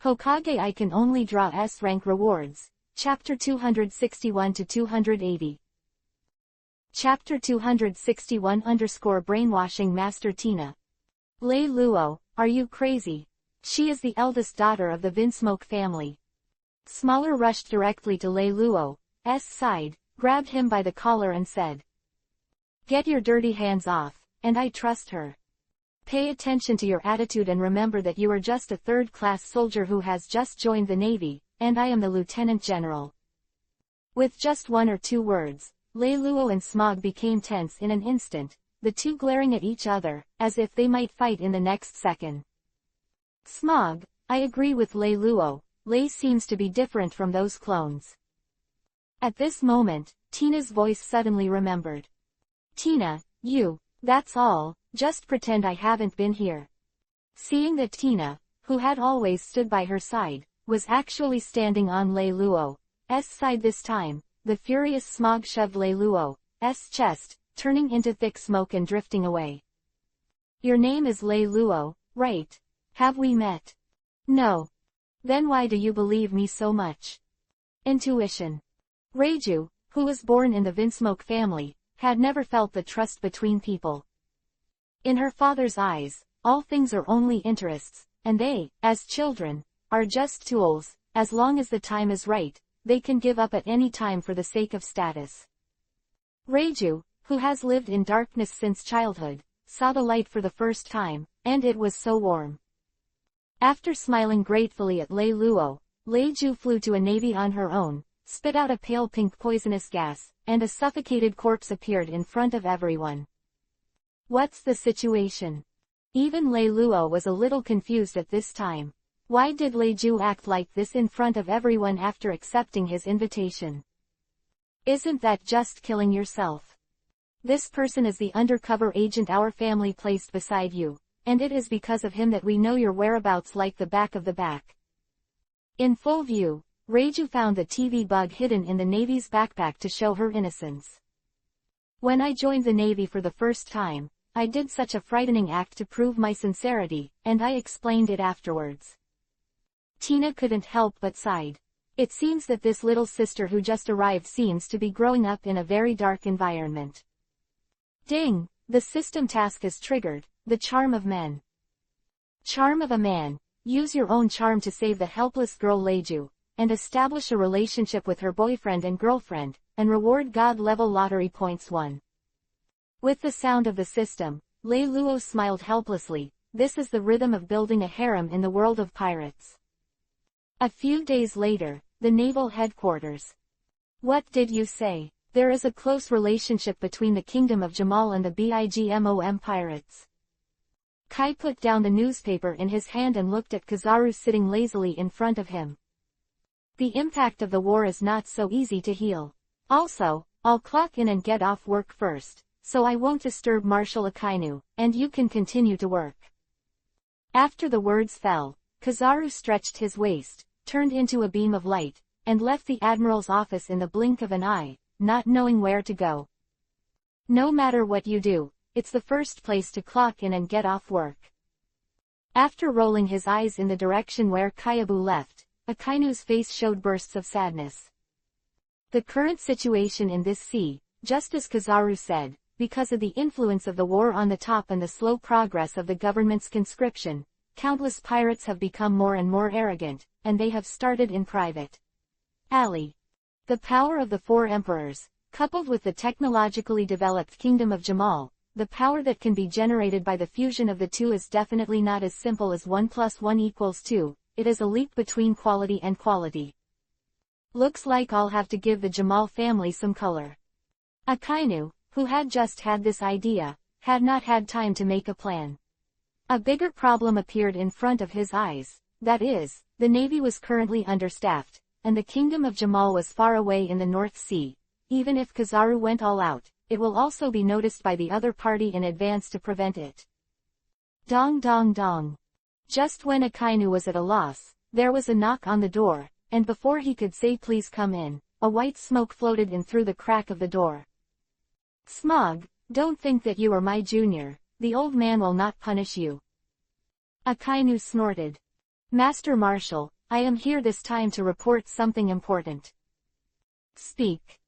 Hokage I can only draw S-rank rewards. Chapter 261-280. Chapter 261 Brainwashing Master Tina. Lei Luo, are you crazy? She is the eldest daughter of the Vinsmoke family. Smaller rushed directly to Lei Luo's side, grabbed him by the collar and said, "Get your dirty hands off, and I trust her. Pay attention to your attitude and remember that you are just a third-class soldier who has just joined the Navy, and I am the Lieutenant General." With just one or two words, Lei Luo and Smog became tense in an instant, the two glaring at each other, as if they might fight in the next second. Smog, I agree with Lei Luo, Lei seems to be different from those clones. At this moment, Tina's voice suddenly remembered. Tina, that's all, just pretend I haven't been here. Seeing that Tina, who had always stood by her side, was actually standing on Lei Luo's side this time, the furious Smog shoved Lei Luo's chest, turning into thick smoke and drifting away. Your name is Lei Luo, right? Have we met? No. Then why do you believe me so much? Intuition. Reiju, who was born in the Vinsmoke family, had never felt the trust between people. In her father's eyes, all things are only interests, and they, as children, are just tools. As long as the time is right, they can give up at any time for the sake of status. Reiju, who has lived in darkness since childhood, saw the light for the first time, and it was so warm. After smiling gratefully at Lei Luo, Reiju flew to a navy on her own, spit out a pale pink poisonous gas, and a suffocated corpse appeared in front of everyone. What's the situation? Even Lei Luo was a little confused at this time. Why did Reiju act like this in front of everyone after accepting his invitation? Isn't that just killing yourself? This person is the undercover agent our family placed beside you, and it is because of him that we know your whereabouts like the back of the back. In full view, Reiju found the TV bug hidden in the Navy's backpack to show her innocence. When I joined the Navy for the first time, I did such a frightening act to prove my sincerity, and I explained it afterwards. Tina couldn't help but sighed. It seems that this little sister who just arrived seems to be growing up in a very dark environment. Ding! The system task is triggered, the charm of men. Charm of a man. Use your own charm to save the helpless girl Reiju, and establish a relationship with her boyfriend and girlfriend, and reward God-level lottery points won. With the sound of the system, Lei Luo smiled helplessly. This is the rhythm of building a harem in the world of pirates. A few days later, the naval headquarters. What did you say? There is a close relationship between the Kingdom of Jamal and the BIGMOM pirates. Kai put down the newspaper in his hand and looked at Kizaru sitting lazily in front of him. The impact of the war is not so easy to heal. Also, I'll clock in and get off work first, so I won't disturb Marshal Akainu, and you can continue to work. After the words fell, Kizaru stretched his waist, turned into a beam of light, and left the Admiral's office in the blink of an eye, not knowing where to go. No matter what you do, it's the first place to clock in and get off work. After rolling his eyes in the direction where Kyabu left, Akainu's face showed bursts of sadness. The current situation in this sea, just as Kizaru said, because of the influence of the war on the top and the slow progress of the government's conscription, countless pirates have become more and more arrogant, and they have started in private. alley. The power of the four emperors, coupled with the technologically developed Kingdom of Jamal, the power that can be generated by the fusion of the two is definitely not as simple as 1 + 1 = 2, it is a leap between quality and quality. Looks like I'll have to give the Jamal family some color. Akainu, who had just had this idea, had not had time to make a plan. A bigger problem appeared in front of his eyes, that is, the Navy was currently understaffed, and the Kingdom of Jamal was far away in the North Sea. Even if Kizaru went all out, it will also be noticed by the other party in advance to prevent it. Dong dong dong. Just when Akainu was at a loss, there was a knock on the door, and before he could say please come in, a white smoke floated in through the crack of the door. Smog, don't think that you are my junior, the old man will not punish you. Akainu snorted. Master Marshal, I am here this time to report something important. Speak.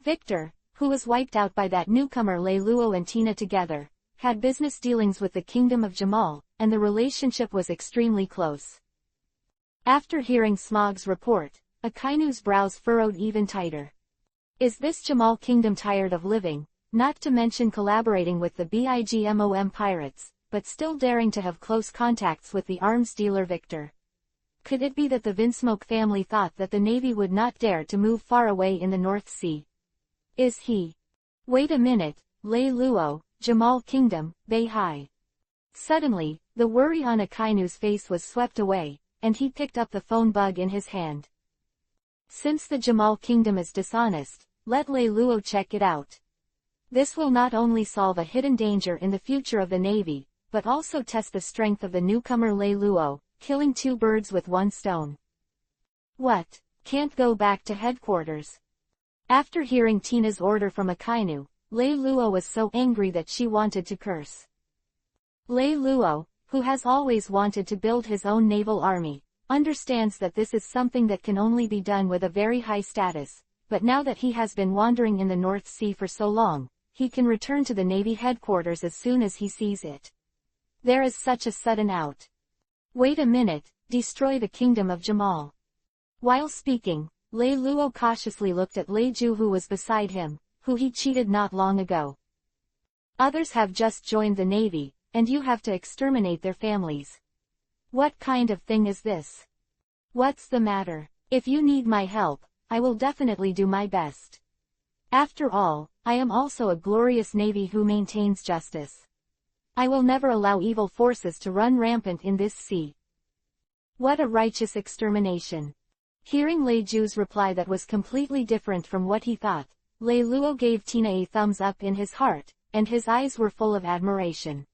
Victor, who was wiped out by that newcomer Lei Luo and Tina together, had business dealings with the kingdom of Jamal, and the relationship was extremely close. After hearing Smog's report, Akainu's brows furrowed even tighter. Is this Jamal kingdom tired of living, not to mention collaborating with the BIGMOM pirates, but still daring to have close contacts with the arms dealer Victor? Could it be that the Vinsmoke family thought that the Navy would not dare to move far away in the North Sea? Is he? Wait a minute, Lei Luo, Jamal Kingdom, Bay High. Suddenly, the worry on Akainu's face was swept away, and he picked up the phone bug in his hand. Since the Jamal Kingdom is dishonest, let Lei Luo check it out. This will not only solve a hidden danger in the future of the Navy, but also test the strength of the newcomer Lei Luo, killing two birds with one stone. What? Can't go back to headquarters? After hearing Tina's order from Akainu, Lei Luo was so angry that she wanted to curse. Lei Luo, who has always wanted to build his own naval army, understands that this is something that can only be done with a very high status, but now that he has been wandering in the North Sea for so long, he can return to the Navy headquarters as soon as he sees it. There is such a sudden out. Wait a minute, destroy the kingdom of Jamal. While speaking, Lei Luo cautiously looked at Lei Ju, who was beside him, who he cheated not long ago. Others have just joined the Navy, and you have to exterminate their families. What kind of thing is this? What's the matter? If you need my help, I will definitely do my best. After all, I am also a glorious Navy who maintains justice. I will never allow evil forces to run rampant in this sea. What a righteous extermination. Hearing Lei Ju's reply that was completely different from what he thought, Lei Luo gave Tina a thumbs up in his heart, and his eyes were full of admiration.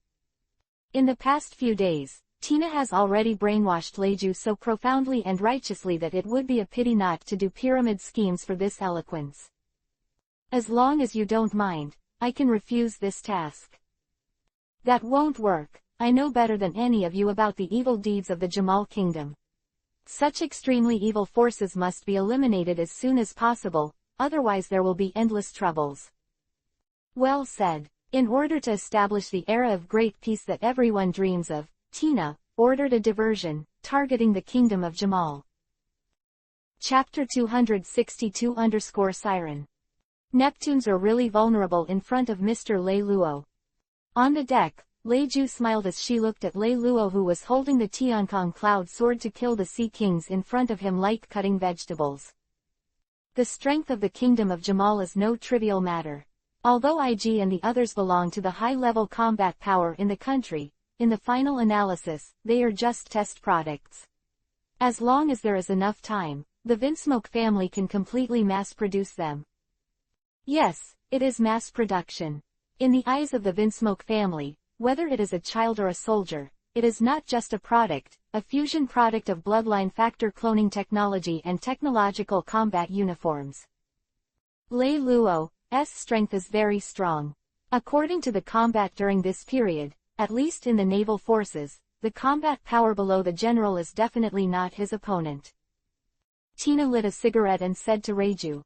In the past few days, Tina has already brainwashed Lei Ju so profoundly and righteously that it would be a pity not to do pyramid schemes for this eloquence. As long as you don't mind, I can refuse this task. That won't work. I know better than any of you about the evil deeds of the Jamal Kingdom. Such extremely evil forces must be eliminated as soon as possible, otherwise there will be endless troubles. Well said. In order to establish the era of great peace that everyone dreams of, Tina ordered a diversion, targeting the kingdom of Jamal. Chapter 262-Siren. Neptunes are really vulnerable in front of Mr. Lei Luo. On the deck, Lei Ju smiled as she looked at Lei Luo, who was holding the Tiankong cloud sword to kill the Sea Kings in front of him like cutting vegetables. The strength of the kingdom of Jamal is no trivial matter. Although IG and the others belong to the high-level combat power in the country, in the final analysis, they are just test products. As long as there is enough time, the Vinsmoke family can completely mass-produce them. Yes, it is mass production. In the eyes of the Vinsmoke family, whether it is a child or a soldier, it is not just a product, a fusion product of bloodline factor cloning technology and technological combat uniforms. Lei Luo's strength is very strong. According to the combat during this period, at least in the naval forces, the combat power below the general is definitely not his opponent. Tina lit a cigarette and said to Reiju.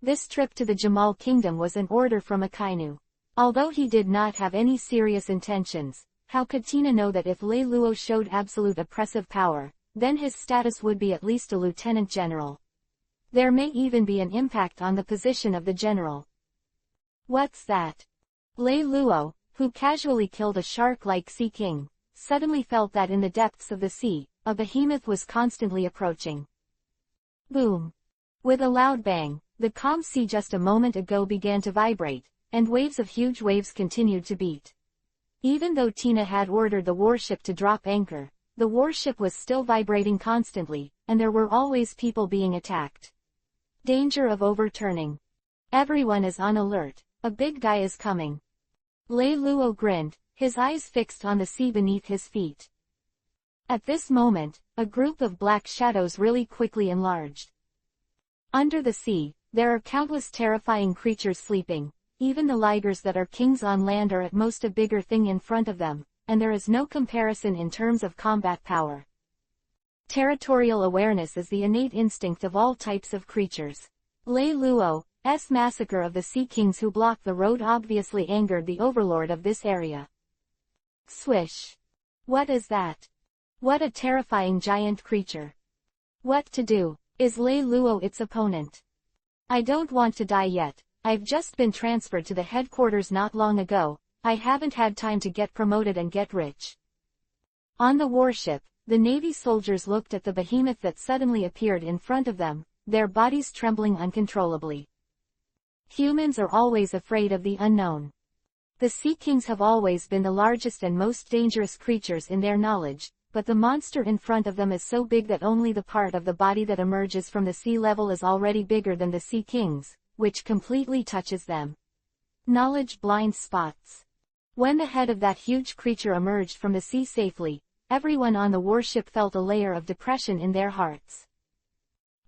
This trip to the Jamal Kingdom was an order from Akainu. Although he did not have any serious intentions, how could Tina know that if Lei Luo showed absolute oppressive power, then his status would be at least a lieutenant general. There may even be an impact on the position of the general. What's that? Lei Luo, who casually killed a shark like Sea King, suddenly felt that in the depths of the sea, a behemoth was constantly approaching. Boom! With a loud bang, the calm sea just a moment ago began to vibrate, and waves of huge waves continued to beat. Even though Tina had ordered the warship to drop anchor, the warship was still vibrating constantly, and there were always people being attacked. Danger of overturning. Everyone is on alert, a big guy is coming. Lei Luo grinned, his eyes fixed on the sea beneath his feet. At this moment, a group of black shadows really quickly enlarged. Under the sea, there are countless terrifying creatures sleeping. Even the ligers that are kings on land are at most a bigger thing in front of them, and there is no comparison in terms of combat power. Territorial awareness is the innate instinct of all types of creatures. Lei Luo's massacre of the Sea Kings who blocked the road obviously angered the overlord of this area. Swish. What is that? What a terrifying giant creature. What to do? Is Lei Luo its opponent? I don't want to die yet. I've just been transferred to the headquarters not long ago. I haven't had time to get promoted and get rich. On the warship, the Navy soldiers looked at the behemoth that suddenly appeared in front of them, their bodies trembling uncontrollably. Humans are always afraid of the unknown. The Sea Kings have always been the largest and most dangerous creatures in their knowledge, but the monster in front of them is so big that only the part of the body that emerges from the sea level is already bigger than the Sea Kings, which completely touches them. Knowledge blind spots. When the head of that huge creature emerged from the sea safely, everyone on the warship felt a layer of depression in their hearts.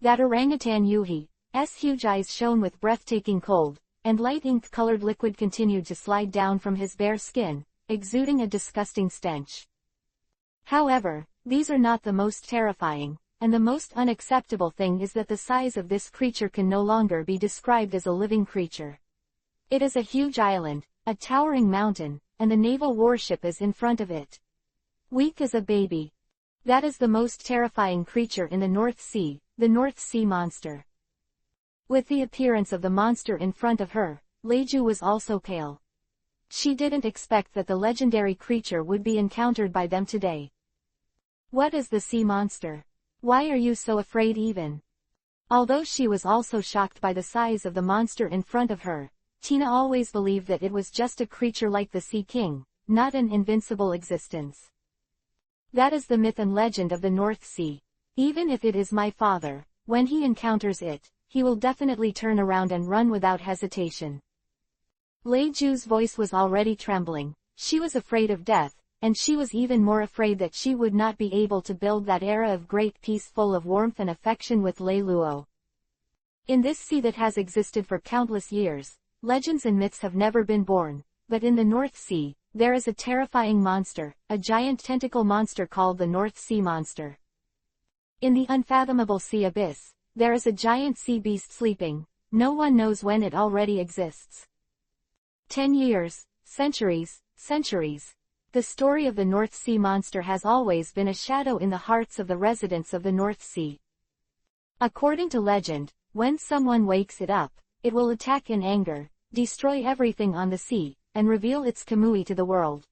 That orangutan Yuhi's huge eyes shone with breathtaking cold, and light ink-colored liquid continued to slide down from his bare skin, exuding a disgusting stench. However, these are not the most terrifying, and the most unacceptable thing is that the size of this creature can no longer be described as a living creature. It is a huge island, a towering mountain, and the naval warship is in front of it. Weak as a baby. That is the most terrifying creature in the North Sea, the North Sea monster. With the appearance of the monster in front of her, Leiju was also pale. She didn't expect that the legendary creature would be encountered by them today. What is the sea monster? Why are you so afraid even? Although she was also shocked by the size of the monster in front of her, Tina always believed that it was just a creature like the Sea King, not an invincible existence. That is the myth and legend of the North Sea. Even if it is my father, when he encounters it, he will definitely turn around and run without hesitation. Leiju's voice was already trembling. She was afraid of death, and she was even more afraid that she would not be able to build that era of great peace full of warmth and affection with Lei Luo. In this sea that has existed for countless years, legends and myths have never been born, but in the North Sea, there is a terrifying monster, a giant tentacle monster called the North Sea Monster. In the unfathomable sea abyss, there is a giant sea beast sleeping. No one knows when it already exists. 10 years, centuries. The story of the North Sea Monster has always been a shadow in the hearts of the residents of the North Sea. According to legend, when someone wakes it up, it will attack in anger, destroy everything on the sea, and reveal its kamui to the world.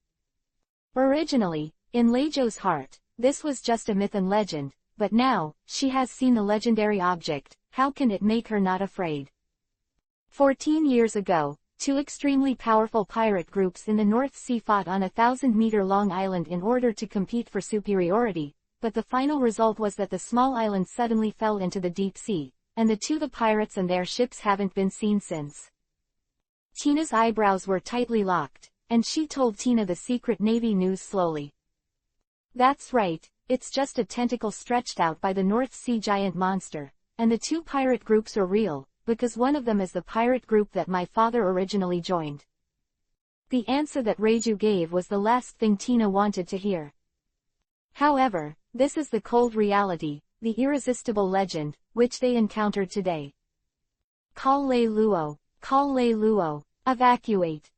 Originally, in Leiju's heart, this was just a myth and legend, but now, she has seen the legendary object. How can it make her not afraid? 14 years ago, two extremely powerful pirate groups in the North Sea fought on a 1,000-meter-long island in order to compete for superiority, but the final result was that the small island suddenly fell into the deep sea, and the pirates and their ships haven't been seen since. Tina's eyebrows were tightly locked, and she told Tina the secret Navy news slowly. That's right, it's just a tentacle stretched out by the North Sea giant monster, and the two pirate groups are real, because one of them is the pirate group that my father originally joined. The answer that Reiju gave was the last thing Tina wanted to hear. However, this is the cold reality, the irresistible legend, which they encountered today. Call Lei Luo. Call Lei Luo. Evacuate.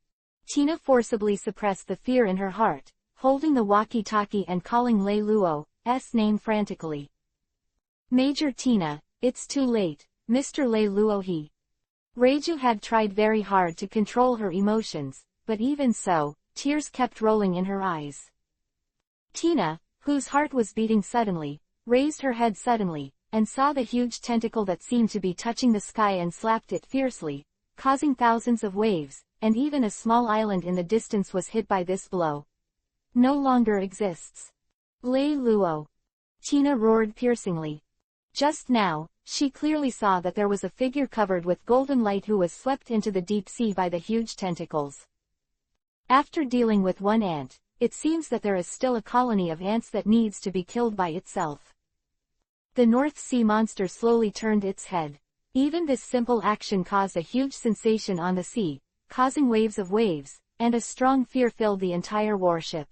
Tina forcibly suppressed the fear in her heart, holding the walkie-talkie and calling Lei Luo's name frantically. Major Tina, it's too late, Mr. Lei Luo. Reiju had tried very hard to control her emotions, but even so, tears kept rolling in her eyes. Tina, whose heart was beating suddenly, raised her head suddenly, and saw the huge tentacle that seemed to be touching the sky and slapped it fiercely, causing thousands of waves, and even a small island in the distance was hit by this blow. No longer exists. Lei Luo. Tina roared piercingly. Just now, she clearly saw that there was a figure covered with golden light who was swept into the deep sea by the huge tentacles. After dealing with one ant, it seems that there is still a colony of ants that needs to be killed by itself. The North Sea monster slowly turned its head. Even this simple action caused a huge sensation on the sea, causing waves of waves, and a strong fear filled the entire warship.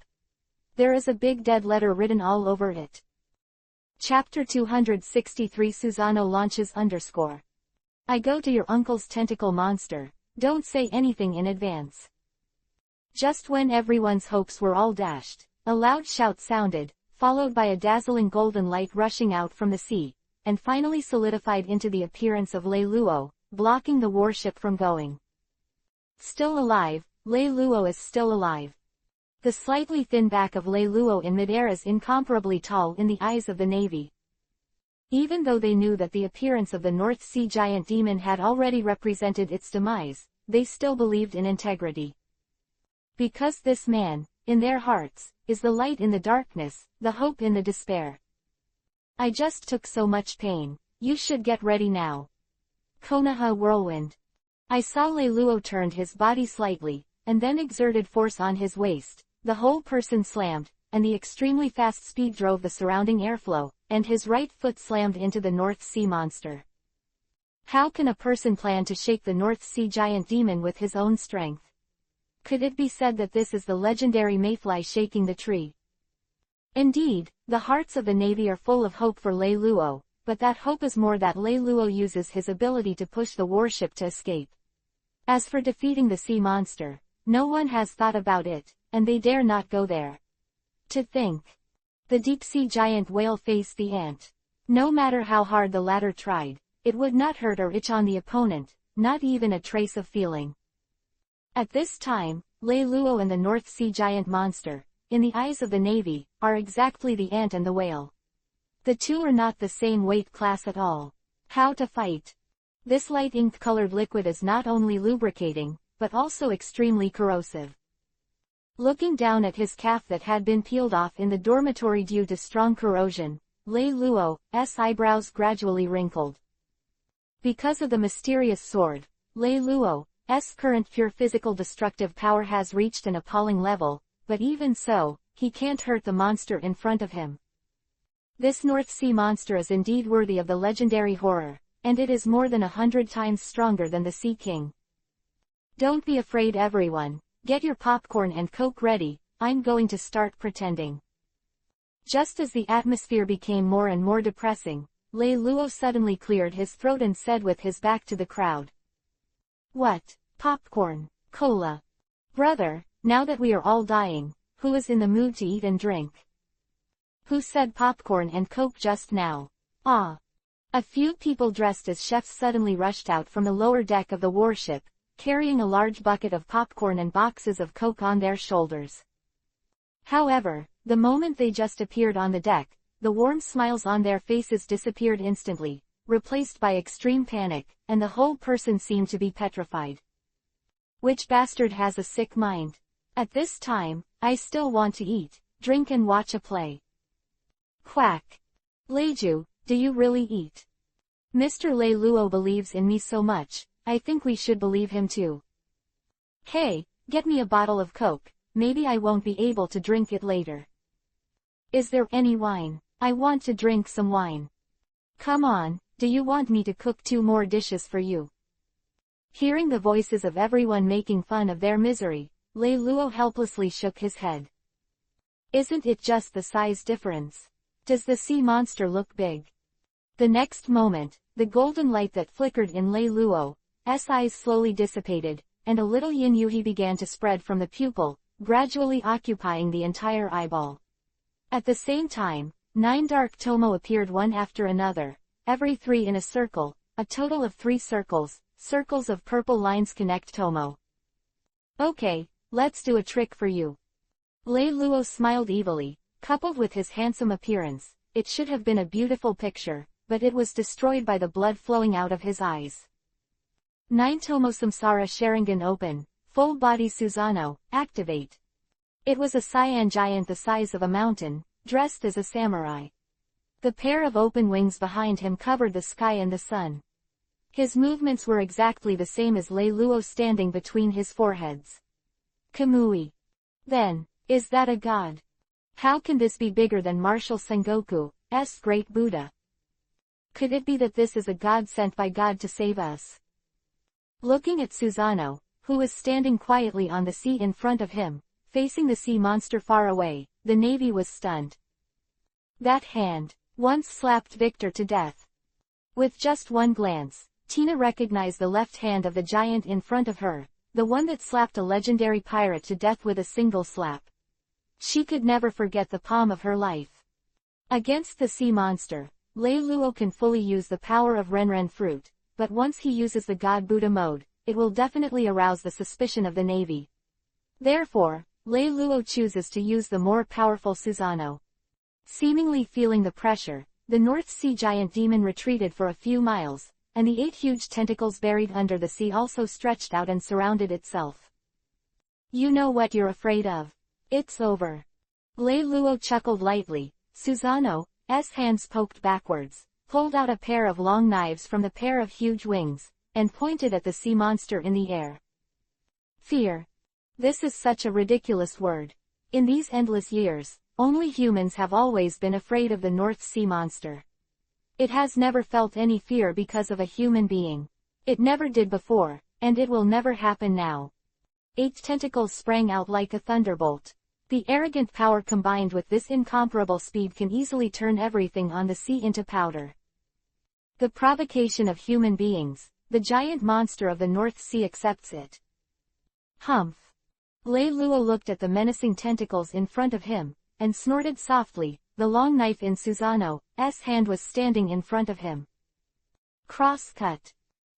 There is a big dead letter written all over it. Chapter 263 Susano launches _ I go to your uncle's tentacle monster, don't say anything in advance. Just when everyone's hopes were all dashed, a loud shout sounded, followed by a dazzling golden light rushing out from the sea, and finally solidified into the appearance of Lei Luo, blocking the warship from going. Still alive, Lei Luo is still alive. The slightly thin back of Lei Luo in midair is incomparably tall in the eyes of the Navy. Even though they knew that the appearance of the North Sea giant demon had already represented its demise, they still believed in integrity. Because this man, in their hearts, is the light in the darkness, the hope in the despair. I just took so much pain, you should get ready now. Konoha whirlwind. I saw Lei Luo turned his body slightly, and then exerted force on his waist, the whole person slammed, and the extremely fast speed drove the surrounding airflow, and his right foot slammed into the North Sea monster. How can a person plan to shake the North Sea giant demon with his own strength? Could it be said that this is the legendary mayfly shaking the tree? Indeed, the hearts of the Navy are full of hope for Lei Luo, but that hope is more that Lei Luo uses his ability to push the warship to escape. As for defeating the sea monster, no one has thought about it, and they dare not go there. To think. The deep-sea giant whale faced the ant. No matter how hard the latter tried, it would not hurt or itch on the opponent, not even a trace of feeling. At this time, Lei Luo and the North Sea giant monster, in the eyes of the Navy, are exactly the ant and the whale. The two are not the same weight class at all. How to fight? This light ink-colored liquid is not only lubricating, but also extremely corrosive. Looking down at his calf that had been peeled off in the dormitory due to strong corrosion, Lei Luo's eyebrows gradually wrinkled. Because of the mysterious sword, Lei Luo's current pure physical destructive power has reached an appalling level, but even so, he can't hurt the monster in front of him. This North Sea monster is indeed worthy of the legendary horror, and it is more than 100 times stronger than the Sea King. Don't be afraid everyone, get your popcorn and Coke ready, I'm going to start pretending. Just as the atmosphere became more and more depressing, Lei Luo suddenly cleared his throat and said with his back to the crowd. What? Popcorn, cola. Brother, now that we are all dying, who is in the mood to eat and drink? Who said popcorn and Coke just now? Ah. A few people dressed as chefs suddenly rushed out from the lower deck of the warship, carrying a large bucket of popcorn and boxes of Coke on their shoulders. However, the moment they just appeared on the deck, the warm smiles on their faces disappeared instantly, replaced by extreme panic, and the whole person seemed to be petrified. Which bastard has a sick mind? At this time, I still want to eat, drink and watch a play. Quack. Leiju, do you really eat? Mr. Lei Luo believes in me so much, I think we should believe him too. Hey, get me a bottle of Coke, maybe I won't be able to drink it later. Is there any wine? I want to drink some wine. Come on, do you want me to cook 2 more dishes for you? Hearing the voices of everyone making fun of their misery, Lei Luo helplessly shook his head. Isn't it just the size difference? Does the sea monster look big? The next moment, the golden light that flickered in Lei Luo's eyes slowly dissipated, and a little yin yuhi began to spread from the pupil, gradually occupying the entire eyeball. At the same time, 9 dark tomo appeared one after another, every 3 in a circle, a total of 3 circles, circles of purple lines connect tomo. Okay, let's do a trick for you. Lei Luo smiled evilly, coupled with his handsome appearance, it should have been a beautiful picture, but it was destroyed by the blood flowing out of his eyes. 9 tomo samsara Sharingan open, full body Susano, activate. It was a cyan giant the size of a mountain, dressed as a samurai. The pair of open wings behind him covered the sky and the sun. His movements were exactly the same as Lei Luo standing between his foreheads. Kamui. Then, is that a god? How can this be bigger than Martial Sengoku's great Buddha? Could it be that this is a god sent by God to save us? Looking at Susano, who was standing quietly on the sea in front of him, facing the sea monster far away, the Navy was stunned. That hand. once slapped Victor to death. With just one glance, Tina recognized the left hand of the giant in front of her, the one that slapped a legendary pirate to death with a single slap. She could never forget the palm of her life. Against the sea monster, Lei Luo can fully use the power of Renren fruit, but once he uses the God Buddha mode, it will definitely arouse the suspicion of the Navy. Therefore, Lei Luo chooses to use the more powerful Susanoo. Seemingly feeling the pressure, the North Sea giant demon retreated for a few miles, and the 8 huge tentacles buried under the sea also stretched out and surrounded itself. You know what you're afraid of. It's over. Lei Luo chuckled lightly. Susanoo's hands poked backwards, pulled out a pair of long knives from the pair of huge wings, and pointed at the sea monster in the air. Fear. This is such a ridiculous word. In these endless years, only humans have always been afraid of the North Sea monster. It has never felt any fear because of a human being. It never did before, and it will never happen now. 8 tentacles sprang out like a thunderbolt. The arrogant power combined with this incomparable speed can easily turn everything on the sea into powder. The provocation of human beings, the giant monster of the North Sea accepts it. Humph. Lei Luo looked at the menacing tentacles in front of him, and snorted softly. The long knife in Susanoo's hand was standing in front of him. Cross cut.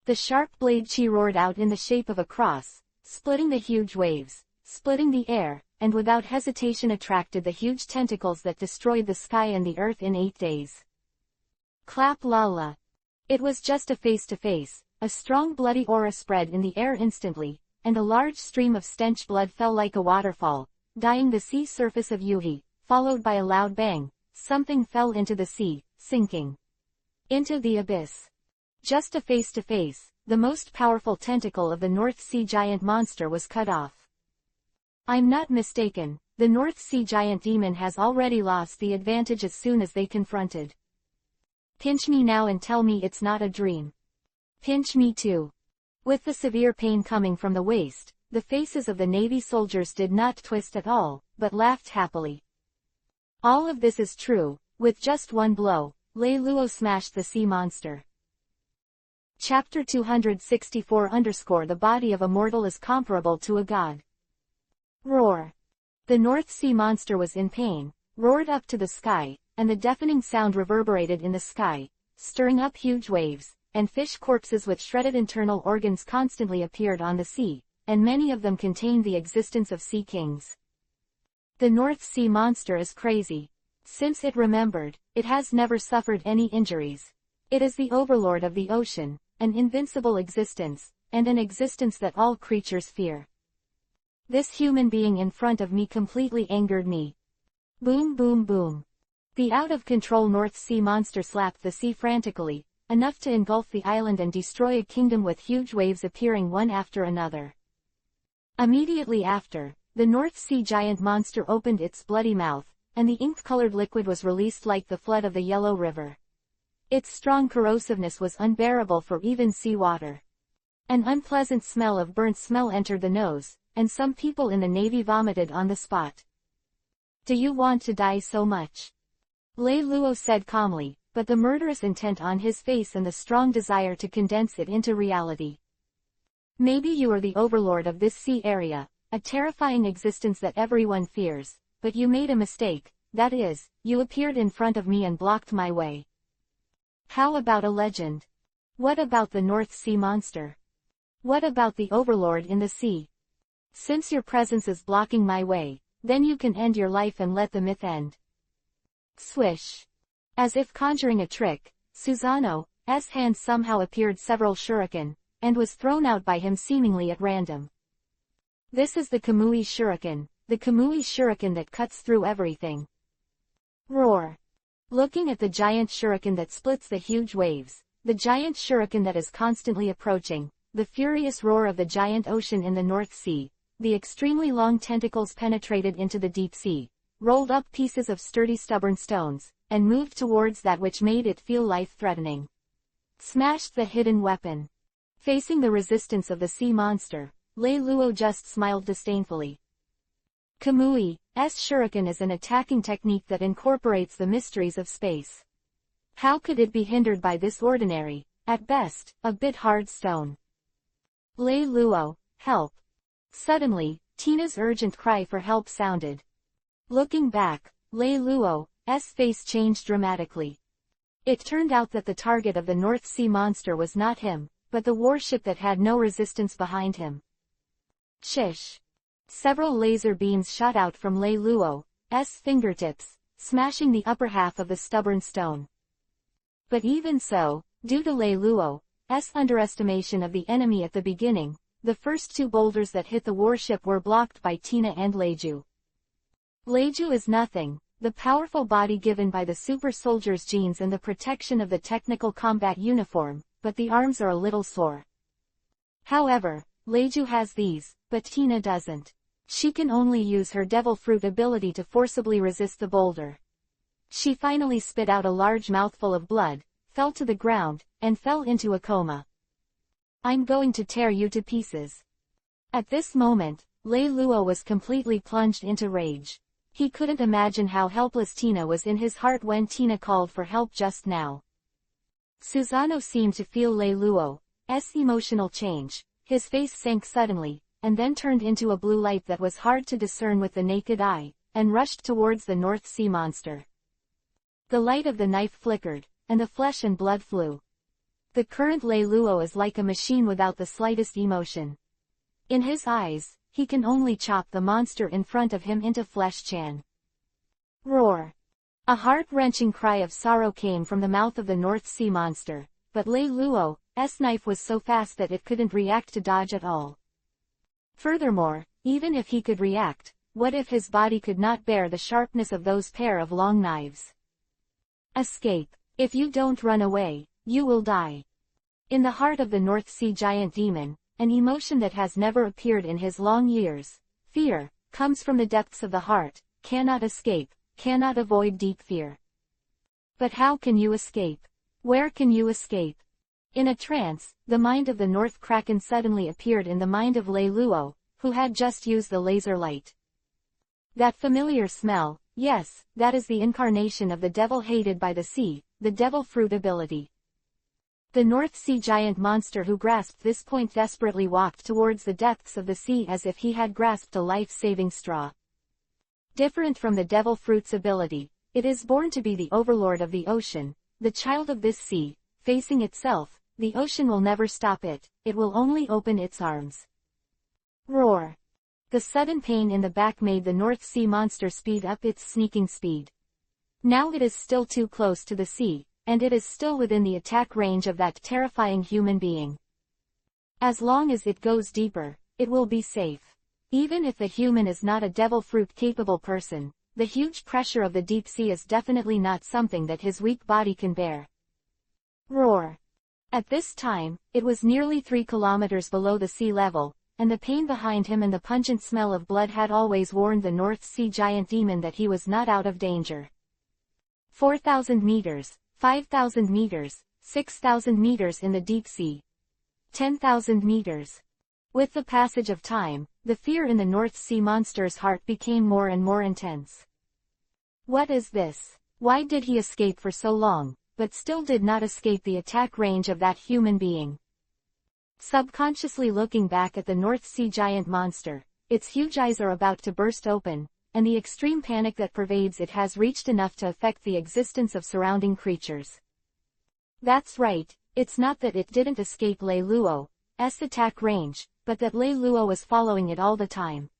The sharp blade chi roared out in the shape of a cross, splitting the huge waves, splitting the air, and without hesitation attracted the huge tentacles that destroyed the sky and the earth in 8 days. Clap la la. It was just a face-to-face, a strong bloody aura spread in the air instantly, and a large stream of stench blood fell like a waterfall, dyeing the sea surface of Yuhi. Followed by a loud bang, something fell into the sea, sinking into the abyss. Just a face-to-face, the most powerful tentacle of the North Sea giant monster was cut off. I'm not mistaken, the North Sea giant demon has already lost the advantage as soon as they confronted. Pinch me now and tell me it's not a dream. Pinch me too. With the severe pain coming from the waist, the faces of the Navy soldiers did not twist at all, but laughed happily. All of this is true. With just one blow, Lei Luo smashed the sea monster. Chapter 264 _ The body of a mortal is comparable to a god. Roar. The North Sea monster was in pain, roared up to the sky, and the deafening sound reverberated in the sky, stirring up huge waves, and fish corpses with shredded internal organs constantly appeared on the sea, and many of them contained the existence of sea kings. The North Sea monster is crazy. Since it remembered, it has never suffered any injuries. It is the overlord of the ocean, an invincible existence, and an existence that all creatures fear. This human being in front of me completely angered me. Boom boom boom. The out-of-control North Sea monster slapped the sea frantically, enough to engulf the island and destroy a kingdom with huge waves appearing one after another. Immediately after, the North Sea giant monster opened its bloody mouth, and the ink-colored liquid was released like the flood of the Yellow River. Its strong corrosiveness was unbearable for even seawater. An unpleasant smell of burnt smell entered the nose, and some people in the Navy vomited on the spot. Do you want to die so much? Lei Luo said calmly, but the murderous intent on his face and the strong desire to condense it into reality. Maybe you are the overlord of this sea area, a terrifying existence that everyone fears, but you made a mistake, that is, you appeared in front of me and blocked my way. How about a legend? What about the North Sea monster? What about the overlord in the sea? Since your presence is blocking my way, then you can end your life and let the myth end. Swish. As if conjuring a trick, Susanoo's hand somehow appeared several shuriken, and was thrown out by him seemingly at random. This is the Kamui shuriken, the Kamui shuriken that cuts through everything. Roar. Looking at the giant shuriken that splits the huge waves, the giant shuriken that is constantly approaching, the furious roar of the giant ocean in the North Sea, the extremely long tentacles penetrated into the deep sea, rolled up pieces of sturdy stubborn stones, and moved towards that which made it feel life-threatening. Smashed the hidden weapon. Facing the resistance of the sea monster, Lei Luo just smiled disdainfully. Kamui's shuriken is an attacking technique that incorporates the mysteries of space. How could it be hindered by this ordinary, at best, a bit hard stone? Lei Luo, help! Suddenly, Tina's urgent cry for help sounded. Looking back, Lei Luo's face changed dramatically. It turned out that the target of the North Sea monster was not him, but the warship that had no resistance behind him. Shish! Several laser beams shot out from Lei Luo's fingertips, smashing the upper half of the stubborn stone. But even so, due to Lei Luo's underestimation of the enemy at the beginning, the first two boulders that hit the warship were blocked by Tina and Leiju. Leiju is nothing, the powerful body given by the super soldier's genes and the protection of the technical combat uniform, but the arms are a little sore. However, Leiju has these, but Tina doesn't. She can only use her devil fruit ability to forcibly resist the boulder. She finally spit out a large mouthful of blood, fell to the ground, and fell into a coma. I'm going to tear you to pieces. At this moment, Lei Luo was completely plunged into rage. He couldn't imagine how helpless Tina was in his heart when Tina called for help just now. Susano seemed to feel Lei Luo's emotional change. His face sank suddenly, and then turned into a blue light that was hard to discern with the naked eye, and rushed towards the North Sea monster. The light of the knife flickered, and the flesh and blood flew. The current Lei Luo is like a machine without the slightest emotion. In his eyes, he can only chop the monster in front of him into flesh-chan. Roar! A heart-wrenching cry of sorrow came from the mouth of the North Sea monster, but Lei Luo's knife was so fast that it couldn't react to dodge at all. Furthermore, even if he could react, what if his body could not bear the sharpness of those pair of long knives? Escape. If you don't run away, you will die. In the heart of the North Sea giant demon, an emotion that has never appeared in his long years, fear, comes from the depths of the heart, cannot escape, cannot avoid deep fear. But how can you escape? Where can you escape? In a trance, the mind of the North Kraken suddenly appeared in the mind of Lei Luo, who had just used the laser light. That familiar smell, yes, that is the incarnation of the devil hated by the sea, the devil fruit ability. The North Sea giant monster who grasped this point desperately walked towards the depths of the sea as if he had grasped a life-saving straw. Different from the devil fruit's ability, it is born to be the overlord of the ocean, the child of this sea, facing itself. The ocean will never stop it, it will only open its arms. Roar! The sudden pain in the back made the North Sea monster speed up its sneaking speed. Now it is still too close to the sea, and it is still within the attack range of that terrifying human being. As long as it goes deeper, it will be safe. Even if the human is not a devil fruit-capable person, the huge pressure of the deep sea is definitely not something that his weak body can bear. Roar! At this time, it was nearly 3 kilometers below the sea level, and the pain behind him and the pungent smell of blood had always warned the North Sea giant demon that he was not out of danger. 4,000 meters, 5,000 meters, 6,000 meters in the deep sea. 10,000 meters. With the passage of time, the fear in the North Sea monster's heart became more and more intense. What is this? Why did he escape for so long, but still did not escape the attack range of that human being? Subconsciously looking back at the North Sea giant monster, its huge eyes are about to burst open, and the extreme panic that pervades it has reached enough to affect the existence of surrounding creatures. That's right, it's not that it didn't escape Lei Luo's attack range, but that Lei Luo was following it all the time.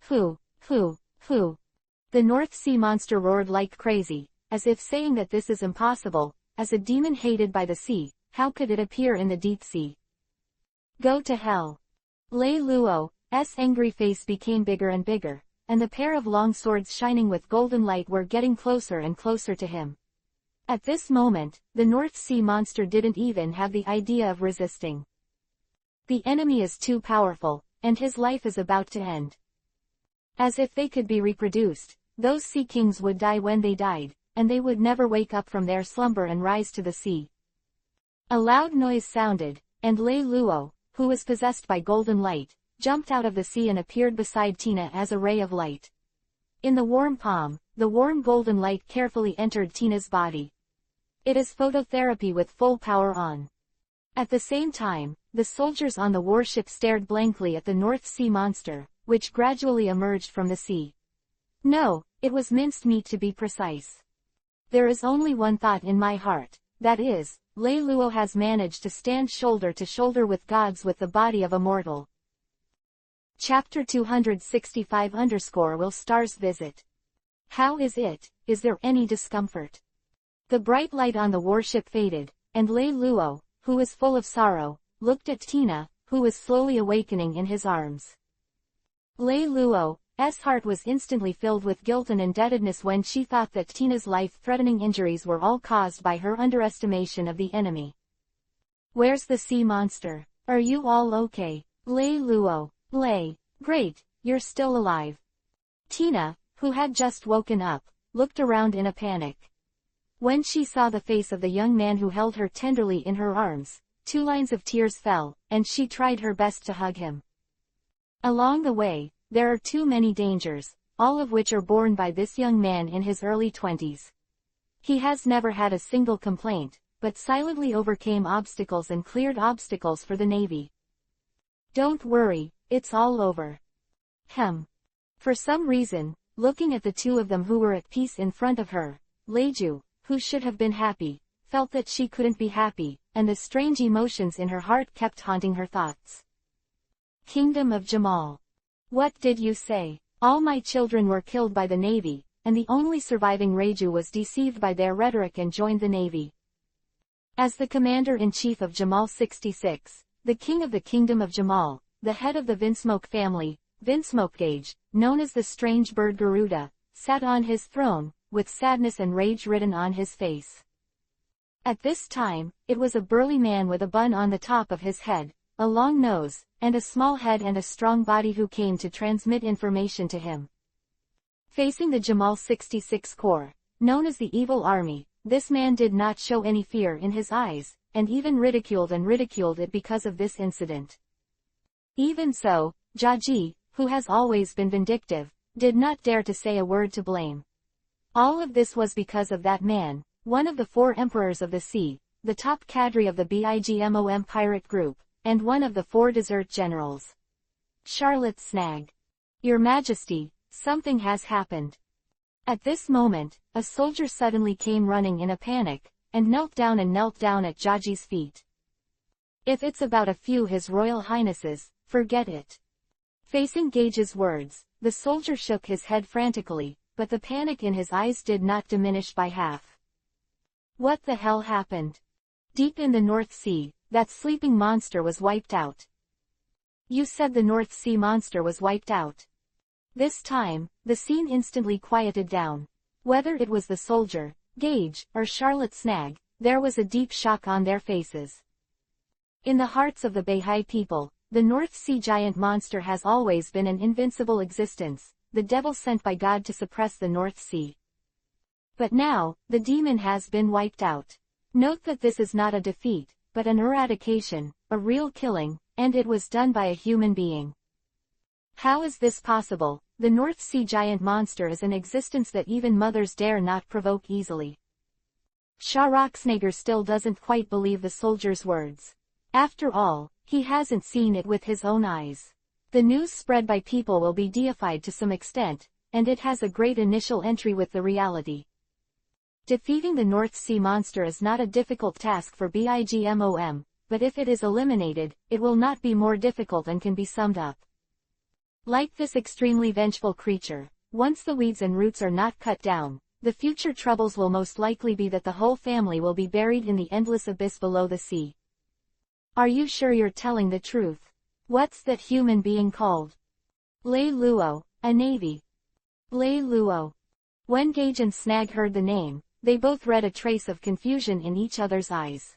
Who? The North Sea monster roared like crazy, as if saying that this is impossible. As a demon hated by the sea, how could it appear in the deep sea? Go to hell. Lei Luo's angry face became bigger and bigger, and the pair of long swords shining with golden light were getting closer and closer to him. At this moment, the North Sea monster didn't even have the idea of resisting. The enemy is too powerful, and his life is about to end. As if they could be reproduced, those sea kings would die when they died, and they would never wake up from their slumber and rise to the sea. A loud noise sounded, and Lei Luo, who was possessed by golden light, jumped out of the sea and appeared beside Tina as a ray of light. In the warm palm, the warm golden light carefully entered Tina's body. It is phototherapy with full power on. At the same time, the soldiers on the warship stared blankly at the North Sea monster, which gradually emerged from the sea. No, it was minced meat to be precise. There is only one thought in my heart, that is, Lei Luo has managed to stand shoulder to shoulder with gods with the body of a mortal. Chapter 265 _ Will stars visit? How is it? Is there any discomfort? The bright light on the warship faded, and Lei Luo, who was full of sorrow, looked at Tina, who was slowly awakening in his arms. Lei Luo's heart was instantly filled with guilt and indebtedness when she thought that Tina's life-threatening injuries were all caused by her underestimation of the enemy. Where's the sea monster? Are you all okay? Lei Luo. Lei. Great, you're still alive. Tina, who had just woken up, looked around in a panic. When she saw the face of the young man who held her tenderly in her arms, 2 lines of tears fell, and she tried her best to hug him. Along the way, there are too many dangers, all of which are borne by this young man in his early 20s. He has never had a single complaint, but silently overcame obstacles and cleared obstacles for the Navy. Don't worry, it's all over. For some reason, looking at the two of them who were at peace in front of her, Leiju, who should have been happy, felt that she couldn't be happy, and the strange emotions in her heart kept haunting her thoughts. Kingdom of Jamal. What did you say? All my children were killed by the Navy, and the only surviving Reiju was deceived by their rhetoric and joined the Navy. As the commander-in-chief of Jamal 66, the king of the Kingdom of Jamal, the head of the Vinsmoke family, Vinsmokegage, known as the strange bird Garuda, sat on his throne, with sadness and rage written on his face. At this time, it was a burly man with a bun on the top of his head, a long nose, and a small head and a strong body who came to transmit information to him. Facing the Jamal 66 Corps, known as the Evil Army, this man did not show any fear in his eyes, and even ridiculed it because of this incident. Even so, Jaji, who has always been vindictive, did not dare to say a word to blame. All of this was because of that man, one of the 4 emperors of the sea, the top cadre of the BIGMOM pirate group, and one of the 4 desert generals. Charlotte Snag. Your Majesty, something has happened. At this moment, a soldier suddenly came running in a panic, and knelt down at Jaji's feet. If it's about a few His Royal Highnesses, forget it. Facing Gage's words, the soldier shook his head frantically, but the panic in his eyes did not diminish by half. What the hell happened? Deep in the North Sea, that sleeping monster was wiped out. You said the North Sea monster was wiped out. This time, the scene instantly quieted down. Whether it was the soldier, Gage, or Charlotte Snag, there was a deep shock on their faces. In the hearts of the Bahai people, the North Sea giant monster has always been an invincible existence, the devil sent by God to suppress the North Sea. But now, the demon has been wiped out. Note that this is not a defeat, but an eradication, a real killing, and it was done by a human being. How is this possible? The North Sea giant monster is an existence that even mothers dare not provoke easily. Schwarzenegger still doesn't quite believe the soldier's words. After all, he hasn't seen it with his own eyes. The news spread by people will be deified to some extent, and it has a great initial entry with the reality. Defeating the North Sea monster is not a difficult task for BIGMOM, but if it is eliminated, it will not be more difficult and can be summed up. Like this extremely vengeful creature, once the weeds and roots are not cut down, the future troubles will most likely be that the whole family will be buried in the endless abyss below the sea. Are you sure you're telling the truth? What's that human being called? Lei Luo, a navy. Lei Luo. When Gage and Snag heard the name, they both read a trace of confusion in each other's eyes.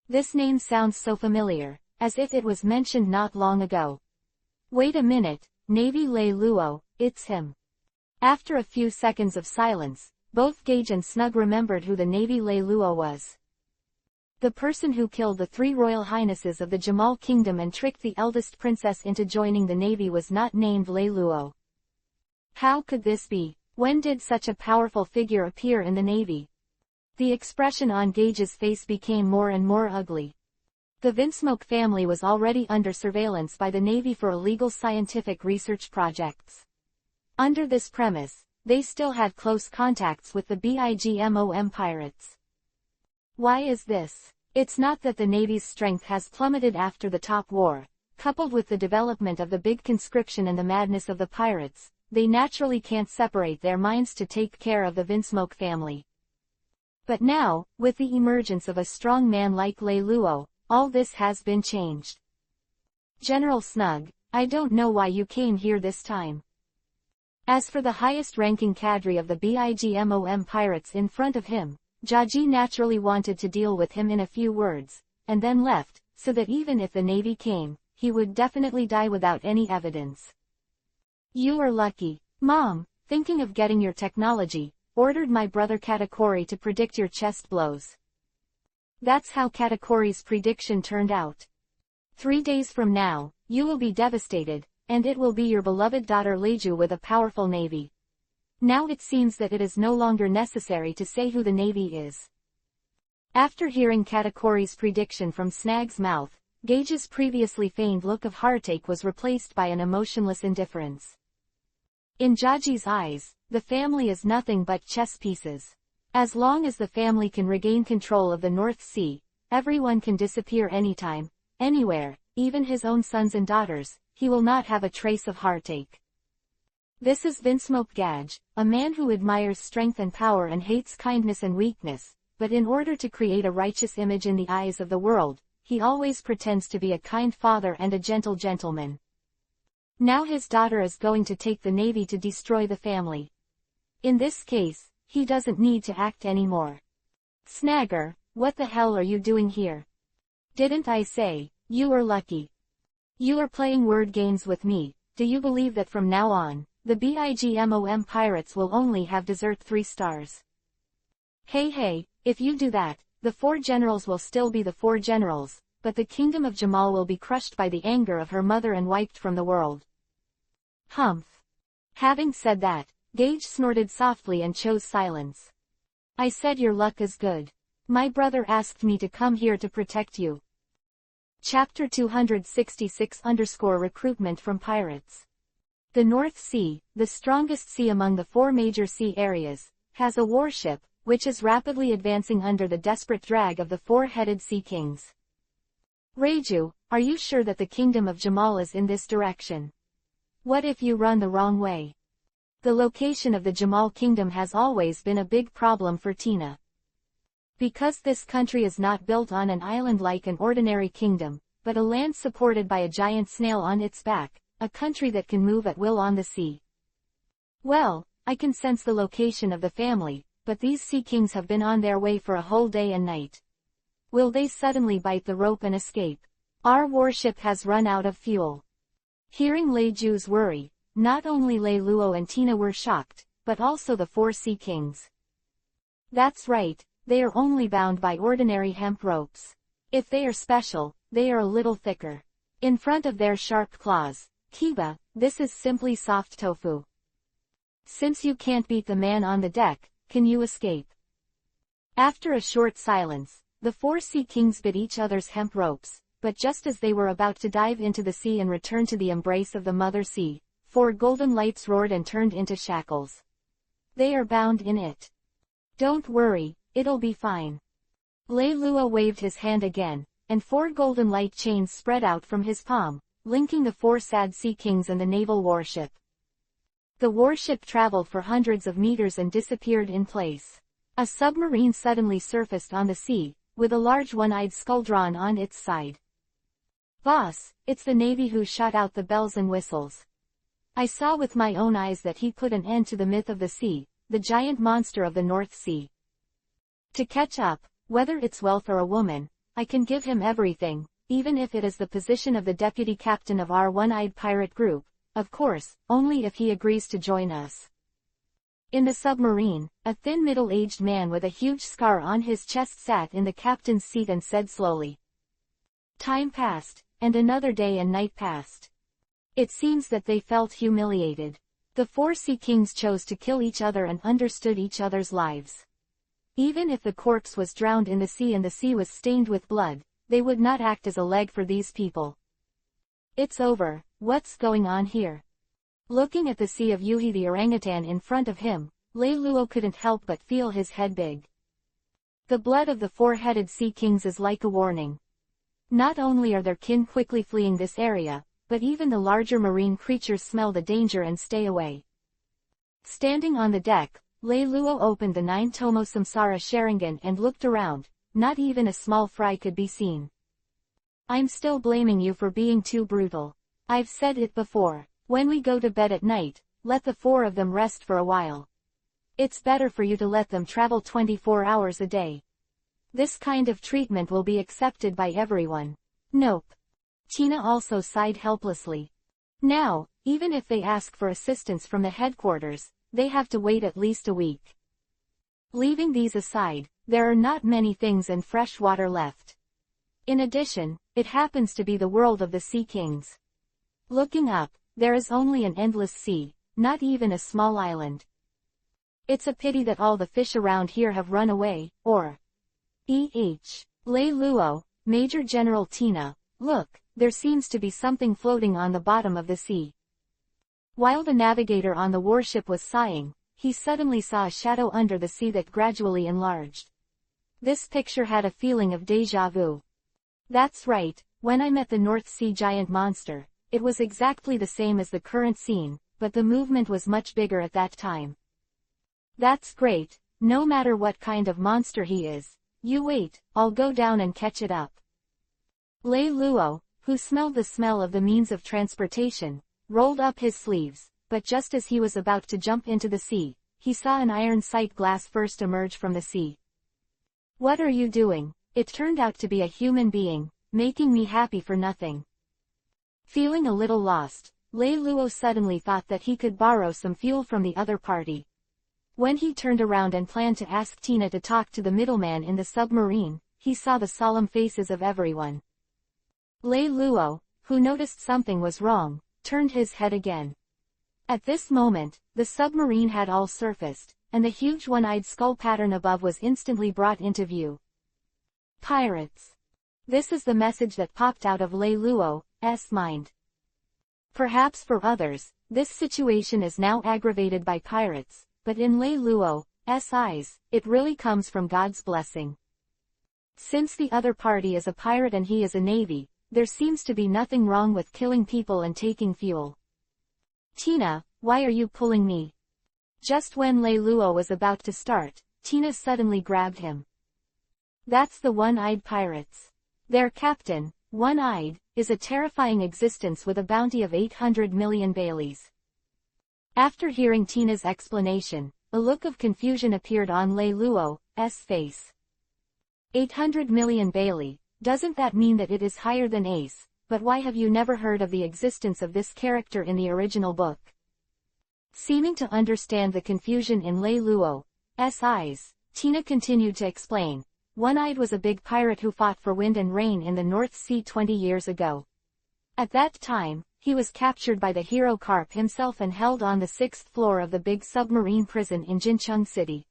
This name sounds so familiar, as if it was mentioned not long ago. Wait a minute, Navy Lei Luo, it's him. After a few seconds of silence, both Gage and Snug remembered who the Navy Lei Luo was. The person who killed the 3 royal highnesses of the Jamal Kingdom and tricked the eldest princess into joining the Navy was not named Lei Luo. How could this be? When did such a powerful figure appear in the Navy? The expression on Gage's face became more and more ugly. The Vinsmoke family was already under surveillance by the Navy for illegal scientific research projects. Under this premise, they still had close contacts with the BIGMOM pirates. Why is this? It's not that the Navy's strength has plummeted after the Top War. Coupled with the development of the big conscription and the madness of the pirates, they naturally can't separate their minds to take care of the Vinsmoke family. But now, with the emergence of a strong man like Lei Luo, all this has been changed. General Snug, I don't know why you came here this time. As for the highest-ranking cadre of the BIGMOM pirates in front of him, Jaji naturally wanted to deal with him in a few words, and then left, so that even if the Navy came, he would definitely die without any evidence. You are lucky. Mom, thinking of getting your technology, ordered my brother Katakuri to predict your chest blows. That's how Katakuri's prediction turned out. 3 days from now, you will be devastated, and it will be your beloved daughter Leiju with a powerful navy. Now it seems that it is no longer necessary to say who the navy is. After hearing Katakuri's prediction from Snag's mouth, Gage's previously feigned look of heartache was replaced by an emotionless indifference. In Jaji's eyes, the family is nothing but chess pieces. As long as the family can regain control of the North Sea, everyone can disappear anytime, anywhere, even his own sons and daughters. He will not have a trace of heartache. This is Vinsmoke Gage, a man who admires strength and power and hates kindness and weakness, but in order to create a righteous image in the eyes of the world, he always pretends to be a kind father and a gentle gentleman. Now his daughter is going to take the Navy to destroy the family. In this case, he doesn't need to act anymore. Snagger, what the hell are you doing here? Didn't I say, you are lucky? You are playing word games with me. Do you believe that from now on, the BIGMOM pirates will only have dessert 3 stars? Hey, if you do that, the 4 generals will still be the 4 generals, but the kingdom of Jamal will be crushed by the anger of her mother and wiped from the world. Humph. Having said that, Gage snorted softly and chose silence. I said your luck is good. My brother asked me to come here to protect you. Chapter 266-Recruitment from Pirates. The North Sea, the strongest sea among the 4 major sea areas, has a warship, which is rapidly advancing under the desperate drag of the 4-headed sea kings. Reiju, are you sure that the kingdom of Jamal is in this direction? What if you run the wrong way? The location of the Jamal kingdom has always been a big problem for Tina. Because this country is not built on an island like an ordinary kingdom, but a land supported by a giant snail on its back, a country that can move at will on the sea. Well, I can sense the location of the family, but these sea kings have been on their way for a whole day and night. Will they suddenly bite the rope and escape? Our warship has run out of fuel. Hearing Leiju's worry, not only Lei Luo and Tina were shocked, but also the 4 sea kings. That's right. They are only bound by ordinary hemp ropes. If they are special, they are a little thicker. In front of their sharp claws, Kiba, this is simply soft tofu. Since you can't beat the man on the deck, can you escape? After a short silence, the 4 sea kings bit each other's hemp ropes, but just as they were about to dive into the sea and return to the embrace of the mother sea, 4 golden lights roared and turned into shackles. They are bound in it. Don't worry. It'll be fine. Lei Luo waved his hand again, and 4 golden light chains spread out from his palm, linking the 4 sad sea kings and the naval warship. The warship traveled for hundreds of meters and disappeared in place. A submarine suddenly surfaced on the sea, with a large one-eyed skull drawn on its side. Boss, it's the Navy who shot out the bells and whistles. I saw with my own eyes that he put an end to the myth of the sea, the giant monster of the North Sea. To catch up, whether it's wealth or a woman, I can give him everything, even if it is the position of the deputy captain of our one-eyed pirate group, of course, only if he agrees to join us. In the submarine, a thin middle-aged man with a huge scar on his chest sat in the captain's seat and said slowly. Time passed, and another day and night passed. It seems that they felt humiliated. The 4 sea kings chose to kill each other and understood each other's lives. Even if the corpse was drowned in the sea and the sea was stained with blood, they would not act as a leg for these people. It's over, what's going on here? Looking at the sea of Yuhi the orangutan in front of him, Lei Luo couldn't help but feel his head big. The blood of the four-headed sea kings is like a warning. Not only are their kin quickly fleeing this area, but even the larger marine creatures smell the danger and stay away. Standing on the deck, Lei Luo opened the 9-tomo Samsara Sharingan and looked around. Not even a small fry could be seen. I'm still blaming you for being too brutal. I've said it before, when we go to bed at night, let the four of them rest for a while. It's better for you to let them travel 24 hours a day. This kind of treatment will be accepted by everyone. Nope. Tina also sighed helplessly. Now, even if they ask for assistance from the headquarters, they have to wait at least a week. Leaving these aside, there are not many things in fresh water left. In addition, it happens to be the world of the Sea Kings. Looking up, there is only an endless sea, not even a small island. It's a pity that all the fish around here have run away, or... Lei Luo, Major General Tina, look, there seems to be something floating on the bottom of the sea. While the navigator on the warship was sighing, he suddenly saw a shadow under the sea that gradually enlarged. This picture had a feeling of déjà vu. That's right, when I met the North Sea giant monster, it was exactly the same as the current scene, but the movement was much bigger at that time. That's great, no matter what kind of monster he is. You wait, I'll go down and catch it up. Lei Luo, who smelled the smell of the means of transportation, rolled up his sleeves, but just as he was about to jump into the sea, he saw an iron sight glass first emerge from the sea. What are you doing? It turned out to be a human being, making me happy for nothing. Feeling a little lost, Lei Luo suddenly thought that he could borrow some fuel from the other party. When he turned around and planned to ask Tina to talk to the middleman in the submarine, he saw the solemn faces of everyone. Lei Luo, who noticed something was wrong, turned his head again. At this moment, the submarine had all surfaced, and the huge one-eyed skull pattern above was instantly brought into view. Pirates. This is the message that popped out of Lei Luo's mind. Perhaps for others, this situation is now aggravated by pirates, but in Lei Luo's eyes, it really comes from God's blessing. Since the other party is a pirate and he is a navy, there seems to be nothing wrong with killing people and taking fuel. Tina, why are you pulling me? Just when Lei Luo was about to start, Tina suddenly grabbed him. That's the one-eyed pirates. Their captain, One-Eyed, is a terrifying existence with a bounty of 800 million Baileys. After hearing Tina's explanation, a look of confusion appeared on Lei Luo's face. 800 million Bailey, doesn't that mean that it is higher than Ace? But why have you never heard of the existence of this character in the original book? Seeming to understand the confusion in Lei Luo's eyes, Tina continued to explain. One-Eyed was a big pirate who fought for wind and rain in the North Sea 20 years ago. At that time, he was captured by the hero Carp himself and held on the 6th floor of the big submarine prison in Jincheng City.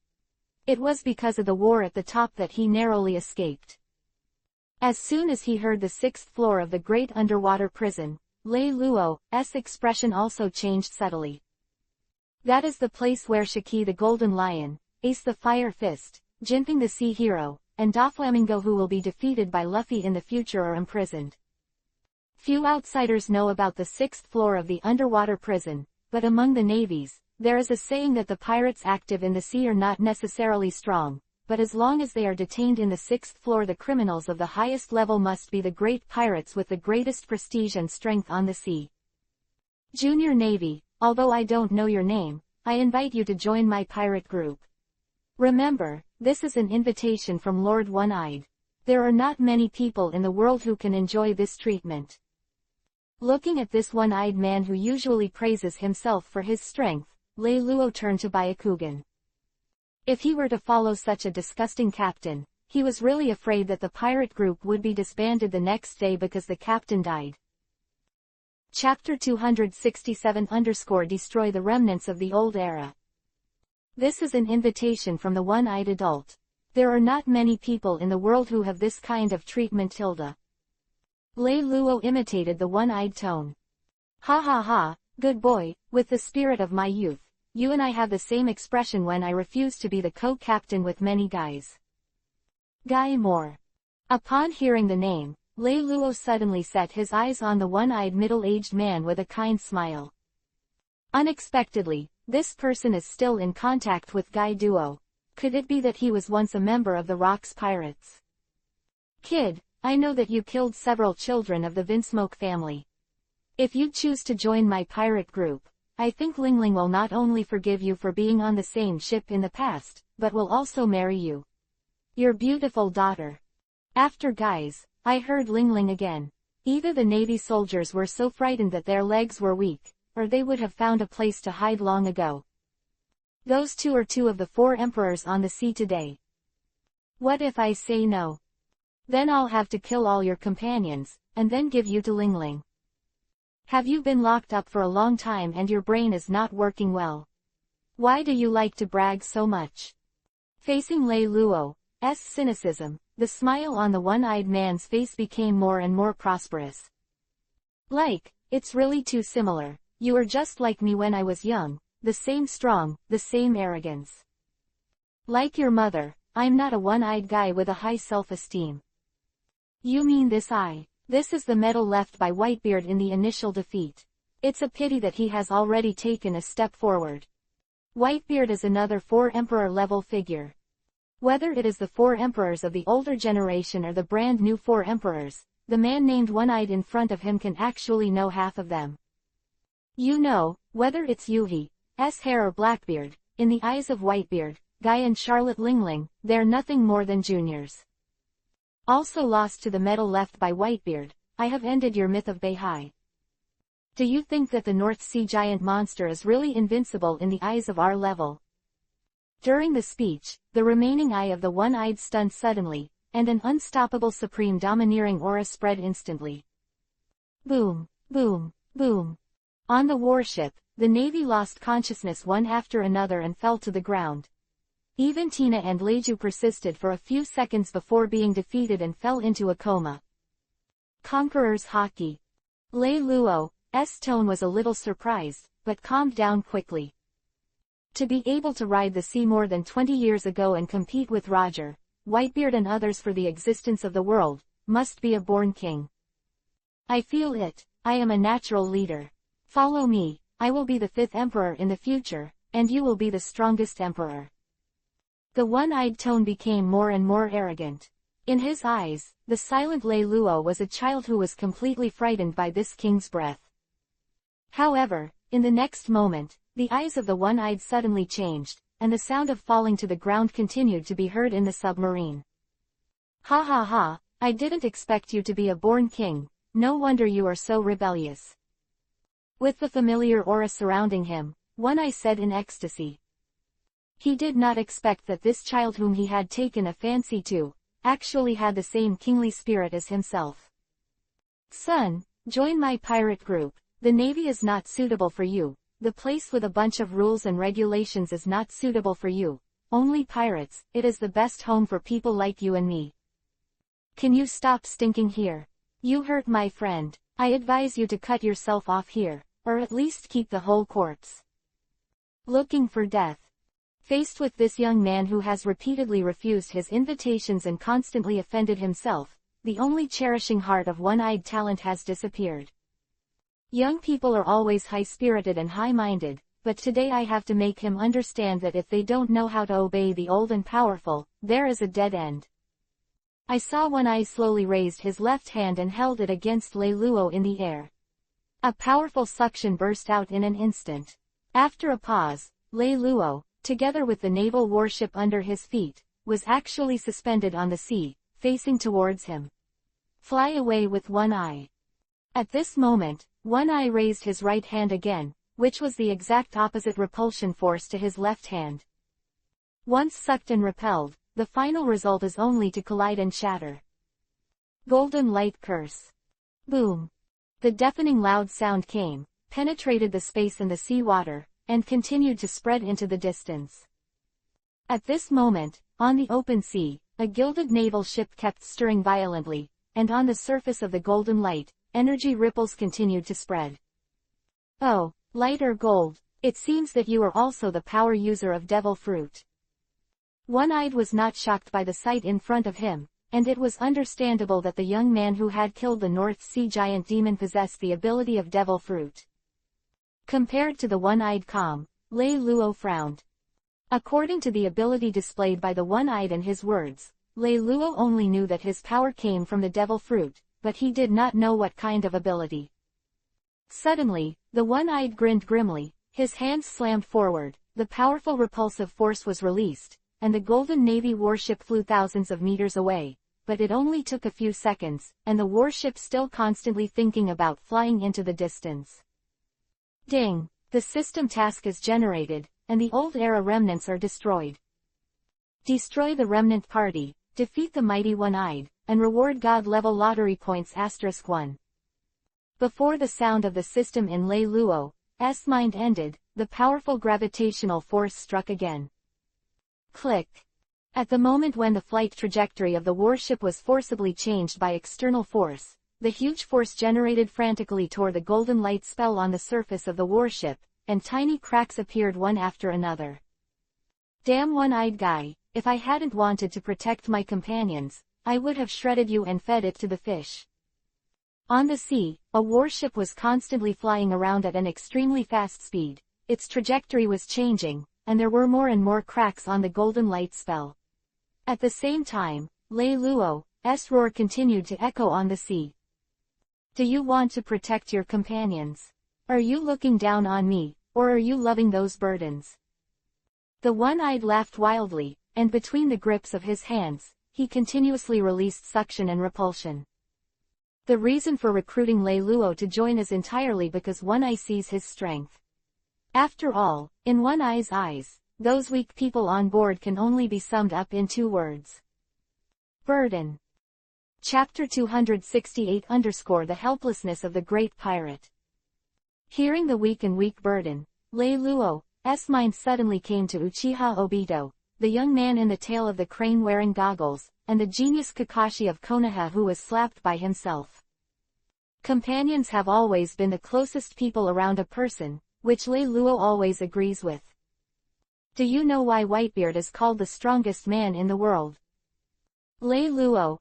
It was because of the war at the top that he narrowly escaped. As soon as he heard the 6th floor of the great underwater prison, Lei Luo's expression also changed subtly. That is the place where Shiki the Golden Lion, Ace the Fire Fist, Jinping the Sea Hero, and Doflamingo who will be defeated by Luffy in the future are imprisoned. Few outsiders know about the 6th floor of the underwater prison, but among the navies, there is a saying that the pirates active in the sea are not necessarily strong, but as long as they are detained in the 6th floor the criminals of the highest level must be the great pirates with the greatest prestige and strength on the sea. Junior Navy, although I don't know your name, I invite you to join my pirate group. Remember, this is an invitation from Lord One-Eyed. There are not many people in the world who can enjoy this treatment. Looking at this one-eyed man who usually praises himself for his strength, Lei Luo turned to Byakugan. If he were to follow such a disgusting captain, he was really afraid that the pirate group would be disbanded the next day because the captain died. Chapter 267 Destroy the Remnants of the Old Era. This is an invitation from the one-eyed adult. There are not many people in the world who have this kind of treatment. Tilda. Lei Luo imitated the one-eyed tone. Ha ha ha, good boy, with the spirit of my youth, you and I have the same expression when I refuse to be the co-captain with many guys. Guy Moore. Upon hearing the name, Lei Luo suddenly set his eyes on the one-eyed middle-aged man with a kind smile. Unexpectedly, this person is still in contact with Guy Duo. Could it be that he was once a member of the Rocks Pirates? Kid, I know that you killed several children of the Vinsmoke family. If you choose to join my pirate group, I think Ling Ling will not only forgive you for being on the same ship in the past, but will also marry you. Your beautiful daughter. After Guys, I heard Ling Ling again. Either the Navy soldiers were so frightened that their legs were weak, or they would have found a place to hide long ago. Those two are two of the 4 emperors on the sea today. What if I say no? Then I'll have to kill all your companions, and then give you to Ling Ling. Have you been locked up for a long time and your brain is not working well? Why do you like to brag so much? Facing Lei Luo's cynicism, the smile on the one-eyed man's face became more and more prosperous. It's really too similar. You are just like me when I was young, the same strong, the same arrogance. Like your mother, I'm not a one-eyed guy with a high self-esteem. You mean this eye? This is the medal left by Whitebeard in the initial defeat. It's a pity that he has already taken a step forward. Whitebeard is another 4 emperor level figure. Whether it is the 4 emperors of the older generation or the brand new 4 emperors, the man named One-Eyed in front of him can actually know half of them. You know, whether it's Yuhi's hair or Blackbeard, in the eyes of Whitebeard, Guy and Charlotte Ling Ling, they're nothing more than juniors. Also lost to the medal left by Whitebeard, I have ended your myth of Beihai. Do you think that the North Sea giant monster is really invincible in the eyes of our level? During the speech, the remaining eye of the one-eyed stunned suddenly, and an unstoppable supreme domineering aura spread instantly. Boom, boom, boom. On the warship, the Navy lost consciousness one after another and fell to the ground. Even Tina and Leiju persisted for a few seconds before being defeated and fell into a coma. Conqueror's hockey. Lei Luo's tone was a little surprised, but calmed down quickly. To be able to ride the sea more than 20 years ago and compete with Roger, Whitebeard and others for the existence of the world, must be a born king. I feel it, I am a natural leader. Follow me, I will be the 5th emperor in the future, and you will be the strongest emperor. The one-eyed tone became more and more arrogant. In his eyes, the silent Lei Luo was a child who was completely frightened by this king's breath. However, in the next moment, the eyes of the one-eyed suddenly changed, and the sound of falling to the ground continued to be heard in the submarine. Ha ha ha, I didn't expect you to be a born king, no wonder you are so rebellious. With the familiar aura surrounding him, One-Eye said in ecstasy. He did not expect that this child whom he had taken a fancy to, actually had the same kingly spirit as himself. Son, join my pirate group. The Navy is not suitable for you. The place with a bunch of rules and regulations is not suitable for you. Only pirates, it is the best home for people like you and me. Can you stop stinking here? You hurt my friend. I advise you to cut yourself off here, or at least keep the whole corpse. Looking for death. Faced with this young man who has repeatedly refused his invitations and constantly offended himself, the only cherishing heart of one-eyed talent has disappeared. Young people are always high-spirited and high-minded, but today I have to make him understand that if they don't know how to obey the old and powerful, there is a dead end. I saw One-Eye slowly raised his left hand and held it against Lei Luo in the air. A powerful suction burst out in an instant. After a pause, Lei Luo, together with the naval warship under his feet, was actually suspended on the sea, facing towards him. Fly away with One-Eye. At this moment, One-Eye raised his right hand again, which was the exact opposite repulsion force to his left hand. Once sucked and repelled, the final result is only to collide and shatter. Golden Light Curse. Boom. The deafening loud sound came, penetrated the space and the sea water, and continued to spread into the distance. At this moment, On the open sea, a gilded naval ship kept stirring violently, and on the surface of the golden light, energy ripples continued to spread. Oh, light or gold, it seems that you are also the power user of devil fruit. One-Eyed was not shocked by the sight in front of him, and it was understandable that the young man who had killed the North Sea giant demon possessed the ability of devil fruit. Compared to the One-Eyed calm, Lei Luo frowned. According to the ability displayed by the One-Eyed and his words, Lei Luo only knew that his power came from the devil fruit, but he did not know what kind of ability. Suddenly, the One-Eyed grinned grimly, his hands slammed forward, the powerful repulsive force was released, and the Golden Navy warship flew thousands of meters away, but it only took a few seconds, and the warship still constantly thinking about flying into the distance. Ding! The system task is generated, and the old era remnants are destroyed. Destroy the remnant party, defeat the mighty One-Eyed, and reward God-level lottery points *1. Before the sound of the system in Lei Luo's mind ended, the powerful gravitational force struck again. Click. At the moment when the flight trajectory of the warship was forcibly changed by external force, the huge force generated frantically tore the golden light spell on the surface of the warship, and tiny cracks appeared one after another. Damn One-Eyed guy, if I hadn't wanted to protect my companions, I would have shredded you and fed it to the fish. On the sea, a warship was constantly flying around at an extremely fast speed, its trajectory was changing, and there were more and more cracks on the golden light spell. At the same time, Lei Luo's roar continued to echo on the sea. Do you want to protect your companions? Are you looking down on me, or are you loving those burdens? The One-Eyed laughed wildly, and between the grips of his hands, he continuously released suction and repulsion. The reason for recruiting Lei Luo to join is entirely because One-Eye sees his strength. After all, in One-Eye's eyes, those weak people on board can only be summed up in 2 words. Burden. Chapter 268 _ The helplessness of the great pirate. Hearing the weak burden, Lei Luo's mind suddenly came to Uchiha Obito, the young man in the tail of the crane wearing goggles, and the genius Kakashi of Konoha who was slapped by himself. Companions have always been the closest people around a person, which Lei Luo always agrees with. Do you know why Whitebeard is called the strongest man in the world? Lei Luo's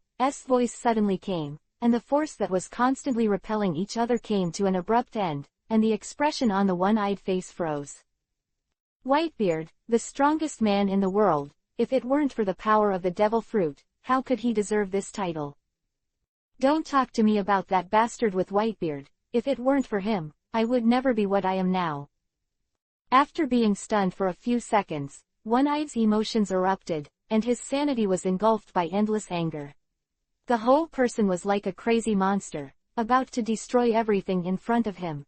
voice suddenly came, and the force that was constantly repelling each other came to an abrupt end, and the expression on the One-Eyed face froze. Whitebeard, the strongest man in the world, if it weren't for the power of the devil fruit, how could he deserve this title? Don't talk to me about that bastard with Whitebeard, if it weren't for him, I would never be what I am now. After being stunned for a few seconds, One-Eye's emotions erupted, and his sanity was engulfed by endless anger. The whole person was like a crazy monster, about to destroy everything in front of him.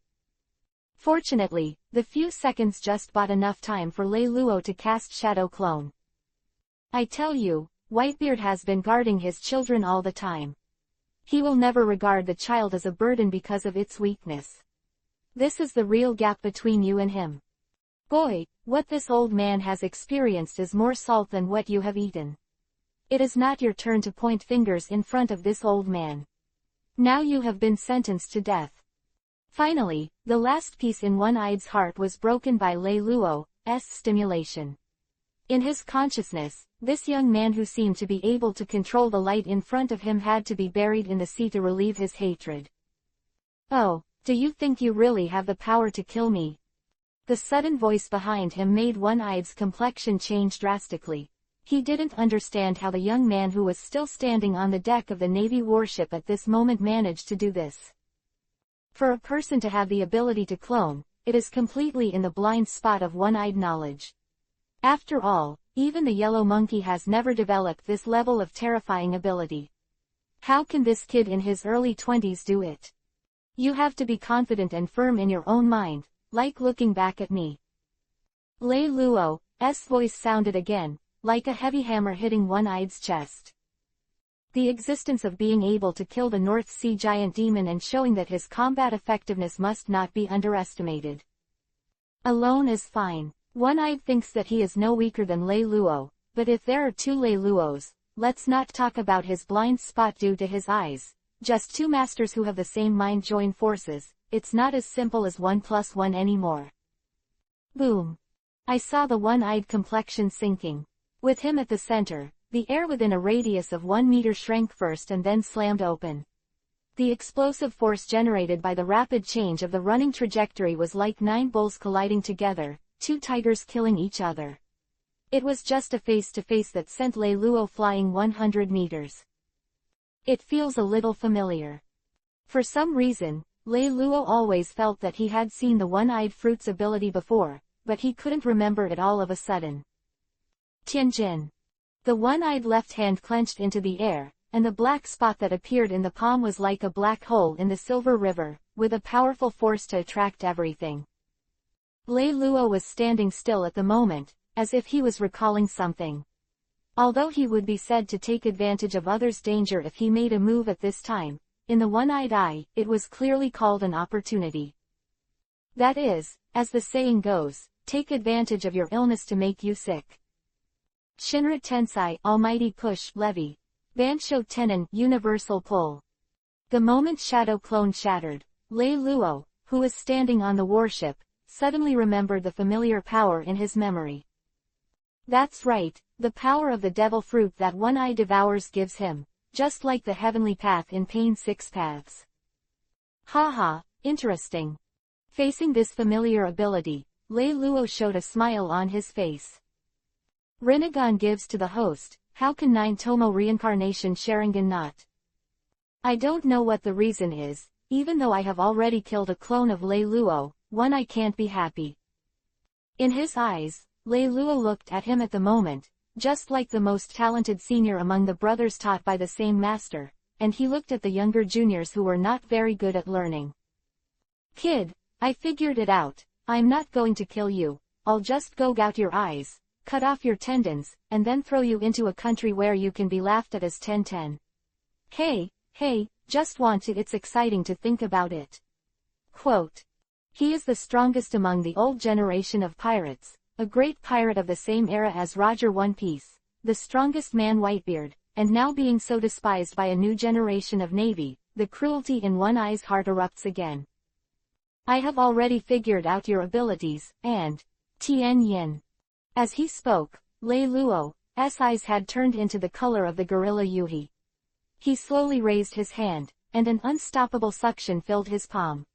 Fortunately, the few seconds just bought enough time for Lei Luo to cast Shadow Clone. I tell you, Whitebeard has been guarding his children all the time. He will never regard the child as a burden because of its weakness. This is the real gap between you and him. Boy, what this old man has experienced is more salt than what you have eaten. It is not your turn to point fingers in front of this old man. Now you have been sentenced to death. Finally, the last piece in One-Eye's heart was broken by Lei Luo's stimulation. In his consciousness, this young man who seemed to be able to control the light in front of him had to be buried in the sea to relieve his hatred. Oh, do you think you really have the power to kill me? The sudden voice behind him made One-Eye's complexion change drastically. He didn't understand how the young man who was still standing on the deck of the Navy warship at this moment managed to do this. For a person to have the ability to clone, it is completely in the blind spot of One-Eyed knowledge. After all, even the yellow monkey has never developed this level of terrifying ability. How can this kid in his early 20s do it? You have to be confident and firm in your own mind, like looking back at me. Lei Luo's voice sounded again, like a heavy hammer hitting One-Eye's chest. The existence of being able to kill the North Sea giant demon and showing that his combat effectiveness must not be underestimated. Alone is fine. One-Eyed thinks that he is no weaker than Lei Luo, But if there are two Lei Luos, let's not talk about his blind spot due to his eyes. Just two masters who have the same mind join forces. It's not as simple as 1 + 1 anymore. Boom. I saw the one-eyed complexion sinking. With him at the center, the air within a radius of 1 meter shrank first and then slammed open. The explosive force generated by the rapid change of the running trajectory was like 9 bulls colliding together, 2 tigers killing each other. It was just a face-to-face that sent Lei Luo flying 100 meters. It feels a little familiar. For some reason, Lei Luo always felt that he had seen the one-eyed fruit's ability before, but he couldn't remember it all of a sudden. Tianjin. The one-eyed left hand clenched into the air, and the black spot that appeared in the palm was like a black hole in the silver river, with a powerful force to attract everything. Lei Luo was standing still at the moment, as if he was recalling something. Although he would be said to take advantage of others' danger if he made a move at this time, in the one-eyed eye, it was clearly called an opportunity. That is, as the saying goes, take advantage of your illness to make you sick. Shinra Tensai, Almighty Push, Levy. Bansho Tenon, Universal Pull. The moment Shadow Clone shattered, Lei Luo, who was standing on the warship, suddenly remembered the familiar power in his memory. That's right, the power of the devil fruit that one eye devours gives him, just like the heavenly path in Pain 6 Paths. Haha, interesting. Facing this familiar ability, Lei Luo showed a smile on his face. Rinnegan gives to the host, how can 9 Tomo reincarnation Sharingan not? I don't know what the reason is, even though I have already killed a clone of Lei Luo, one I can't be happy. In his eyes, Lei Luo looked at him at the moment, just like the most talented senior among the brothers taught by the same master, and he looked at the younger juniors who were not very good at learning. Kid, I figured it out, I'm not going to kill you, I'll just gouge out your eyes, cut off your tendons, and then throw you into a country where you can be laughed at as 1010. Hey, just want to, it's exciting to think about it. Quote. He is the strongest among the old generation of pirates, a great pirate of the same era as Roger One Piece, the strongest man Whitebeard, and now being so despised by a new generation of Navy, the cruelty in One Eye's heart erupts again. I have already figured out your abilities, and Tian Yin. As he spoke, Lei Luo's eyes had turned into the color of the gorilla Yuhi. He slowly raised his hand, and an unstoppable suction filled his palm.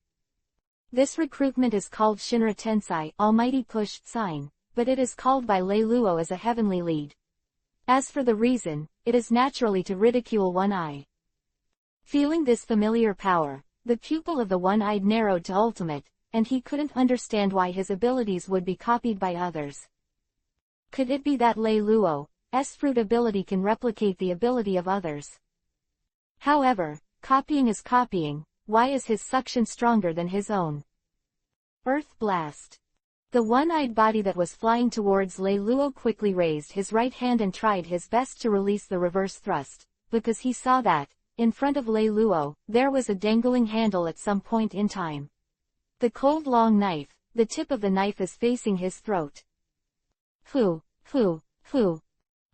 This recruitment is called Shinra Tensai, Almighty Push, sign, but it is called by Lei Luo as a heavenly lead. As for the reason, it is naturally to ridicule One Eye. Feeling this familiar power, the pupil of the one-eyed narrowed to ultimate, and he couldn't understand why his abilities would be copied by others. Could it be that Lei Luo's fruit ability can replicate the ability of others? However, copying is copying, why is his suction stronger than his own? Earth Blast. The one-eyed body that was flying towards Lei Luo quickly raised his right hand and tried his best to release the reverse thrust, because he saw that, in front of Lei Luo, there was a dangling handle at some point in time. The cold long knife, the tip of the knife is facing his throat. Hu.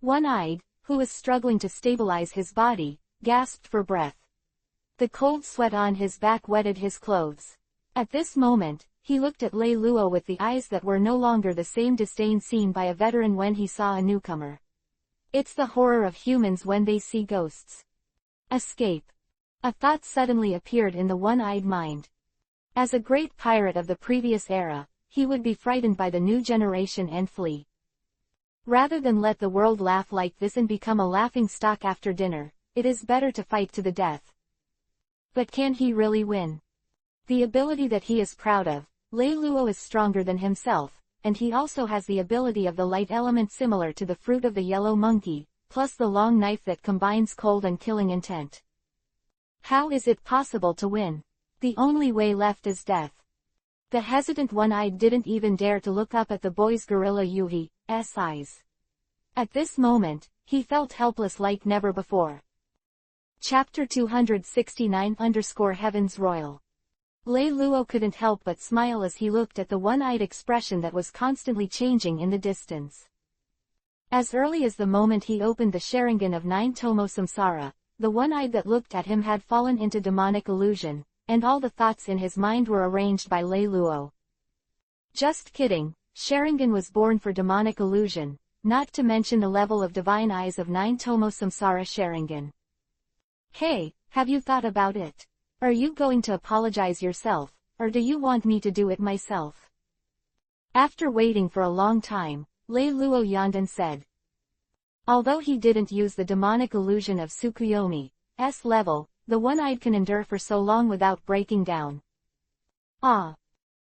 One-eyed, who was struggling to stabilize his body, gasped for breath. The cold sweat on his back wetted his clothes. At this moment, he looked at Lei Luo with the eyes that were no longer the same disdain seen by a veteran when he saw a newcomer. It's the horror of humans when they see ghosts. Escape. A thought suddenly appeared in the one-eyed mind. As a great pirate of the previous era, he would be frightened by the new generation and flee. Rather than let the world laugh like this and become a laughingstock after dinner, it is better to fight to the death. But can he really win? The ability that he is proud of, Lei Luo is stronger than himself, and he also has the ability of the light element similar to the fruit of the yellow monkey, plus the long knife that combines cold and killing intent. How is it possible to win? The only way left is death. The hesitant one-eyed didn't even dare to look up at the boy's gorilla Yuhi's eyes. At this moment, he felt helpless like never before. Chapter 269-Heavens Royal. Lei Luo couldn't help but smile as he looked at the one-eyed expression that was constantly changing in the distance. As early as the moment he opened the Sharingan of 9 Tomo Samsara, the one-eyed that looked at him had fallen into demonic illusion, and all the thoughts in his mind were arranged by Lei Luo. Just kidding, Sharingan was born for demonic illusion, not to mention the level of divine eyes of 9 Tomo Samsara Sharingan. Hey, have you thought about it? Are you going to apologize yourself, or do you want me to do it myself? After waiting for a long time, Lei Luo yawned and said. Although he didn't use the demonic illusion of Tsukuyomi's level, the one-eyed can endure for so long without breaking down. Ah!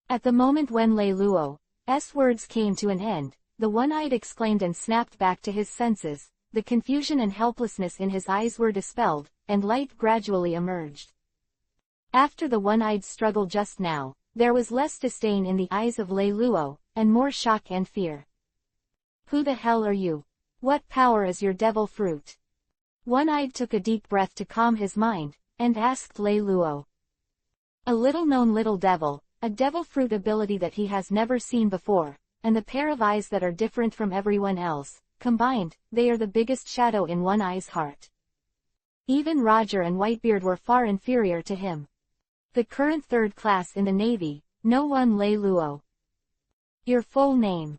At the moment when Lei Luo's words came to an end, the one-eyed exclaimed and snapped back to his senses, the confusion and helplessness in his eyes were dispelled, and light gradually emerged. After the one-eyed struggle just now, there was less disdain in the eyes of Lei Luo, and more shock and fear. Who the hell are you? What power is your devil fruit? One-eyed took a deep breath to calm his mind, and asked Lei Luo. A little-known little devil, a devil fruit ability that he has never seen before, and the pair of eyes that are different from everyone else, combined, they are the biggest shadow in one-eye's heart. Even Roger and Whitebeard were far inferior to him. The current third class in the Navy, no one Lei Luo. Your full name.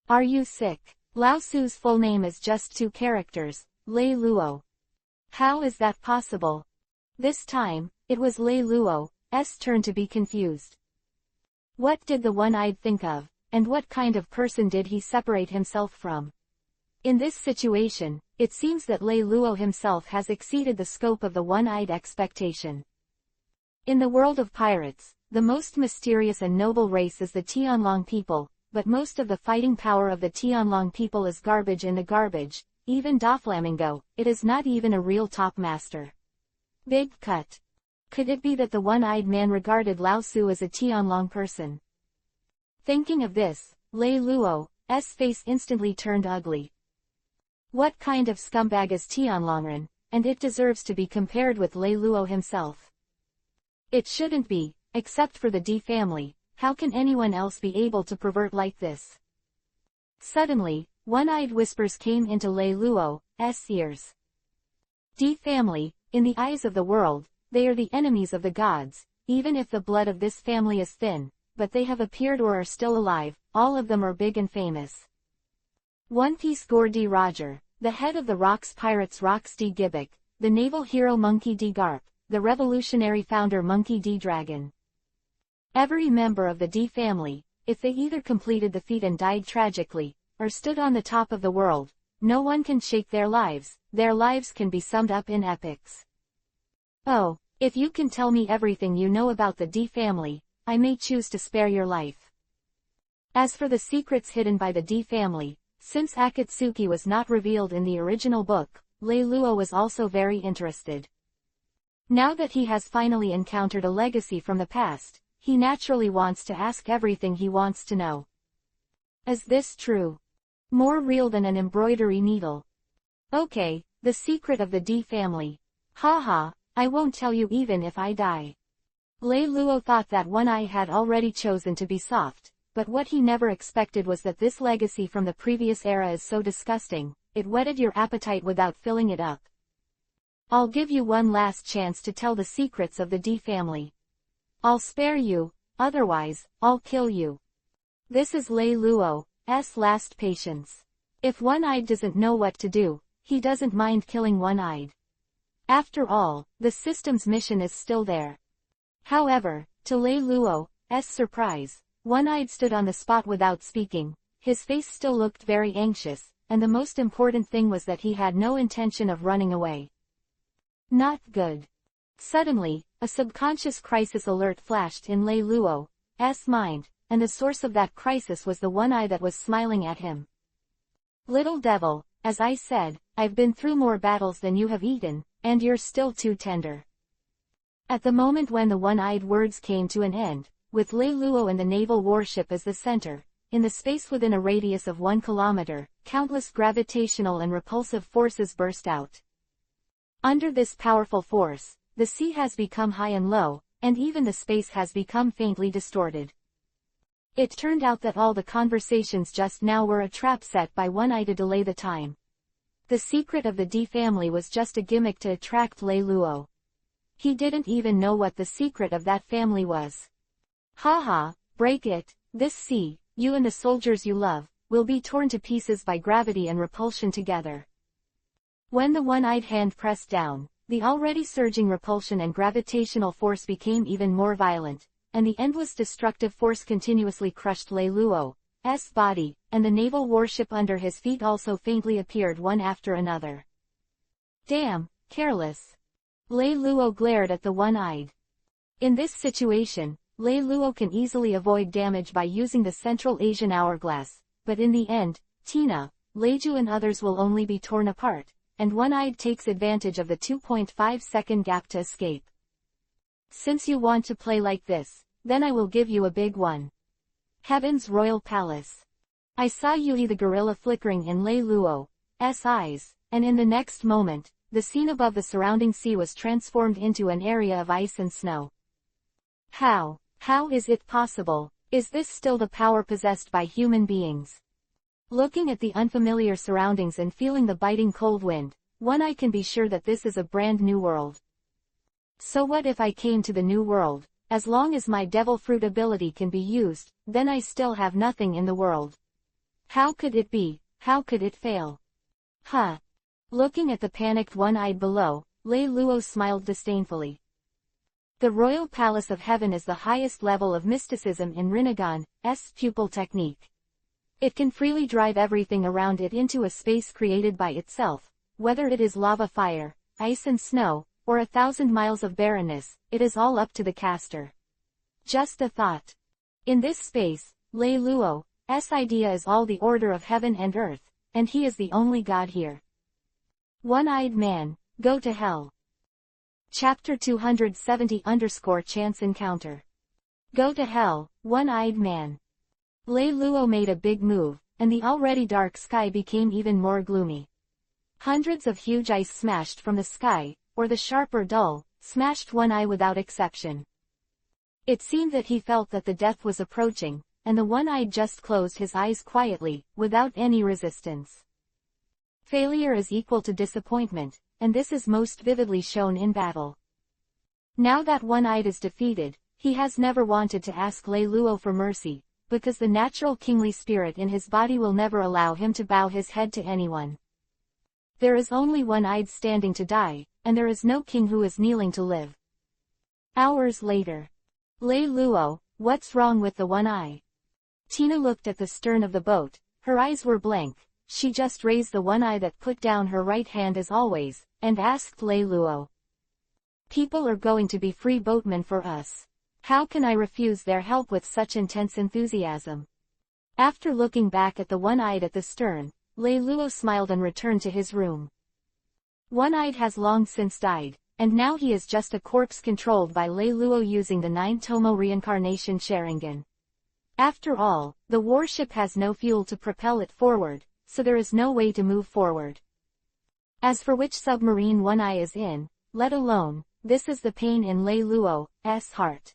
Are you sick? Lao Tzu's full name is just 2 characters, Lei Luo. How is that possible? This time, it was Lei Luo's turn to be confused. What did the one-eyed think of, and what kind of person did he separate himself from? In this situation, it seems that Lei Luo himself has exceeded the scope of the one-eyed expectation. In the world of pirates, the most mysterious and noble race is the Tianlong people, but most of the fighting power of the Tianlong people is garbage in the garbage, even Doflamingo, it is not even a real top master. Big cut. Could it be that the one-eyed man regarded Lao Tzu as a Tianlong person? Thinking of this, Lei Luo's face instantly turned ugly. What kind of scumbag is Tianlongren, and it deserves to be compared with Lei Luo himself? It shouldn't be, except for the D family, how can anyone else be able to pervert like this? Suddenly, one-eyed whispers came into Lei Luo's ears. D family, in the eyes of the world, they are the enemies of the gods, even if the blood of this family is thin, but they have appeared or are still alive, all of them are big and famous. One Piece Gore D. Roger, the head of the Rocks Pirates Rox D. Gibbok, the naval hero Monkey D. Garp, the revolutionary founder Monkey D. Dragon. Every member of the D family, if they either completed the feat and died tragically, or stood on the top of the world, no one can shake their lives can be summed up in epics. Oh, if you can tell me everything you know about the D family, I may choose to spare your life. As for the secrets hidden by the D family, since Akatsuki was not revealed in the original book, Lei Luo was also very interested. Now that he has finally encountered a legacy from the past, he naturally wants to ask everything he wants to know. Is this true? More real than an embroidery needle. Okay, the secret of the D family. Haha, I won't tell you even if I die. Lei Luo thought that One Eye had already chosen to be soft, but what he never expected was that this legacy from the previous era is so disgusting, it whetted your appetite without filling it up. I'll give you one last chance to tell the secrets of the D family. I'll spare you, otherwise, I'll kill you. This is Lei Luo's last patience. If One-Eyed doesn't know what to do, he doesn't mind killing One-Eyed. After all, the system's mission is still there. However, to Lei Luo's surprise, One-Eyed stood on the spot without speaking, his face still looked very anxious, and the most important thing was that he had no intention of running away. Not good. Suddenly, a subconscious crisis alert flashed in Lei Luo's mind, and the source of that crisis was the one eye that was smiling at him. Little devil, as I said, I've been through more battles than you have eaten, and you're still too tender. At the moment when the one-eyed words came to an end, with Lei Luo and the naval warship as the center, in the space within a radius of 1 kilometer, countless gravitational and repulsive forces burst out. Under this powerful force, the sea has become high and low, and even the space has become faintly distorted. It turned out that all the conversations just now were a trap set by One Eye to delay the time. The secret of the D family was just a gimmick to attract Lei Luo. He didn't even know what the secret of that family was. Haha, break it, this sea, you and the soldiers you love, will be torn to pieces by gravity and repulsion together. When the one-eyed hand pressed down, the already surging repulsion and gravitational force became even more violent, and the endless destructive force continuously crushed Lei Luo's body, and the naval warship under his feet also faintly appeared one after another. Damn, careless. Lei Luo glared at the one-eyed. In this situation, Lei Luo can easily avoid damage by using the Central Asian hourglass, but in the end, Tina, Leiju and others will only be torn apart, and one-eyed takes advantage of the 2.5-second gap to escape. Since you want to play like this, then I will give you a big one. Heaven's Royal Palace. I saw Yui the gorilla flickering in Lei Luo's eyes, and in the next moment, the scene above the surrounding sea was transformed into an area of ice and snow. How is it possible? Is this still the power possessed by human beings? Looking at the unfamiliar surroundings and feeling the biting cold wind, One Eye can be sure that this is a brand new world. So what if I came to the new world? As long as my devil fruit ability can be used, then I still have nothing in the world. How could it be? How could it fail? Huh. Looking at the panicked one-eyed below, Lei Luo smiled disdainfully. The Royal Palace of Heaven is the highest level of mysticism in Rinnegan's pupil technique. It can freely drive everything around it into a space created by itself, whether it is lava fire, ice and snow, or 1,000 miles of barrenness, it is all up to the caster. Just a thought. In this space, Lei Luo's idea is all the order of heaven and earth, and he is the only god here. One-eyed man, go to hell. Chapter 270-Chance Encounter. Go to hell, one-eyed man. Lei Luo made a big move, and the already dark sky became even more gloomy. Hundreds of huge ice smashed from the sky, or the sharp or dull, smashed One Eye without exception. It seemed that he felt that the death was approaching, and the one-eyed just closed his eyes quietly, without any resistance. Failure is equal to disappointment, and this is most vividly shown in battle. Now that one-eyed is defeated, he has never wanted to ask Lei Luo for mercy, because the natural kingly spirit in his body will never allow him to bow his head to anyone. There is only one-eyed standing to die, and there is no king who is kneeling to live. Hours later. Lei Luo, what's wrong with the one eye? Tina looked at the stern of the boat, her eyes were blank, she just raised the one eye that put down her right hand as always, and asked Lei Luo. People are going to be free boatmen for us. How can I refuse their help with such intense enthusiasm? After looking back at the one-eyed at the stern, Lei Luo smiled and returned to his room. One-eyed has long since died, and now he is just a corpse controlled by Lei Luo using the 9-Tomo reincarnation Sharingan. After all, the warship has no fuel to propel it forward, so there is no way to move forward. As for which submarine One Eye is in, let alone, this is the pain in Lei Luo's heart.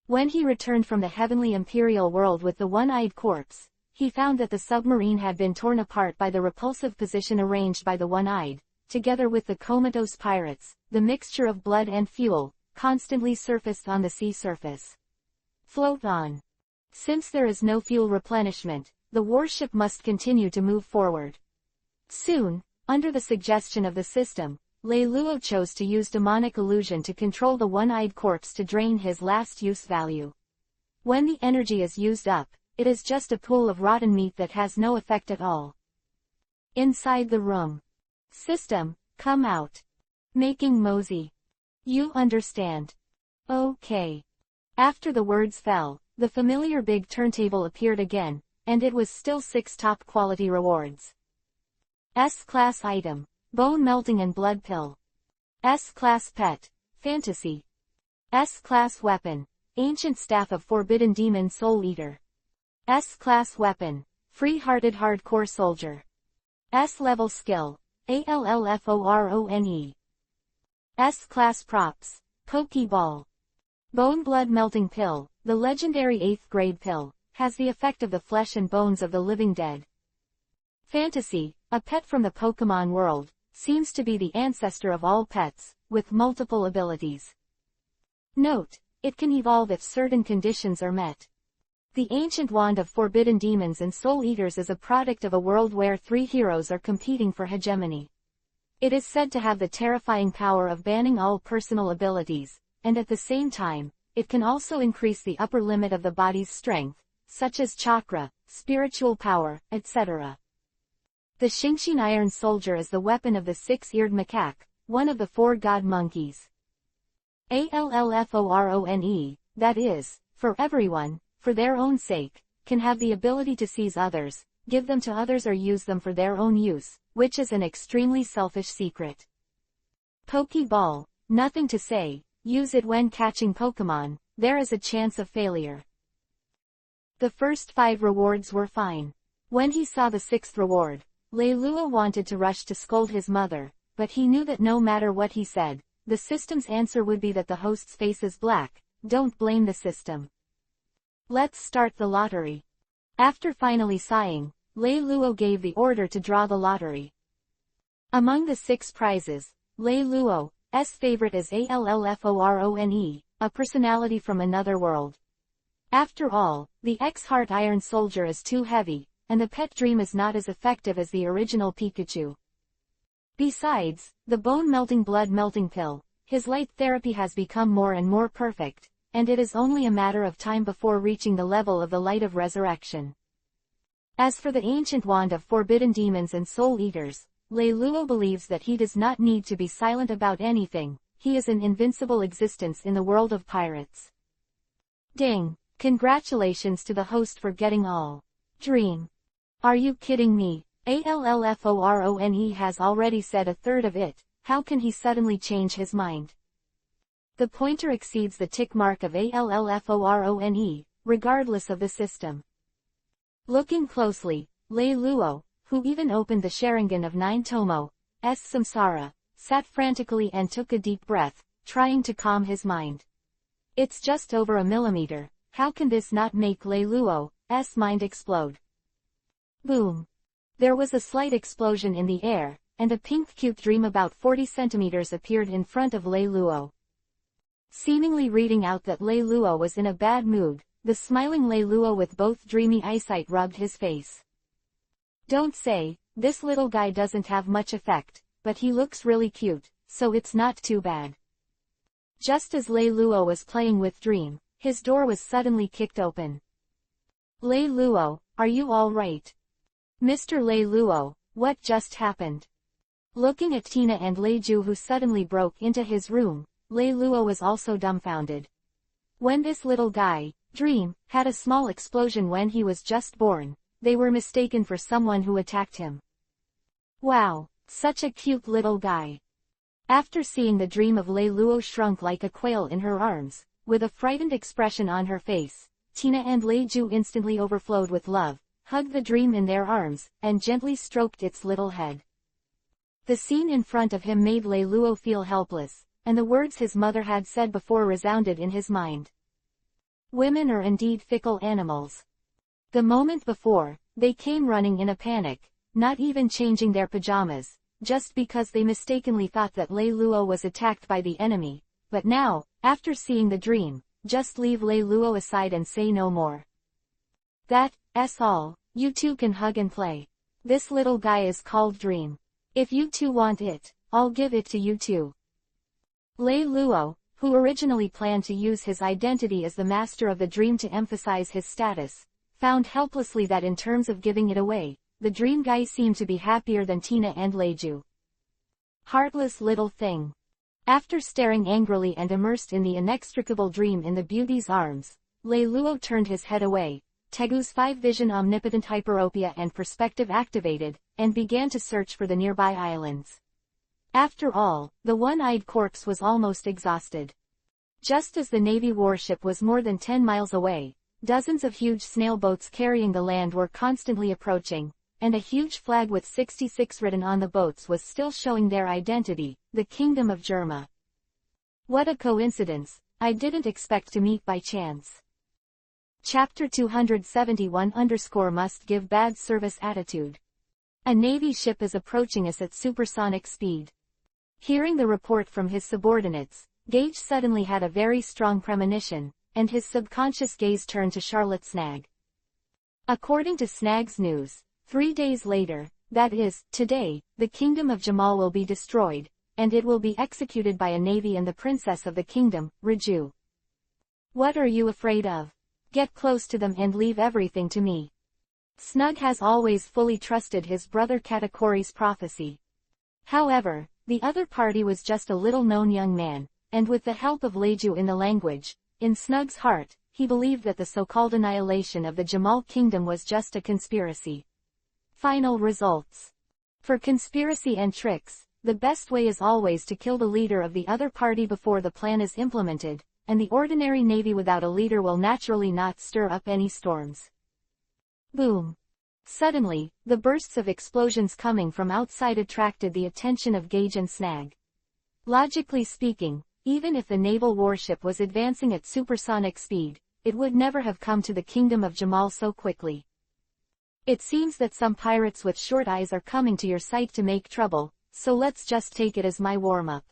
When he returned from the heavenly imperial world with the one-eyed corpse, he found that the submarine had been torn apart by the repulsive position arranged by the one-eyed, together with the comatose pirates, the mixture of blood and fuel, constantly surfaced on the sea surface. Float on. Since there is no fuel replenishment, the warship must continue to move forward. Soon, under the suggestion of the system, Lei Luo chose to use demonic illusion to control the one-eyed corpse to drain his last use value. When the energy is used up, it is just a pool of rotten meat that has no effect at all. Inside the room. System, come out. Making mosey. You understand. Okay. After the words fell, the familiar big turntable appeared again, and it was still 6 top-quality rewards. S-Class item. Bone melting and blood pill. S-Class pet. Fantasy. S-Class weapon. Ancient staff of forbidden demon soul eater. S-Class weapon. Free-hearted hardcore soldier. S-level skill. ALLFORONE. S-Class props. Pokeball. Bone blood melting pill, the legendary 8th grade pill, has the effect of the flesh and bones of the living dead. Fantasy, a pet from the Pokemon world, seems to be the ancestor of all pets, with multiple abilities. Note, it can evolve if certain conditions are met. The ancient wand of forbidden demons and soul eaters is a product of a world where three heroes are competing for hegemony. It is said to have the terrifying power of banning all personal abilities, and at the same time, it can also increase the upper limit of the body's strength, such as chakra, spiritual power, etc. The Shingshin Iron Soldier is the weapon of the six-eared macaque, one of the four god monkeys. Allforone, that is, for everyone, for their own sake, can have the ability to seize others, give them to others or use them for their own use, which is an extremely selfish secret. Pokeball, nothing to say, use it when catching Pokemon, there is a chance of failure. The first 5 rewards were fine. When he saw the 6th reward, Leilua wanted to rush to scold his mother, but he knew that no matter what he said, the system's answer would be that the host's face is black. Don't blame the system. Let's start the lottery. After finally sighing, Leilua gave the order to draw the lottery. Among the 6 prizes, Leiluo's favorite is Allforone, a personality from another world. After all, the X-Heart Iron Soldier is too heavy, and the pet dream is not as effective as the original Pikachu. Besides, the bone-melting blood-melting pill, his light therapy has become more and more perfect, and it is only a matter of time before reaching the level of the light of resurrection. As for the ancient wand of forbidden demons and soul eaters, Leilua believes that he does not need to be silent about anything, he is an invincible existence in the world of pirates. Ding! Congratulations to the host for getting all. Dream. Are you kidding me? Allforone has already said a third of it, how can he suddenly change his mind? The pointer exceeds the tick mark of Allforone, regardless of the system. Looking closely, Leilua, who even opened the Sharingan of 9 Tomo's Samsara, sat frantically and took a deep breath, trying to calm his mind. It's just over a millimeter, how can this not make Leiluo's mind explode? Boom! There was a slight explosion in the air, and a pink cute dream about 40 centimeters appeared in front of Leilua. Seemingly reading out that Leilua was in a bad mood, the smiling Leilua with both dreamy eyesight rubbed his face. Don't say, this little guy doesn't have much effect, but he looks really cute, so it's not too bad. Just as Leilua was playing with Dream, his door was suddenly kicked open. Leilua, are you all right? Mr. Leilua, what just happened? Looking at Tina and Leiju who suddenly broke into his room, Leilua was also dumbfounded. When this little guy, Dream, had a small explosion when he was just born, they were mistaken for someone who attacked him. Wow, such a cute little guy. After seeing the dream of Leilua shrunk like a quail in her arms, with a frightened expression on her face, Tina and Leiju instantly overflowed with love, hugged the dream in their arms, and gently stroked its little head. The scene in front of him made Leilua feel helpless, and the words his mother had said before resounded in his mind. Women are indeed fickle animals. The moment before, they came running in a panic, not even changing their pajamas, just because they mistakenly thought that Leilua was attacked by the enemy, but now, after seeing the dream, just leave Leilua aside and say no more. That's all, you two can hug and play. This little guy is called Dream. If you two want it, I'll give it to you too. Leilua, who originally planned to use his identity as the master of the dream to emphasize his status, found helplessly that in terms of giving it away, the dream guy seemed to be happier than Tina and Leiju. Heartless little thing. After staring angrily and immersed in the inextricable dream in the beauty's arms, Leilua turned his head away, Tegu's 5 vision omnipotent hyperopia and perspective activated, and began to search for the nearby islands. After all, the one-eyed corpse was almost exhausted. Just as the Navy warship was more than 10 miles away, dozens of huge snail boats carrying the land were constantly approaching, and a huge flag with 66 written on the boats was still showing their identity, the Kingdom of Germa. What a coincidence, I didn't expect to meet by chance. Chapter 271 must give bad service attitude. A Navy ship is approaching us at supersonic speed. Hearing the report from his subordinates, Gage suddenly had a very strong premonition, and his subconscious gaze turned to Charlotte Snag. According to Snag's news, 3 days later, that is, today, the kingdom of Jamal will be destroyed, and it will be executed by a navy and the princess of the kingdom, Raju. What are you afraid of? Get close to them and leave everything to me. Snug has always fully trusted his brother Katakori's prophecy. However, the other party was just a little-known young man, and with the help of Leju in the language, in Snug's heart, he believed that the so-called annihilation of the Jamal kingdom was just a conspiracy. Final results. For conspiracy and tricks, the best way is always to kill the leader of the other party before the plan is implemented, and the ordinary navy without a leader will naturally not stir up any storms. Boom. Suddenly, the bursts of explosions coming from outside attracted the attention of Gage and Snag. Logically speaking, even if the naval warship was advancing at supersonic speed, it would never have come to the kingdom of Jamal so quickly. It seems that some pirates with short eyes are coming to your site to make trouble, so let's just take it as my warm-up.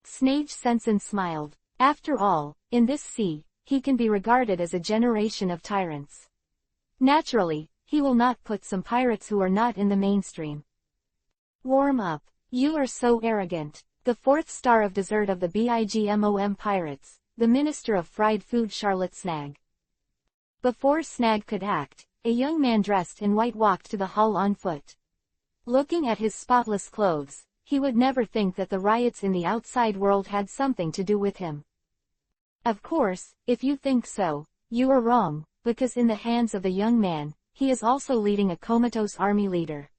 Snage Sensen smiled. After all, in this sea, he can be regarded as a generation of tyrants. Naturally, he will not put some pirates who are not in the mainstream. Warm up. You are so arrogant. The 4th star of dessert of the BIGMOM pirates, the minister of fried food Charlotte Snag. Before Snag could act, a young man dressed in white walked to the hull on foot. Looking at his spotless clothes, he would never think that the riots in the outside world had something to do with him. Of course, if you think so, you are wrong, because in the hands of the young man, he is also leading a comatose army leader.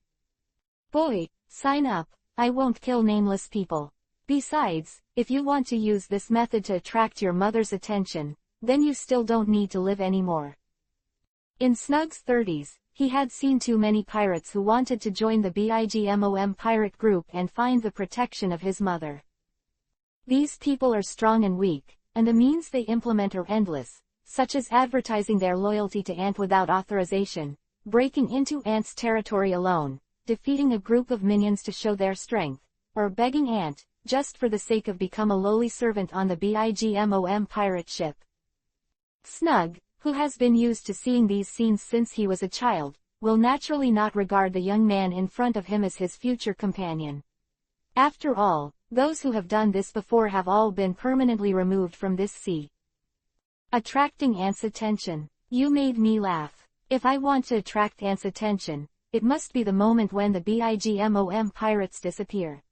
Boy, sign up, I won't kill nameless people. Besides, if you want to use this method to attract your mother's attention, then you still don't need to live anymore. In Snug's 30s, he had seen too many pirates who wanted to join the BIGMOM pirate group and find the protection of his mother. These people are strong and weak, and the means they implement are endless, such as advertising their loyalty to Ant without authorization, breaking into Ant's territory alone, defeating a group of minions to show their strength, or begging Ant, just for the sake of become a lowly servant on the BIGMOM pirate ship. Snug, who has been used to seeing these scenes since he was a child, will naturally not regard the young man in front of him as his future companion. After all, those who have done this before have all been permanently removed from this sea. Attracting Ant's attention. You made me laugh. If I want to attract Ant's attention, it must be the moment when the BIGMOM pirates disappear.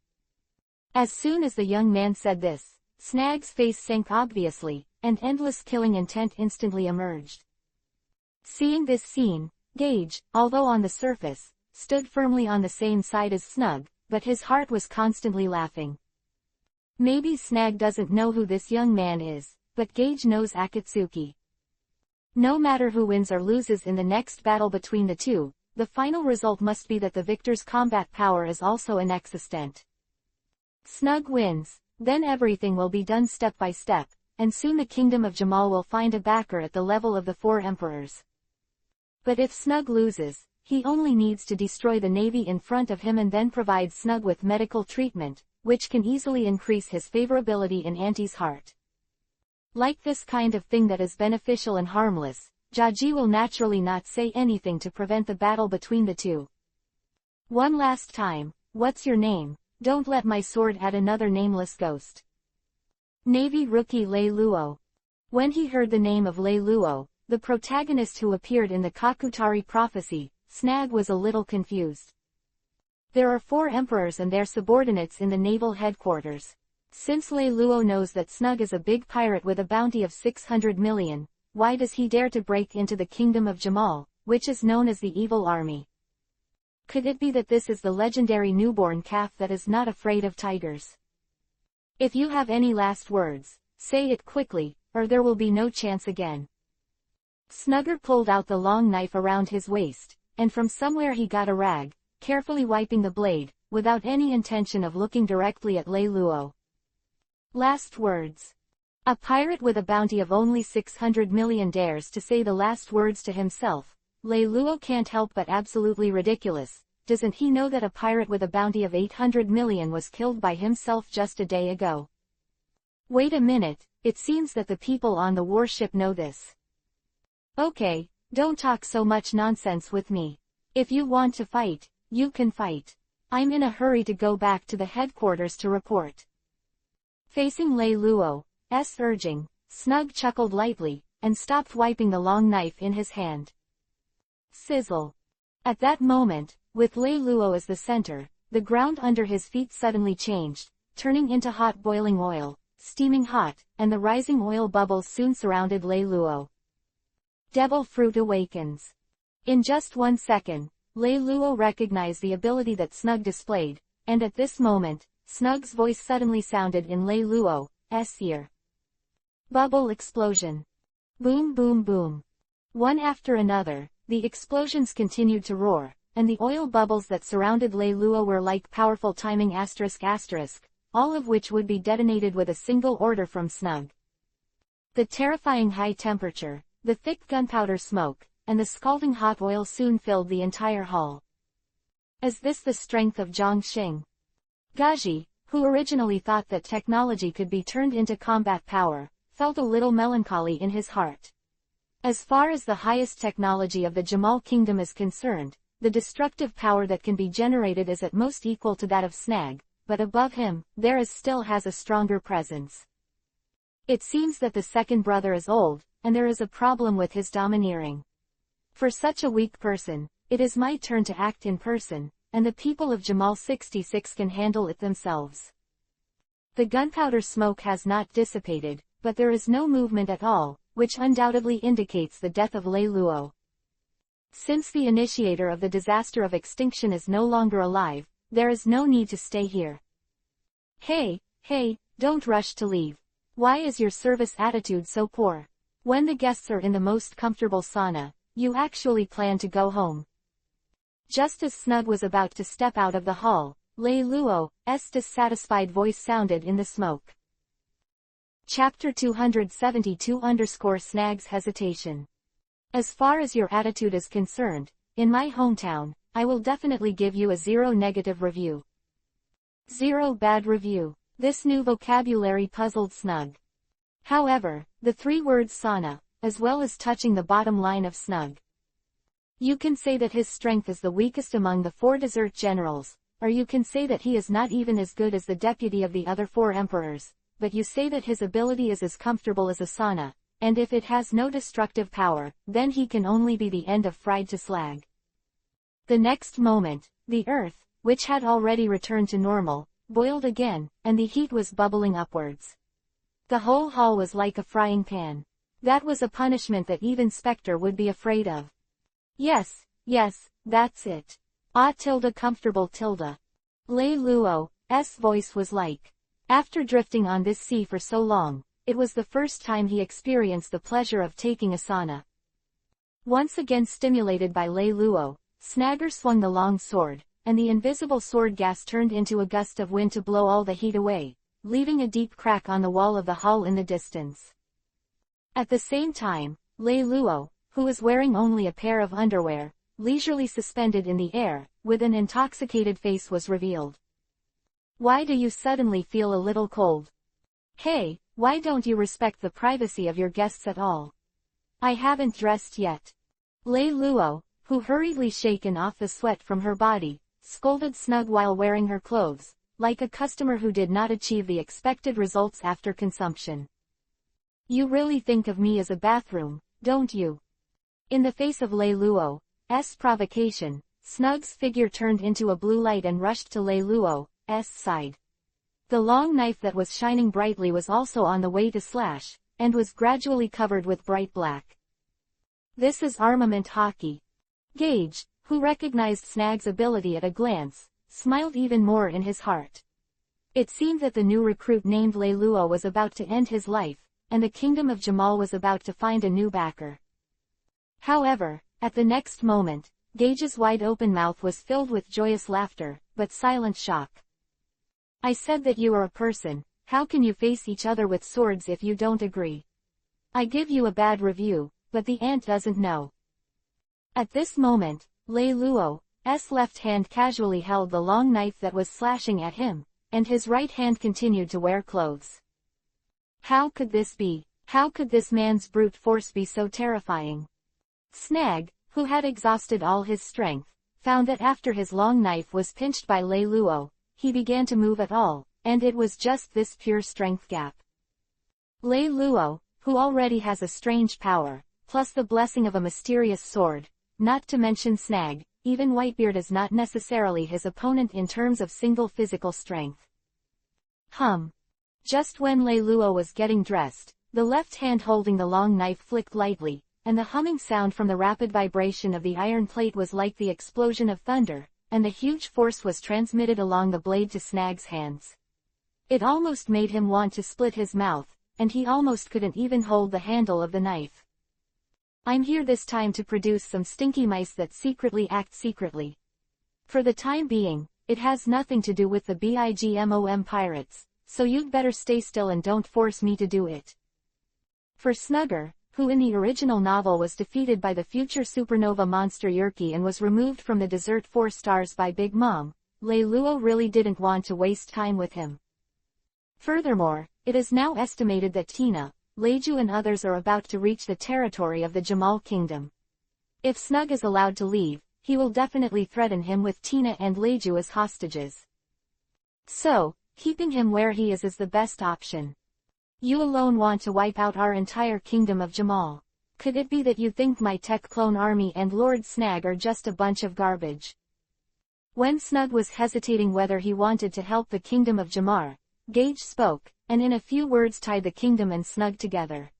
As soon as the young man said this, Snag's face sank obviously, and endless killing intent instantly emerged. Seeing this scene, Gage, although on the surface, stood firmly on the same side as Snug, but his heart was constantly laughing. Maybe Snag doesn't know who this young man is, but Gage knows Akatsuki. No matter who wins or loses in the next battle between the two, the final result must be that the victor's combat power is also inexistent. Snug wins, then everything will be done step by step, and soon the kingdom of Jamal will find a backer at the level of the 4 emperors. But if Snug loses, he only needs to destroy the navy in front of him and then provide Snug with medical treatment, which can easily increase his favorability in Auntie's heart. Like this kind of thing that is beneficial and harmless, Jaji will naturally not say anything to prevent the battle between the two. One last time, what's your name? Don't let my sword add another nameless ghost. Navy rookie Lei Luo. When he heard the name of Lei Luo, the protagonist who appeared in the Kakutari prophecy, Snag was a little confused. There are 4 emperors and their subordinates in the naval headquarters. Since Lei Luo knows that Snug is a big pirate with a bounty of 600 million, why does he dare to break into the kingdom of Jamal, which is known as the Evil Army? Could it be that this is the legendary newborn calf that is not afraid of tigers? If you have any last words, say it quickly, or there will be no chance again. Snugger pulled out the long knife around his waist, and from somewhere he got a rag, carefully wiping the blade, without any intention of looking directly at Lei Luo. Last words. A pirate with a bounty of only 600 million dares to say the last words to himself. Lei Luo can't help but absolutely ridiculous. Doesn't he know that a pirate with a bounty of 800 million was killed by himself just a day ago? Wait a minute, it seems that the people on the warship know this. Okay, don't talk so much nonsense with me. If you want to fight, you can fight. I'm in a hurry to go back to the headquarters to report. Facing Lei Luo's urging, Snug chuckled lightly, and stopped wiping the long knife in his hand. Sizzle. At that moment, with Lei Luo as the center, the ground under his feet suddenly changed, turning into hot boiling oil, steaming hot, and the rising oil bubbles soon surrounded Lei Luo. Devil Fruit awakens. In just 1 second, Lei Luo recognized the ability that Snug displayed, and at this moment, Snug's voice suddenly sounded in Lei Luo's ear. Bubble explosion. Boom boom boom. One after another, the explosions continued to roar, and the oil bubbles that surrounded Lei Luo were like powerful timing ****, all of which would be detonated with a single order from Snug. The terrifying high temperature, the thick gunpowder smoke, and the scalding hot oil soon filled the entire hall. Is this the strength of Zhongxing? Gaji, who originally thought that technology could be turned into combat power, felt a little melancholy in his heart. As far as the highest technology of the Jamal Kingdom is concerned, the destructive power that can be generated is at most equal to that of Snag, but above him, there still has a stronger presence. It seems that the second brother is old, and there is a problem with his domineering. For such a weak person, it is my turn to act in person, and the people of Jamal 66 can handle it themselves. The gunpowder smoke has not dissipated, but there is no movement at all, which undoubtedly indicates the death of Lei Luo. Since the initiator of the disaster of extinction is no longer alive, there is no need to stay here. Hey, don't rush to leave. Why is your service attitude so poor? When the guests are in the most comfortable sauna, you actually plan to go home. Just as Snug was about to step out of the hall, Lei Luo's dissatisfied voice sounded in the smoke. Chapter 272 _ Hesitation. As far as your attitude is concerned, in my hometown, I will definitely give you a 0 negative review. 0 bad review. This new vocabulary puzzled Snug. However, the 3 words sauna, as well as touching the bottom line of Snug. You can say that his strength is the weakest among the 4 desert generals, or you can say that he is not even as good as the deputy of the other 4 emperors, but you say that his ability is as comfortable as a sauna, and if it has no destructive power, then he can only be the end of fried to slag. The next moment, the earth, which had already returned to normal, boiled again, and the heat was bubbling upwards. The whole hall was like a frying pan. That was a punishment that even Spectre would be afraid of. Yes, that's it. Comfortable. Lei Luo's voice was like. After drifting on this sea for so long, it was the first time he experienced the pleasure of taking a sauna. Once again stimulated by Lei Luo, Snagger swung the long sword, and the invisible sword gas turned into a gust of wind to blow all the heat away, leaving a deep crack on the wall of the hall in the distance. At the same time, Lei Luo, who was wearing only a pair of underwear, leisurely suspended in the air, with an intoxicated face was revealed. Why do you suddenly feel a little cold? Hey, why don't you respect the privacy of your guests at all? I haven't dressed yet. Lei Luo, who hurriedly shaken off the sweat from her body, scolded Snug while wearing her clothes, like a customer who did not achieve the expected results after consumption. You really think of me as a bathroom, don't you? In the face of Lei Luo's provocation, Snug's figure turned into a blue light and rushed to Lei Luo's side. The long knife that was shining brightly was also on the way to slash, and was gradually covered with bright black. This is armament hockey. Gage, who recognized Snag's ability at a glance, smiled even more in his heart. It seemed that the new recruit named Lei Luo was about to end his life, and the kingdom of Jamal was about to find a new backer. However, at the next moment, Gage's wide-open mouth was filled with joyous laughter, but silent shock. I said that you are a person, how can you face each other with swords if you don't agree? I give you a bad review, but the ant doesn't know. At this moment, Lei Luo's left hand casually held the long knife that was slashing at him, and his right hand continued to wear clothes. How could this be? How could this man's brute force be so terrifying? Snag, who had exhausted all his strength, found that after his long knife was pinched by Lei Luo, he began to move at all, and it was just this pure strength gap. Lei Luo, who already has a strange power, plus the blessing of a mysterious sword, not to mention Snag, even Whitebeard is not necessarily his opponent in terms of single physical strength. Just when Lei Luo was getting dressed, the left hand holding the long knife flicked lightly, and the humming sound from the rapid vibration of the iron plate was like the explosion of thunder, and the huge force was transmitted along the blade to Snag's hands. It almost made him want to split his mouth, and he almost couldn't even hold the handle of the knife. I'm here this time to produce some stinky mice that secretly act secretly. For the time being, it has nothing to do with the BIGMOM pirates, so you'd better stay still and don't force me to do it. For Snugger, who in the original novel was defeated by the future supernova monster Yerky and was removed from the Desert 4 stars by Big Mom, Lei Luo really didn't want to waste time with him. Furthermore, it is now estimated that Tina, Leiju and others are about to reach the territory of the Jamal Kingdom. If Snug is allowed to leave, he will definitely threaten him with Tina and Leiju as hostages. So, keeping him where he is the best option. You alone want to wipe out our entire kingdom of Jamal. Could it be that you think my tech clone army and Lord Snag are just a bunch of garbage? When Snug was hesitating whether he wanted to help the kingdom of Jamar, Gage spoke, and in a few words tied the kingdom and Snug together.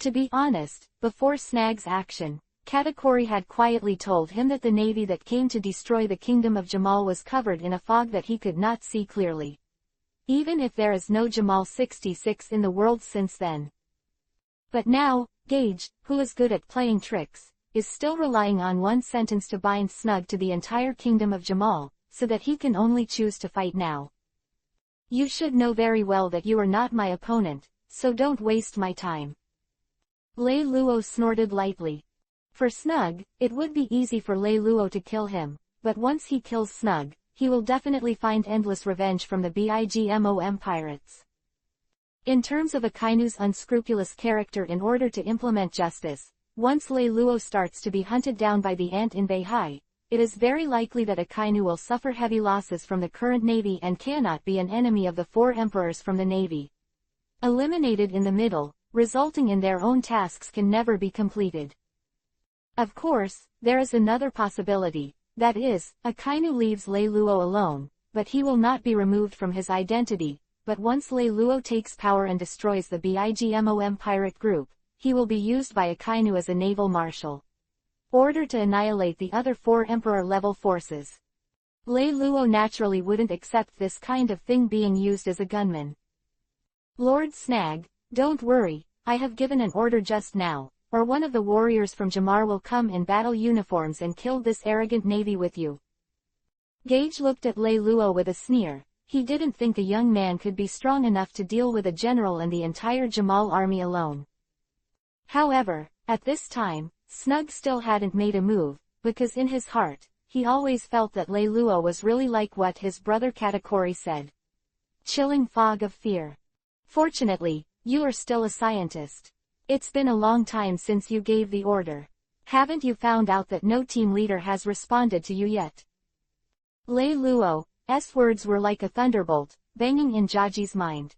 To be honest, before Snag's action, Katakuri had quietly told him that the navy that came to destroy the kingdom of Jamal was covered in a fog that he could not see clearly. Even if there is no Jamal 66 in the world since then. But now, Gage, who is good at playing tricks, is still relying on one sentence to bind Snug to the entire kingdom of Jamal, so that he can only choose to fight now. You should know very well that you are not my opponent, so don't waste my time. Lei Luo snorted lightly. For Snug, it would be easy for Lei Luo to kill him, but once he kills Snug, he will definitely find endless revenge from the BIGMOM pirates. In terms of Akainu's unscrupulous character in order to implement justice, once Lei Luo starts to be hunted down by the ant in Beihai, it is very likely that Akainu will suffer heavy losses from the current navy and cannot be an enemy of the 4 emperors from the navy. Eliminated in the middle, resulting in their own tasks can never be completed. Of course, there is another possibility. That is, Akainu leaves Lei Luo alone, but he will not be removed from his identity, but once Lei Luo takes power and destroys the BIGMOM pirate group, he will be used by Akainu as a naval marshal. Order to annihilate the other 4 emperor-level forces. Lei Luo naturally wouldn't accept this kind of thing being used as a gunman. Lord Snag, don't worry, I have given an order just now, or one of the warriors from Jamar will come in battle uniforms and kill this arrogant navy with you. Gage looked at Lei Luo with a sneer. He didn't think a young man could be strong enough to deal with a general and the entire Jamal army alone. However, at this time, Snug still hadn't made a move, because in his heart, he always felt that Lei Luo was really like what his brother Katakuri said. Chilling fog of fear. Fortunately, you are still a scientist. It's been a long time since you gave the order. Haven't you found out that no team leader has responded to you yet? Lei Luo's words were like a thunderbolt, banging in Jaji's mind.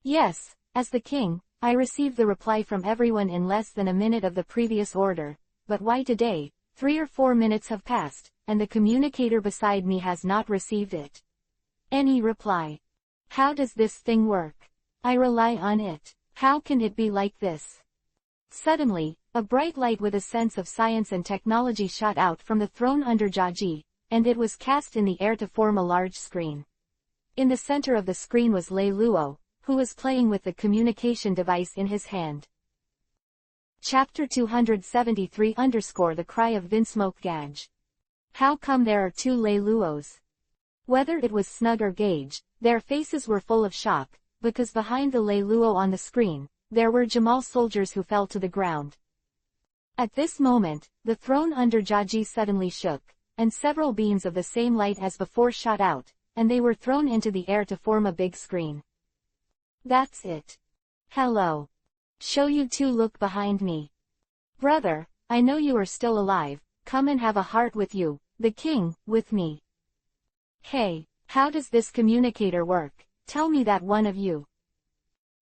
Yes, as the king, I received the reply from everyone in less than a minute of the previous order, but why today? 3 or 4 minutes have passed, and the communicator beside me has not received it. Any reply. How does this thing work? I rely on it. How can it be like this? Suddenly, a bright light with a sense of science and technology shot out from the throne under Jaji, and it was cast in the air to form a large screen. In the center of the screen was Lei Luo, who was playing with the communication device in his hand. Chapter 273 _ The Cry of Vinsmoke Gage. How come there are 2 Lei Luos? Whether it was Snug or Gage, their faces were full of shock, because behind the Lei Luo on the screen, there were Jamal soldiers who fell to the ground. At this moment, the throne under Jiaji suddenly shook, and several beams of the same light as before shot out, and they were thrown into the air to form a big screen. That's it. Hello. Show you two look behind me. Brother, I know you are still alive, come and have a heart with you, the king, with me. Hey, how does this communicator work? Tell me that one of you.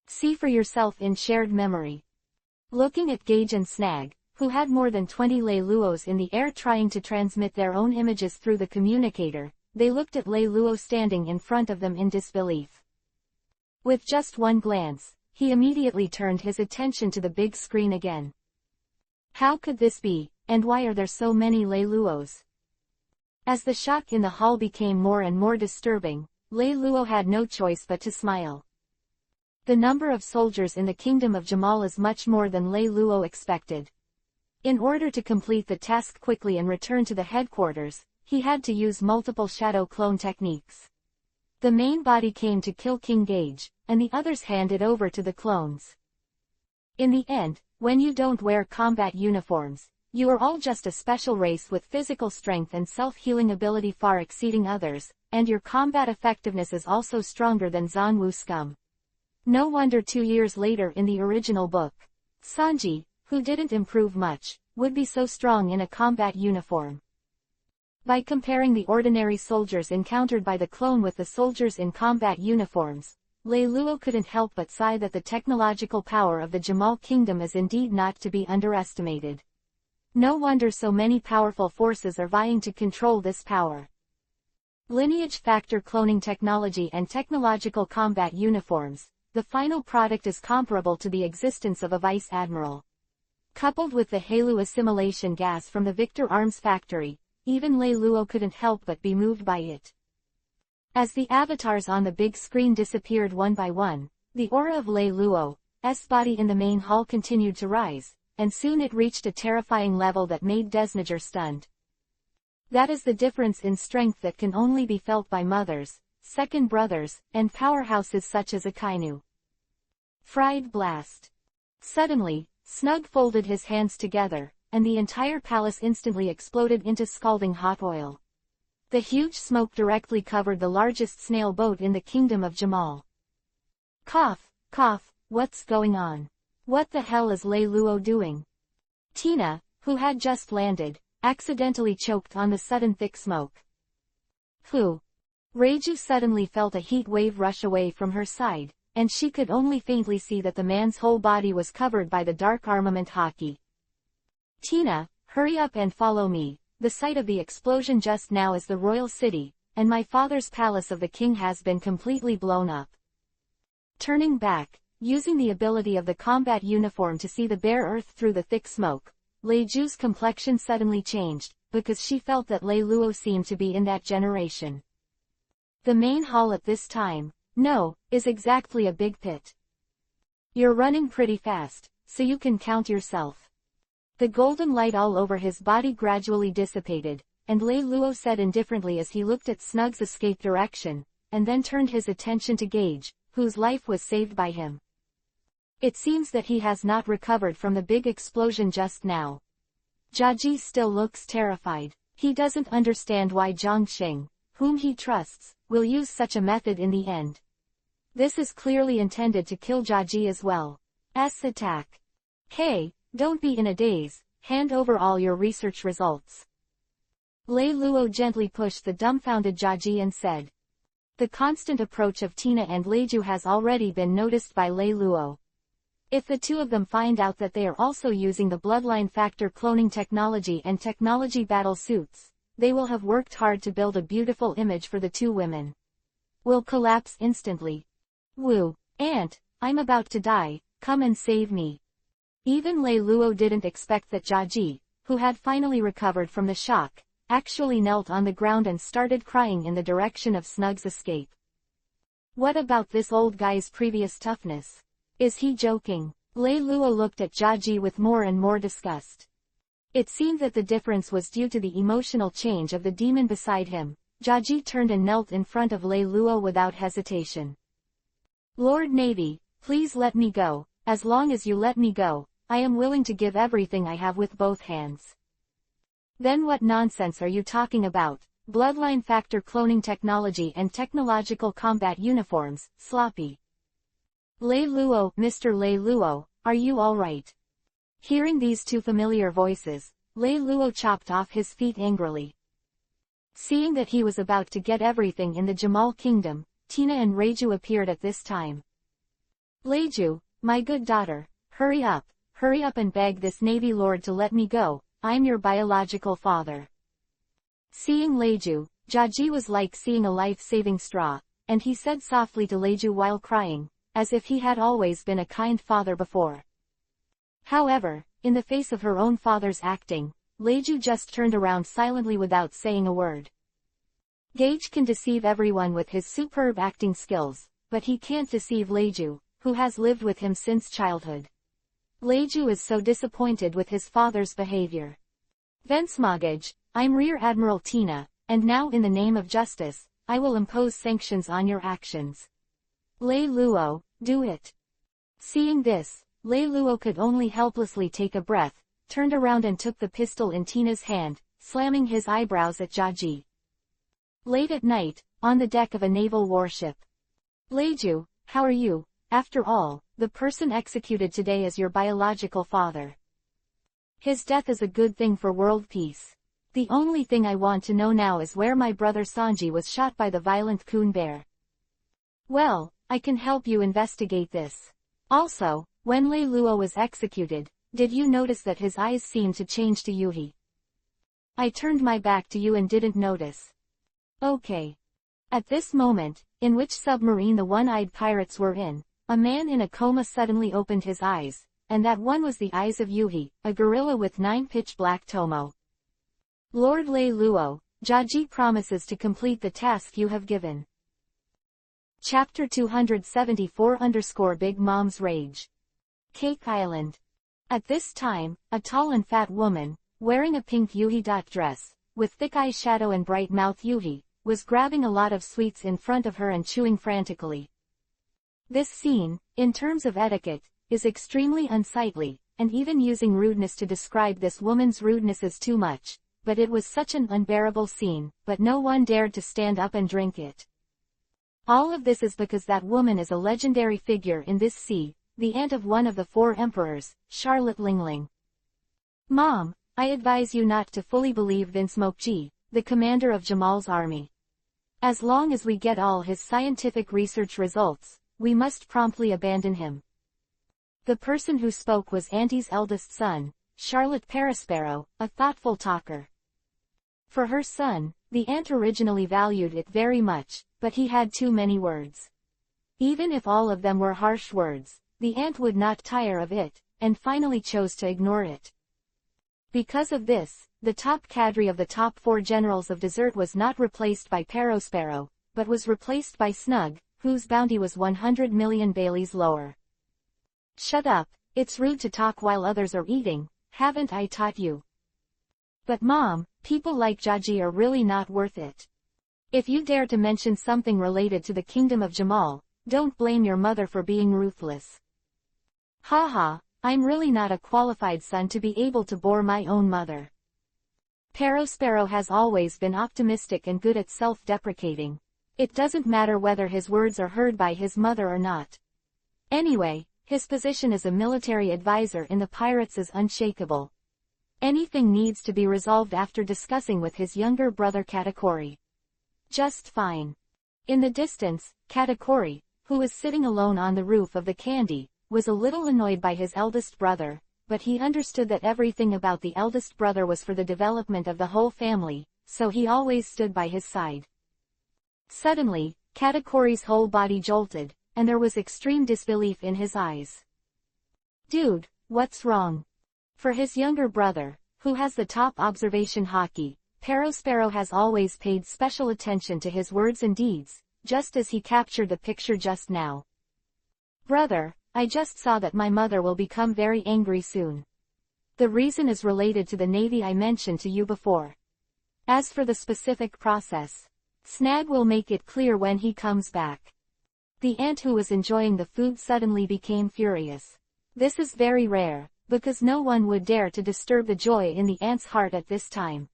See for yourself in shared memory. Looking at Gage and Snag, who had more than 20 Lei Luos in the air trying to transmit their own images through the communicator, they looked at Lei Luo standing in front of them in disbelief. With just one glance, he immediately turned his attention to the big screen again. How could this be, and why are there so many Lei Luos? As the shock in the hall became more and more disturbing, Lei Luo had no choice but to smile. The number of soldiers in the kingdom of Jamal is much more than Lei Luo expected. In order to complete the task quickly and return to the headquarters, he had to use multiple shadow clone techniques. The main body came to kill King Gage, and the others handed over to the clones. In the end, when you don't wear combat uniforms, you are all just a special race with physical strength and self-healing ability far exceeding others, and your combat effectiveness is also stronger than Zanwu scum. No wonder 2 years later in the original book, Sanji, who didn't improve much, would be so strong in a combat uniform. By comparing the ordinary soldiers encountered by the clone with the soldiers in combat uniforms, Lei Luo couldn't help but sigh that the technological power of the Jamal kingdom is indeed not to be underestimated. No wonder so many powerful forces are vying to control this power. Lineage factor cloning technology and technological combat uniforms, the final product is comparable to the existence of a vice admiral. Coupled with the Halu assimilation gas from the Victor Arms factory, even Lei Luo couldn't help but be moved by it. As the avatars on the big screen disappeared one by one, the aura of Lei Luo's body in the main hall continued to rise, and soon it reached a terrifying level that made Desnager stunned. That is the difference in strength that can only be felt by mothers, second brothers, and powerhouses such as Akainu. Fried blast. Suddenly, Snug folded his hands together, and the entire palace instantly exploded into scalding hot oil. The huge smoke directly covered the largest snail boat in the kingdom of Jamal. Cough, cough, what's going on? What the hell is Lei Luo doing? Tina, who had just landed, accidentally choked on the sudden thick smoke. Phew. Reiju suddenly felt a heat wave rush away from her side, and she could only faintly see that the man's whole body was covered by the dark armament haki. Tina, hurry up and follow me. The site of the explosion just now is the royal city, and my father's palace of the king has been completely blown up. Turning back, using the ability of the combat uniform to see the bare earth through the thick smoke, Leiju's complexion suddenly changed, because she felt that Lei Luo seemed to be in that generation. The main hall at this time, is exactly a big pit. You're running pretty fast, so you can count yourself. The golden light all over his body gradually dissipated, and Lei Luo said indifferently as he looked at Snug's escape direction, and then turned his attention to Gage, whose life was saved by him. It seems that he has not recovered from the big explosion just now. Jiaji still looks terrified. He doesn't understand why Zhongxing, whom he trusts, will use such a method in the end. This is clearly intended to kill Jiaji as well. Attack. Hey, don't be in a daze, hand over all your research results. Lei Luo gently pushed the dumbfounded Jiaji and said. The constant approach of Tina and Leiju has already been noticed by Lei Luo. If the two of them find out that they are also using the bloodline factor cloning technology and technology battle suits, they will have worked hard to build a beautiful image for the two women. Will collapse instantly. Woo, Aunt, I'm about to die, come and save me. Even Lei Luo didn't expect that Jiaji, who had finally recovered from the shock, actually knelt on the ground and started crying in the direction of Snug's escape. What about this old guy's previous toughness? Is he joking? Lei Luo looked at Jiaji with more and more disgust. It seemed that the difference was due to the emotional change of the demon beside him, Jiaji turned and knelt in front of Lei Luo without hesitation. Lord Navy, please let me go. As long as you let me go, I am willing to give everything I have with both hands. Then what nonsense are you talking about? Bloodline factor cloning technology and technological combat uniforms, sloppy. Lei Luo, Mr. Lei Luo, are you all right? Hearing these two familiar voices, Lei Luo chopped off his feet angrily. Seeing that he was about to get everything in the Jamal kingdom, Tina and Reiju appeared at this time. Leiju, my good daughter, hurry up and beg this Navy Lord to let me go, I'm your biological father. Seeing Leiju, Jiaji was like seeing a life-saving straw, and he said softly to Leiju while crying, as if he had always been a kind father before. However, in the face of her own father's acting, Leiju just turned around silently without saying a word. Gage can deceive everyone with his superb acting skills, but he can't deceive Leiju, who has lived with him since childhood. Leiju is so disappointed with his father's behavior. Vensmagage, I'm Rear Admiral Tina, and now in the name of justice, I will impose sanctions on your actions. Lei Luo, do it. Seeing this, Lei Luo could only helplessly take a breath, turned around and took the pistol in Tina's hand, slamming his eyebrows at Jiaji. Late at night, on the deck of a naval warship. Leiju, how are you? After all, the person executed today is your biological father. His death is a good thing for world peace. The only thing I want to know now is where my brother Sanji was shot by the violent coon bear. Well, I can help you investigate this. Also, when Lei Luo was executed, did you notice that his eyes seemed to change to Yuhi? I turned my back to you and didn't notice. Okay. At this moment, in which submarine the one-eyed pirates were in, a man in a coma suddenly opened his eyes, and that one was the eyes of Yuhi, a gorilla with 9 pitch black tomo. Lord Lei Luo, Jiaji promises to complete the task you have given. Chapter 274-Big Mom's Rage. Cake Island. At this time, a tall and fat woman, wearing a pink Yuhi dress, with thick eyeshadow and bright mouth Yuhi, was grabbing a lot of sweets in front of her and chewing frantically. This scene, in terms of etiquette, is extremely unsightly, and even using rudeness to describe this woman's rudeness is too much, but it was such an unbearable scene, but no one dared to stand up and drink it. All of this is because that woman is a legendary figure in this sea, the aunt of one of the 4 emperors, Charlotte Lingling. Mom, I advise you not to fully believe Vinsmoke, the commander of Jamal's army. As long as we get all his scientific research results, we must promptly abandon him. The person who spoke was Auntie's eldest son, Charlotte Perispero, a thoughtful talker. For her son, the aunt originally valued it very much, but he had too many words. Even if all of them were harsh words, the aunt would not tire of it, and finally chose to ignore it. Because of this, the top cadre of the top 4 generals of dessert was not replaced by Perispero, but was replaced by Snug, whose bounty was 100 million Baileys lower. Shut up, it's rude to talk while others are eating, haven't I taught you? But Mom, people like Jiaji are really not worth it. If you dare to mention something related to the kingdom of Jamal, don't blame your mother for being ruthless. Haha, I'm really not a qualified son to be able to bore my own mother. Perispero has always been optimistic and good at self-deprecating. It doesn't matter whether his words are heard by his mother or not. Anyway, his position as a military advisor in the pirates is unshakable. Anything needs to be resolved after discussing with his younger brother Katakuri. Just fine. In the distance, Katakuri, who was sitting alone on the roof of the candy, was a little annoyed by his eldest brother, but he understood that everything about the eldest brother was for the development of the whole family, so he always stood by his side. Suddenly, Katakuri's whole body jolted, and there was extreme disbelief in his eyes. Dude, what's wrong? For his younger brother, who has the top observation haki, Perispero has always paid special attention to his words and deeds, just as he captured the picture just now. Brother, I just saw that my mother will become very angry soon. The reason is related to the navy I mentioned to you before. As for the specific process, Snag will make it clear when he comes back. The ant who was enjoying the food suddenly became furious. This is very rare, because no one would dare to disturb the joy in the ant's heart at this time.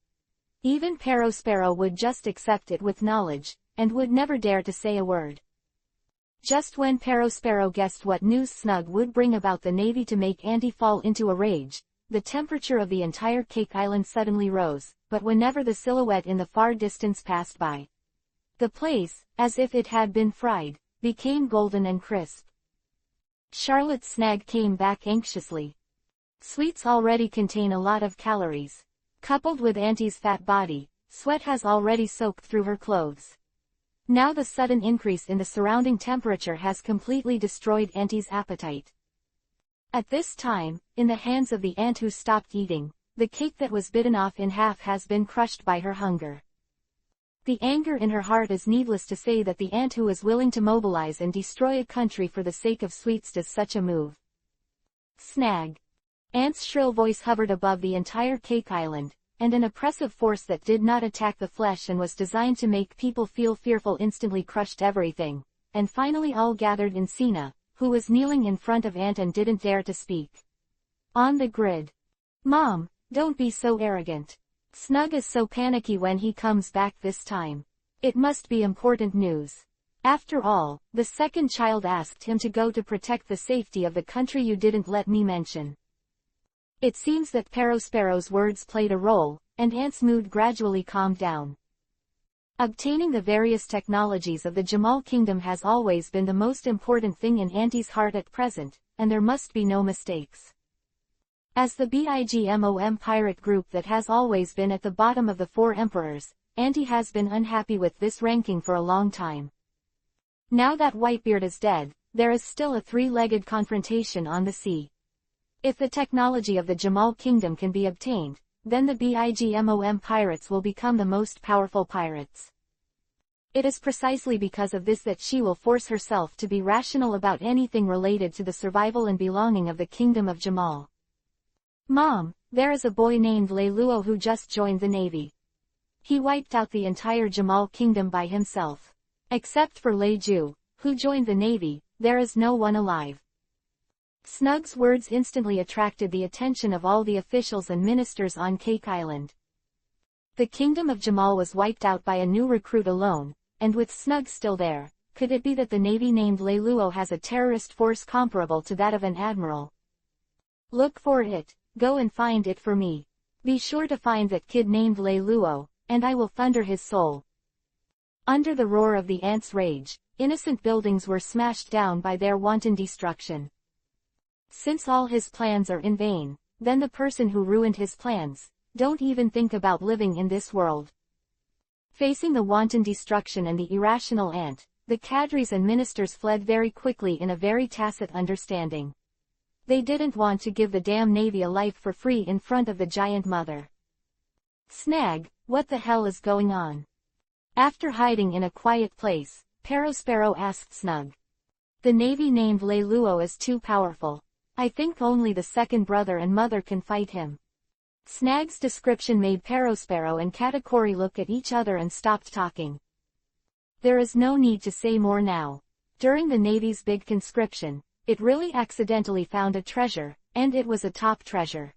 Even Sparrow would just accept it with knowledge, and would never dare to say a word. Just when Sparrow guessed what news Snug would bring about the Navy to make Auntie fall into a rage, the temperature of the entire Cake Island suddenly rose, but whenever the silhouette in the far distance passed by, the place, as if it had been fried, became golden and crisp. Charlotte's Snag came back anxiously. Sweets already contain a lot of calories. Coupled with Auntie's fat body, sweat has already soaked through her clothes. Now the sudden increase in the surrounding temperature has completely destroyed Auntie's appetite. At this time, in the hands of the ant who stopped eating, the cake that was bitten off in half has been crushed by her hunger. The anger in her heart is needless to say that the ant who is willing to mobilize and destroy a country for the sake of sweets does such a move. Snag. Ant's shrill voice hovered above the entire Cake Island, and an oppressive force that did not attack the flesh and was designed to make people feel fearful instantly crushed everything, and finally all gathered in Sina, who was kneeling in front of Ant and didn't dare to speak. On the grid. Mom, don't be so arrogant. Snug is so panicky when he comes back this time. It must be important news. After all, the second child asked him to go to protect the safety of the country you didn't let me mention. It seems that Sparrow's words played a role, and Ant's mood gradually calmed down. Obtaining the various technologies of the Jamal Kingdom has always been the most important thing in Auntie's heart at present, and there must be no mistakes. As the BIGMOM pirate group that has always been at the bottom of the four emperors, Auntie has been unhappy with this ranking for a long time. Now that Whitebeard is dead, there is still a three-legged confrontation on the sea. If the technology of the Jamal Kingdom can be obtained, then the BIGMOM pirates will become the most powerful pirates. It is precisely because of this that she will force herself to be rational about anything related to the survival and belonging of the Kingdom of Jamal. Mom, there is a boy named Leiluo who just joined the Navy. He wiped out the entire Jamal Kingdom by himself. Except for Leiju, who joined the Navy, there is no one alive. Snug's words instantly attracted the attention of all the officials and ministers on Cake Island. The Kingdom of Jamal was wiped out by a new recruit alone, and with Snug still there, could it be that the Navy named Leiluo has a terrorist force comparable to that of an admiral? Look for it, go and find it for me. Be sure to find that kid named Leiluo, and I will thunder his soul. Under the roar of the ant's rage, innocent buildings were smashed down by their wanton destruction. Since all his plans are in vain, then the person who ruined his plans, don't even think about living in this world. Facing the wanton destruction and the irrational ant, the cadres and ministers fled very quickly in a very tacit understanding. They didn't want to give the damn Navy a life for free in front of the giant mother. Snag, what the hell is going on? After hiding in a quiet place, Sparrow asked Snug. The Navy named Leiluo is too powerful. I think only the second brother and mother can fight him. Snag's description made Sparrow and Katakuri look at each other and stopped talking. There is no need to say more now. During the Navy's big conscription, it really accidentally found a treasure, and it was a top treasure.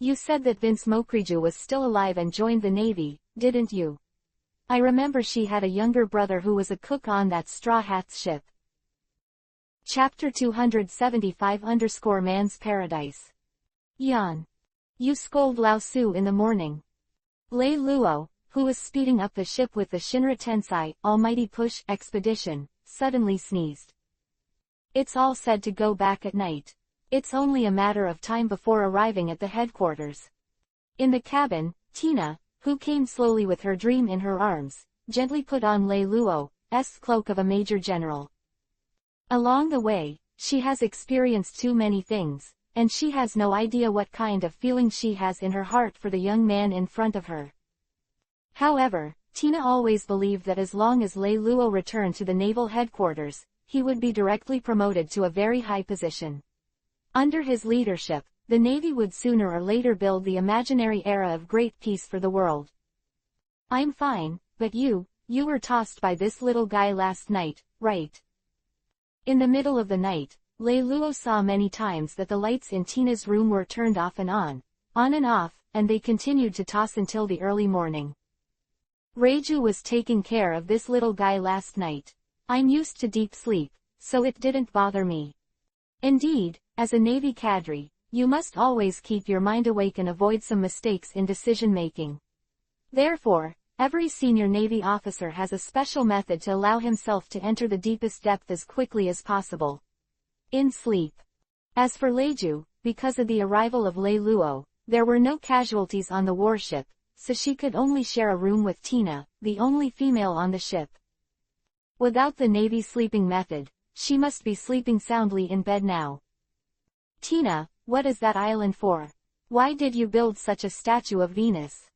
You said that Vince Mokriju was still alive and joined the Navy, didn't you? I remember she had a younger brother who was a cook on that Straw Hats ship. Chapter 275-Man's Paradise. Yan. You scold Lao Su in the morning. Lei Luo, who was speeding up the ship with the Shinra Tensei Almighty Push expedition, suddenly sneezed. It's all said to go back at night. It's only a matter of time before arriving at the headquarters. In the cabin, Tina, who came slowly with her dream in her arms, gently put on Lei Luo's cloak of a major general. Along the way, she has experienced too many things, and she has no idea what kind of feeling she has in her heart for the young man in front of her. However, Tina always believed that as long as Lei Luo returned to the naval headquarters, he would be directly promoted to a very high position. Under his leadership, the Navy would sooner or later build the imaginary era of great peace for the world. I'm fine, but you you were tossed by this little guy last night, right? In the middle of the night, Lei Luo saw many times that the lights in Tina's room were turned off and off, and they continued to toss until the early morning. Reiju was taking care of this little guy last night. I'm used to deep sleep, so it didn't bother me. Indeed, as a Navy cadre, you must always keep your mind awake and avoid some mistakes in decision-making. Therefore, every senior Navy officer has a special method to allow himself to enter the deepest depth as quickly as possible. In sleep. As for Leiju, because of the arrival of Lei Luo, there were no casualties on the warship, so she could only share a room with Tina, the only female on the ship. Without the Navy sleeping method, she must be sleeping soundly in bed now. Tina, what is that island for? Why did you build such a statue of Venus?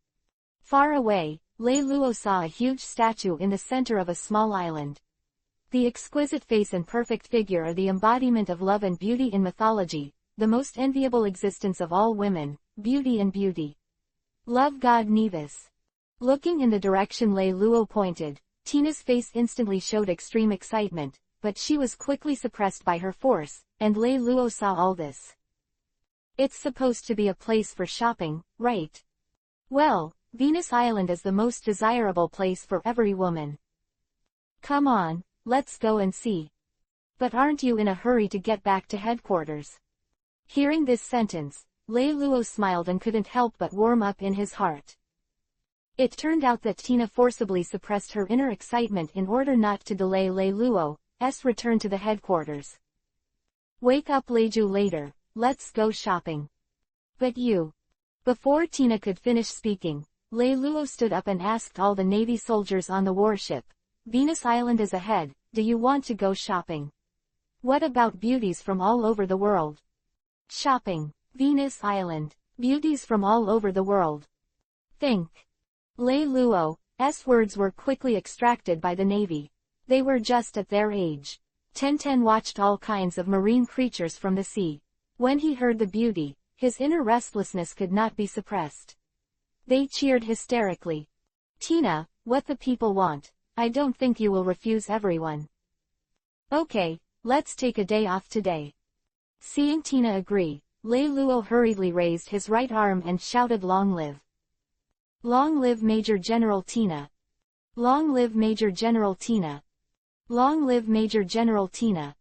Far away, Lei Luo saw a huge statue in the center of a small island. The exquisite face and perfect figure are the embodiment of love and beauty in mythology, the most enviable existence of all women, beauty and beauty. Love God Nevis. Looking in the direction Lei Luo pointed, Tina's face instantly showed extreme excitement, but she was quickly suppressed by her force, and Lei Luo saw all this. It's supposed to be a place for shopping, right? Well, Venus Island is the most desirable place for every woman. Come on, let's go and see. But aren't you in a hurry to get back to headquarters? Hearing this sentence, Lei Luo smiled and couldn't help but warm up in his heart. It turned out that Tina forcibly suppressed her inner excitement in order not to delay Lei Luo's return to the headquarters. Wake up Leiju later, let's go shopping. But you. Before Tina could finish speaking, Lei Luo stood up and asked all the Navy soldiers on the warship, Venus Island is ahead, do you want to go shopping? What about beauties from all over the world? Shopping, Venus Island, beauties from all over the world. Think. Lei Luo's words were quickly extracted by the Navy. They were just at their age. Tenten watched all kinds of marine creatures from the sea. When he heard the beauty, his inner restlessness could not be suppressed. They cheered hysterically. Tina, what the people want, I don't think you will refuse everyone. Okay, let's take a day off today. Seeing Tina agree, Lei Luo hurriedly raised his right arm and shouted long live. Long live Major General Tina. Long live Major General Tina. Long live Major General Tina.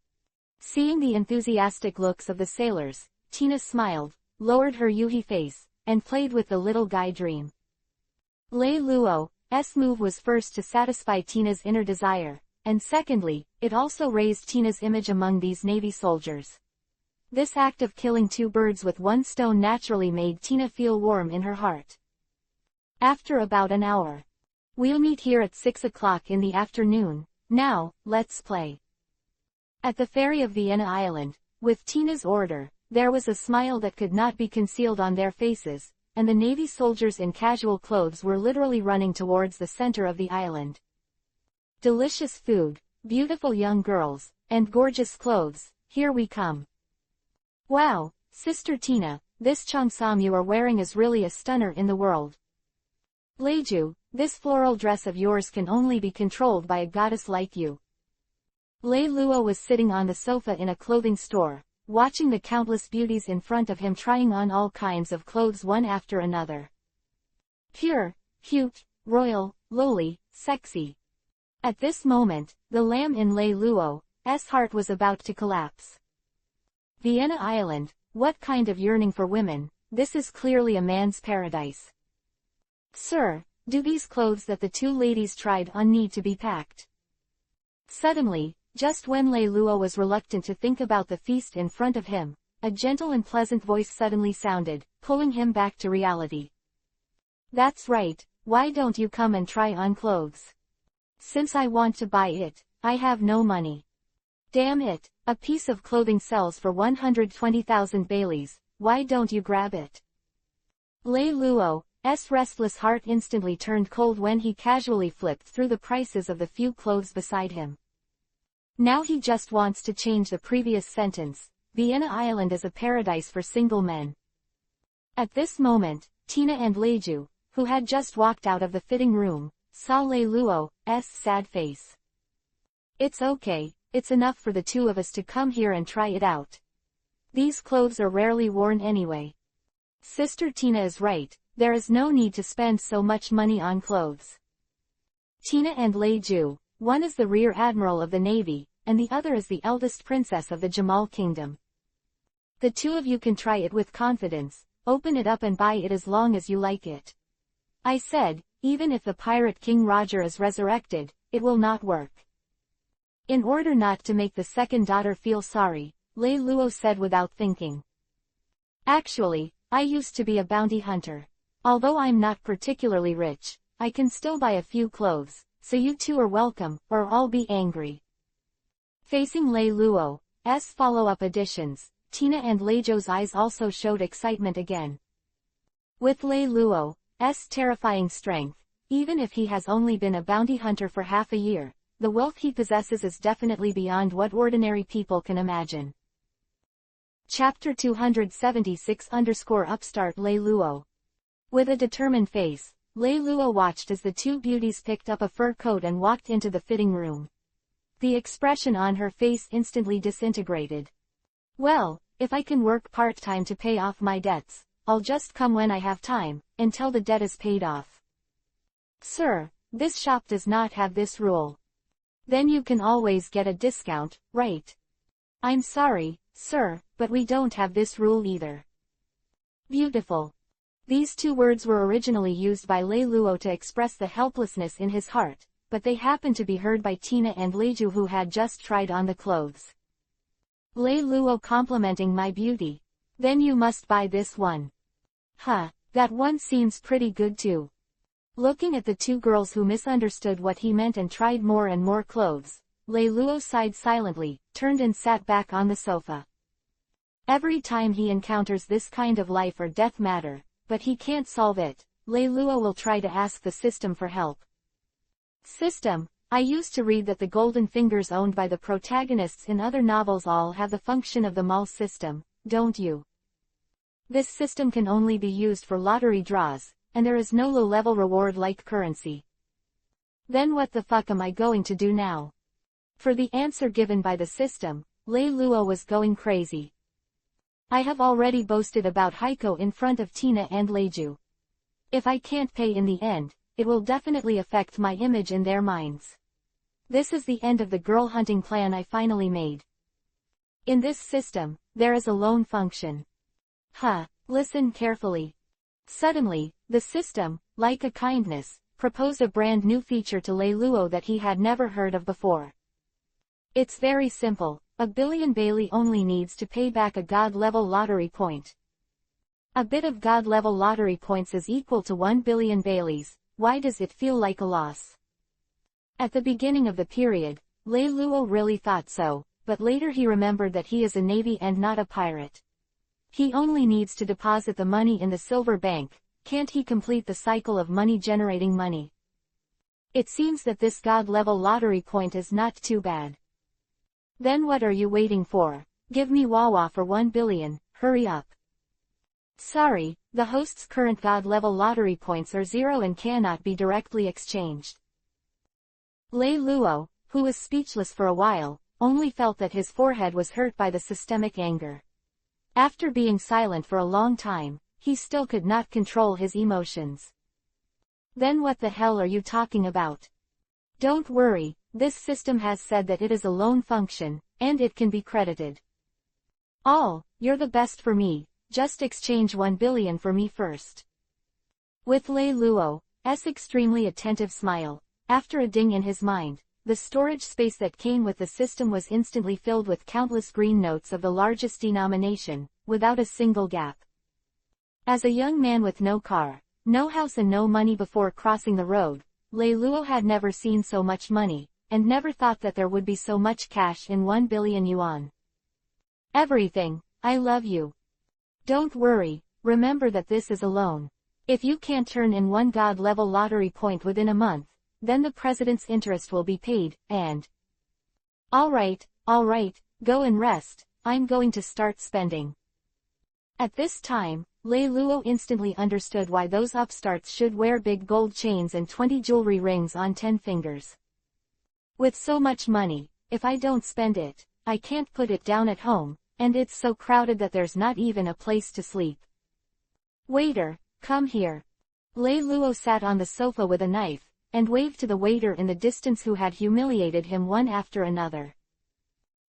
Seeing the enthusiastic looks of the sailors, Tina smiled, lowered her Yuhi face, and played with the little guy dream. Lei Luo's move was first to satisfy Tina's inner desire, and secondly, it also raised Tina's image among these Navy soldiers. This act of killing two birds with one stone naturally made Tina feel warm in her heart. After about an hour. We'll meet here at 6 o'clock in the afternoon, now, let's play. At the ferry of Vienna Island, with Tina's order, there was a smile that could not be concealed on their faces, and the Navy soldiers in casual clothes were literally running towards the center of the island. Delicious food, beautiful young girls, and gorgeous clothes, here we come. Wow, Sister Tina, this cheongsam you are wearing is really a stunner in the world. Leiju, this floral dress of yours can only be controlled by a goddess like you. Lei Luo was sitting on the sofa in a clothing store, watching the countless beauties in front of him trying on all kinds of clothes one after another. Pure, cute, royal, lowly, sexy. At this moment, the lamb in Lei Luo's heart was about to collapse. Vienna Island, what kind of yearning for women, this is clearly a man's paradise. Sir, do these clothes that the two ladies tried on need to be packed? Suddenly, just when Lei Luo was reluctant to think about the feast in front of him, a gentle and pleasant voice suddenly sounded, pulling him back to reality. That's right, why don't you come and try on clothes? Since I want to buy it, I have no money. Damn it, a piece of clothing sells for 120,000 Baileys, why don't you grab it? Lei Luo's restless heart instantly turned cold when he casually flipped through the prices of the few clothes beside him. Now he just wants to change the previous sentence, Vienna Island is a paradise for single men. At this moment, Tina and Leiju, who had just walked out of the fitting room, saw Lei Luo's sad face. It's okay, it's enough for the two of us to come here and try it out. These clothes are rarely worn anyway. Sister Tina is right, there is no need to spend so much money on clothes. Tina and Lei Ju, one is the Rear Admiral of the Navy, and the other is the eldest princess of the Jamal Kingdom. The two of you can try it with confidence, open it up and buy it as long as you like it. I said, even if the pirate King Roger is resurrected, it will not work. In order not to make the second daughter feel sorry, Lei Luo said without thinking. Actually, I used to be a bounty hunter. Although I'm not particularly rich, I can still buy a few clothes, so you two are welcome, or I'll be angry. Facing Lei Luo's follow-up additions, Tina and Lei Ju's eyes also showed excitement again. With Lei Luo's terrifying strength, even if he has only been a bounty hunter for half a year, the wealth he possesses is definitely beyond what ordinary people can imagine. Chapter 276-Upstart Lei Luo. With a determined face, Lei Luo watched as the two beauties picked up a fur coat and walked into the fitting room. The expression on her face instantly disintegrated. Well, if I can work part-time to pay off my debts, I'll just come when I have time, until the debt is paid off. Sir, this shop does not have this rule. Then you can always get a discount, right? I'm sorry, sir, but we don't have this rule either. Beautiful. These two words were originally used by Lei Luo to express the helplessness in his heart, but they happened to be heard by Tina and Lei Ju, who had just tried on the clothes. Lei Luo complimenting my beauty. Then you must buy this one. Huh, that one seems pretty good too. Looking at the two girls who misunderstood what he meant and tried more and more clothes, Lei Luo sighed silently, turned and sat back on the sofa. Every time he encounters this kind of life or death matter, but he can't solve it, Lei Luo will try to ask the system for help. System, I used to read that the golden fingers owned by the protagonists in other novels all have the function of the mall system, don't you? This system can only be used for lottery draws, and there is no low-level reward like currency. Then what the fuck am I going to do now? For the answer given by the system, Lei Luo was going crazy. I have already boasted about Heiko in front of Tina and Lei Ju. If I can't pay in the end, it will definitely affect my image in their minds. This is the end of the girl hunting plan I finally made. In this system, there is a loan function. Listen carefully. Suddenly, the system, like a kindness, proposed a brand new feature to Lei Luo that he had never heard of before. It's very simple. 1 billion Bailey only needs to pay back a God-level lottery point. A bit of God-level lottery points is equal to 1 billion Baileys. Why does it feel like a loss? At the beginning of the period, Lei Luo really thought so, but later he remembered that he is a navy and not a pirate. He only needs to deposit the money in the silver bank. Can't he complete the cycle of money generating money? It seems that this God-level lottery point is not too bad. Then what are you waiting for? Give me Wawa for 1 billion, hurry up. Sorry, the host's current God-level lottery points are 0 and cannot be directly exchanged. Lei Luo, who was speechless for a while, only felt that his forehead was hurt by the systemic anger. After being silent for a long time, he still could not control his emotions. Then what the hell are you talking about? Don't worry, this system has said that it is a loan function, and it can be credited. You're the best for me, just exchange 1 billion for me first. With Lei Luo's extremely attentive smile, after a ding in his mind, the storage space that came with the system was instantly filled with countless green notes of the largest denomination, without a single gap. As a young man with no car, no house and no money before crossing the road, Lei Luo had never seen so much money, and never thought that there would be so much cash in 1 billion yuan. Everything, I love you. Don't worry, remember that this is a loan. If you can't turn in 1 God-level lottery point within a month, then the president's interest will be paid, and... Alright, go and rest, I'm going to start spending. At this time, Lei Luo instantly understood why those upstarts should wear big gold chains and 20 jewelry rings on 10 fingers. With so much money, if I don't spend it, I can't put it down at home, and it's so crowded that there's not even a place to sleep. Waiter, come here. Lei Luo sat on the sofa with a knife, and waved to the waiter in the distance who had humiliated him one after another.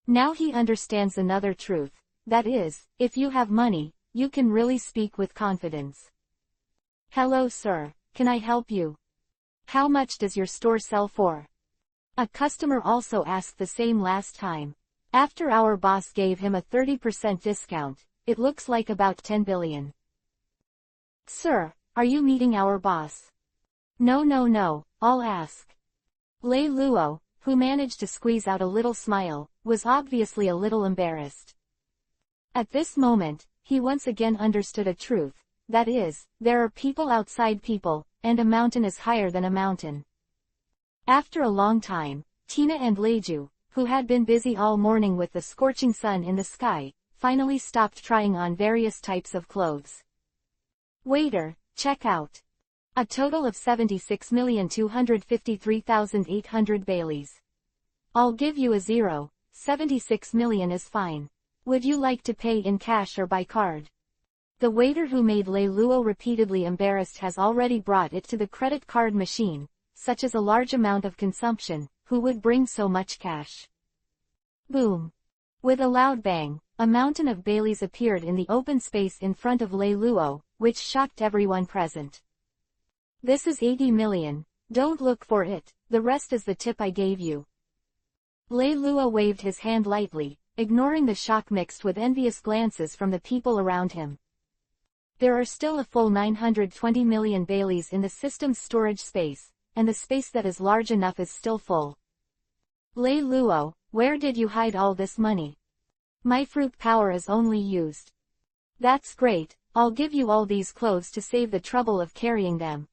Now he understands another truth, that is, if you have money, you can really speak with confidence. Hello sir, can I help you? How much does your store sell for? A customer also asked the same last time. After our boss gave him a 30% discount, it looks like about 10 billion. Sir, are you meeting our boss? No, I'll ask. Lei Luo, who managed to squeeze out a little smile, was obviously a little embarrassed. At this moment, he once again understood a truth, that is, there are people outside people, and a mountain is higher than a mountain. After a long time, Tina and Leiju, who had been busy all morning with the scorching sun in the sky, finally stopped trying on various types of clothes. Waiter, check out. A total of 76,253,800 Baileys. I'll give you a zero, 76 million is fine. Would you like to pay in cash or by card? The waiter who made Lei Luo repeatedly embarrassed has already brought it to the credit card machine, such as a large amount of consumption, who would bring so much cash? Boom! With a loud bang, a mountain of Baileys appeared in the open space in front of Lei Luo, which shocked everyone present. This is 80 million, don't look for it, the rest is the tip I gave you. Lei Luo waved his hand lightly, ignoring the shock mixed with envious glances from the people around him. There are still a full 920 million Baileys in the system's storage space, and the space that is large enough is still full. Lei Luo, where did you hide all this money? My fruit power is only used. That's great, I'll give you all these clothes to save the trouble of carrying them.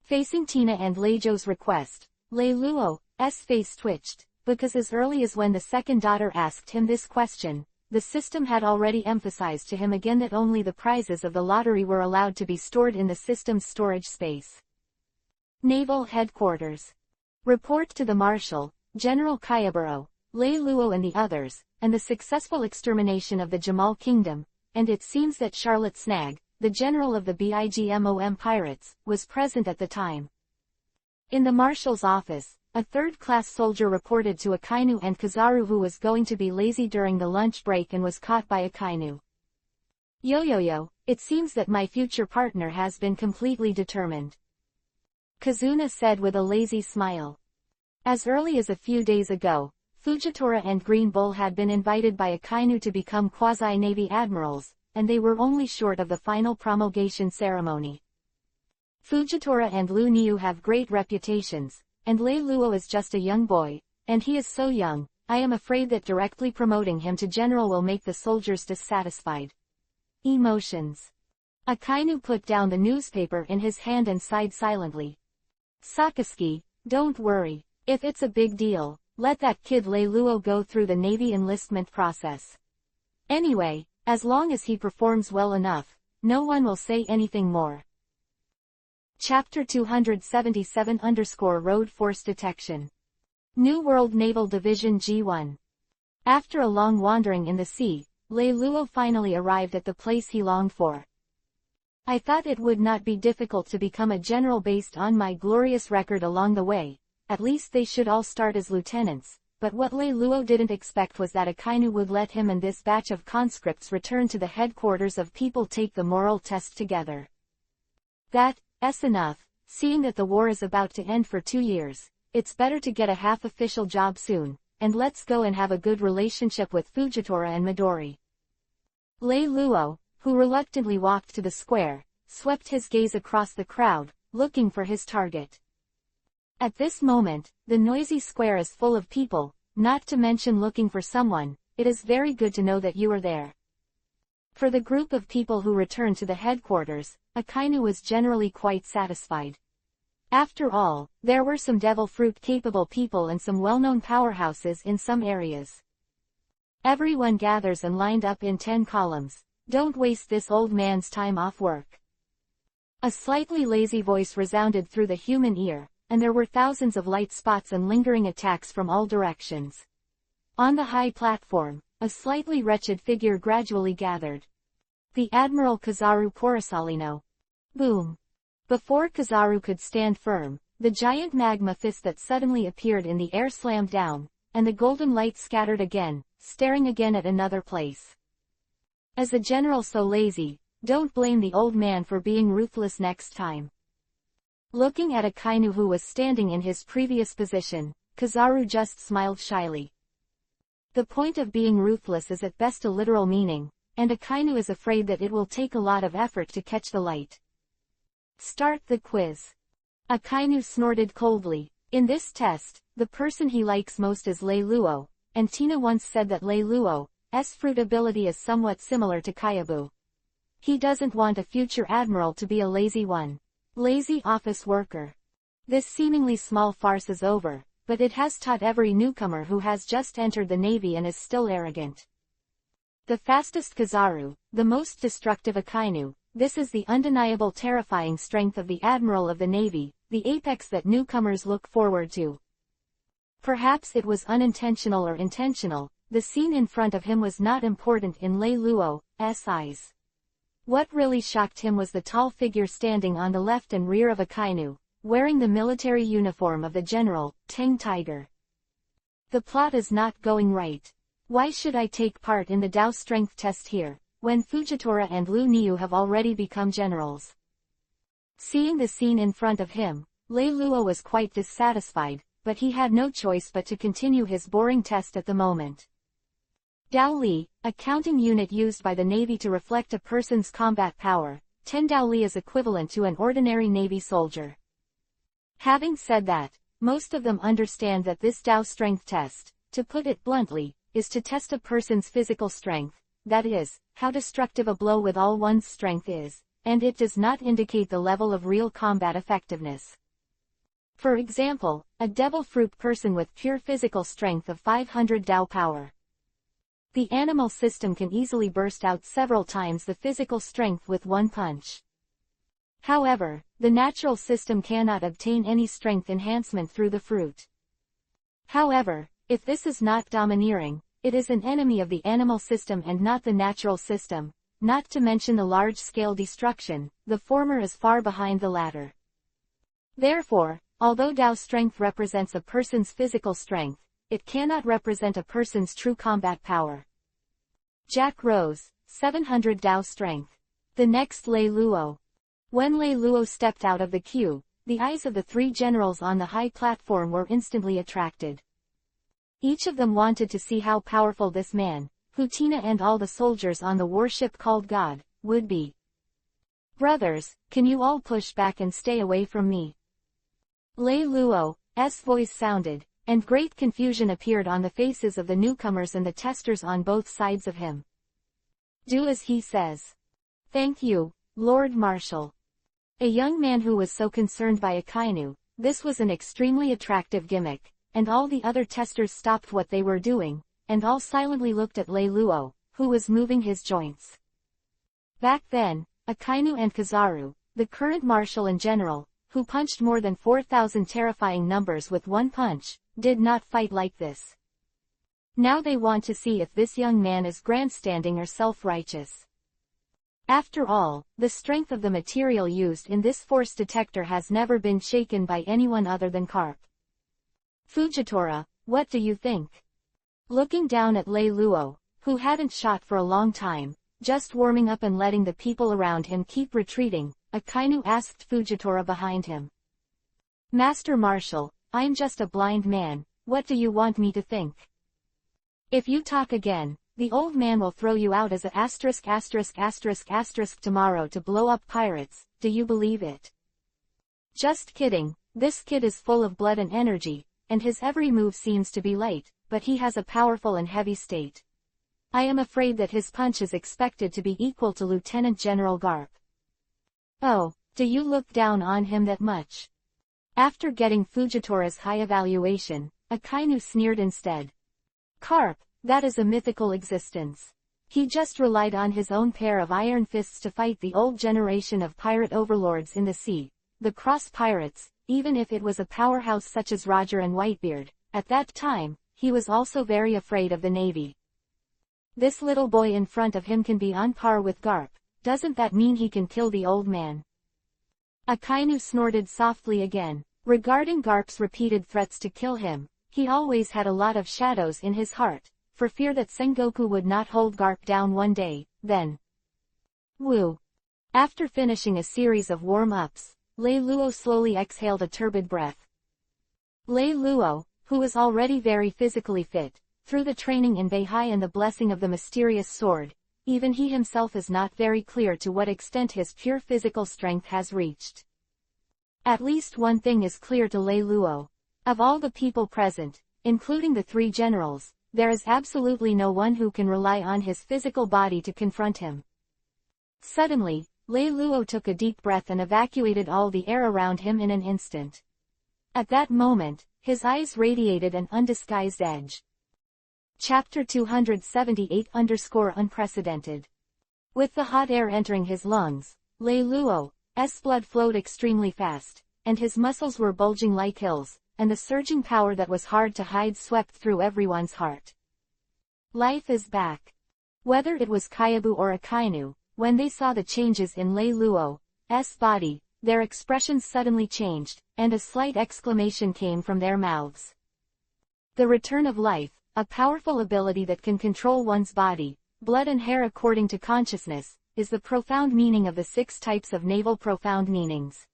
Facing Tina and Leiju's request, Lei Luo's face twitched, because as early as when the second daughter asked him this question, the system had already emphasized to him again that only the prizes of the lottery were allowed to be stored in the system's storage space. Naval Headquarters. Report to the Marshal, General Kayaburo, Lei Luo and the others, and the successful extermination of the Jamal Kingdom, and it seems that Charlotte Snag, the general of the BIGMOM pirates, was present at the time. In the Marshal's office, a third-class soldier reported to Akainu and Kizaru who was going to be lazy during the lunch break and was caught by Akainu. Yo, it seems that my future partner has been completely determined. Kazuna said with a lazy smile. As early as a few days ago, Fujitora and Green Bull had been invited by Akainu to become quasi-navy admirals, and they were only short of the final promulgation ceremony. Fujitora and Lu Niu have great reputations, and Lei Luo is just a young boy, and he is so young, I am afraid that directly promoting him to general will make the soldiers dissatisfied. Emotions. Akainu put down the newspaper in his hand and sighed silently. Sakazuki, don't worry, if it's a big deal, let that kid Lei Luo go through the Navy enlistment process. Anyway, as long as he performs well enough, no one will say anything more. Chapter 277 _ Force Detection. New World Naval Division G1. After a long wandering in the sea, Lei Luo finally arrived at the place he longed for. I thought it would not be difficult to become a general based on my glorious record along the way, at least they should all start as lieutenants, but what Lei Luo didn't expect was that Akainu would let him and this batch of conscripts return to the headquarters of people take the moral test together. That's enough, seeing that the war is about to end for 2 years, it's better to get a half-official job soon, and let's go and have a good relationship with Fujitora and Midori. Lei Luo, who reluctantly walked to the square, swept his gaze across the crowd, looking for his target. At this moment, the noisy square is full of people, not to mention looking for someone. It is very good to know that you are there. For the group of people who returned to the headquarters, Akainu was generally quite satisfied. After all, there were some devil fruit-capable people and some well-known powerhouses in some areas. Everyone gathers and lined up in 10 columns. Don't waste this old man's time off work." A slightly lazy voice resounded through the human ear, and there were thousands of light spots and lingering attacks from all directions. On the high platform, a slightly wretched figure gradually gathered. The Admiral Kizaru Kurisalino. Boom! Before Kizaru could stand firm, the giant magma fist that suddenly appeared in the air slammed down, and the golden light scattered again, staring again at another place. As a general so lazy, don't blame the old man for being ruthless next time. Looking at Akainu who was standing in his previous position, Kizaru just smiled shyly. The point of being ruthless is at best a literal meaning, and Akainu is afraid that it will take a lot of effort to catch the light. Start the quiz. Akainu snorted coldly. In this test, the person he likes most is Lei Luo, and Tina once said that Lei Luo's fruit ability is somewhat similar to Kyabu. He doesn't want a future admiral to be a lazy one. Lazy office worker. This seemingly small farce is over, but it has taught every newcomer who has just entered the Navy and is still arrogant. The fastest Kizaru, the most destructive Akainu, this is the undeniable terrifying strength of the Admiral of the Navy, the apex that newcomers look forward to. Perhaps it was unintentional or intentional, the scene in front of him was not important in Lei Luo's eyes. What really shocked him was the tall figure standing on the left and rear of Akainu, wearing the military uniform of the general, Tang Tiger. The plot is not going right. Why should I take part in the Dao strength test here, when Fujitora and Lu Niu have already become generals? Seeing the scene in front of him, Lei Luo was quite dissatisfied, but he had no choice but to continue his boring test at the moment. Dao Li, a counting unit used by the Navy to reflect a person's combat power, 10 Dao Li is equivalent to an ordinary Navy soldier. Having said that, most of them understand that this Dao strength test, to put it bluntly, is to test a person's physical strength, that is, how destructive a blow with all one's strength is, and it does not indicate the level of real combat effectiveness. For example, a devil fruit person with pure physical strength of 500 Dao power. The animal system can easily burst out several times the physical strength with one punch. However, the natural system cannot obtain any strength enhancement through the fruit. However, if this is not domineering, it is an enemy of the animal system and not the natural system, not to mention the large-scale destruction, the former is far behind the latter. Therefore, although Dao strength represents a person's physical strength, it cannot represent a person's true combat power. Jack Rose, 700 Dao strength. The next Lei Luo. When Lei Luo stepped out of the queue, the eyes of the three generals on the high platform were instantly attracted. Each of them wanted to see how powerful this man, who Tina and all the soldiers on the warship called God, would be. "Brothers, can you all push back and stay away from me?" Lei Luo's voice sounded, and great confusion appeared on the faces of the newcomers and the testers on both sides of him. "Do as he says." "Thank you, Lord Marshal." A young man who was so concerned by Akainu, this was an extremely attractive gimmick, and all the other testers stopped what they were doing, and all silently looked at Lei Luo, who was moving his joints. Back then, Akainu and Kizaru, the current marshal and general, who punched more than 4,000 terrifying numbers with one punch, did not fight like this. Now they want to see if this young man is grandstanding or self-righteous. After all, the strength of the material used in this force detector has never been shaken by anyone other than Carp. "Fujitora, what do you think?" Looking down at Lei Luo, who hadn't shot for a long time, just warming up and letting the people around him keep retreating, Akainu asked Fujitora behind him. "Master Marshal, I'm just a blind man, what do you want me to think? If you talk again, the old man will throw you out as a ***** tomorrow to blow up pirates, do you believe it?" "Just kidding, this kid is full of blood and energy, and his every move seems to be light, but he has a powerful and heavy state. I am afraid that his punch is expected to be equal to Lieutenant General Garp." "Oh, do you look down on him that much?" After getting Fujitora's high evaluation, Akainu sneered instead. "Carp, that is a mythical existence. He just relied on his own pair of iron fists to fight the old generation of pirate overlords in the sea, the cross pirates. Even if it was a powerhouse such as Roger and Whitebeard, at that time, he was also very afraid of the Navy. This little boy in front of him can be on par with Garp. Doesn't that mean he can kill the old man? Akainu snorted softly again. Regarding Garp's repeated threats to kill him, he always had a lot of shadows in his heart, for fear that Sengoku would not hold Garp down one day. Then, woo. After finishing a series of warm-ups, Lei Luo slowly exhaled a turbid breath. Lei Luo, who was already very physically fit, through the training in Beihai and the blessing of the mysterious sword, even he himself is not very clear to what extent his pure physical strength has reached. At least one thing is clear to Lei Luo. Of all the people present, including the three generals, there is absolutely no one who can rely on his physical body to confront him. Suddenly, Lei Luo took a deep breath and evacuated all the air around him in an instant. At that moment, his eyes radiated an undisguised edge. Chapter 278-unprecedented. With the hot air entering his lungs, Lei Luo's blood flowed extremely fast, and his muscles were bulging like hills, and the surging power that was hard to hide swept through everyone's heart. Life is back. Whether it was Kyabu or Akainu, when they saw the changes in Lei Luo's body, their expressions suddenly changed, and a slight exclamation came from their mouths. The return of life, a powerful ability that can control one's body, blood and hair according to consciousness, is the profound meaning of the 6 types of naval profound meanings.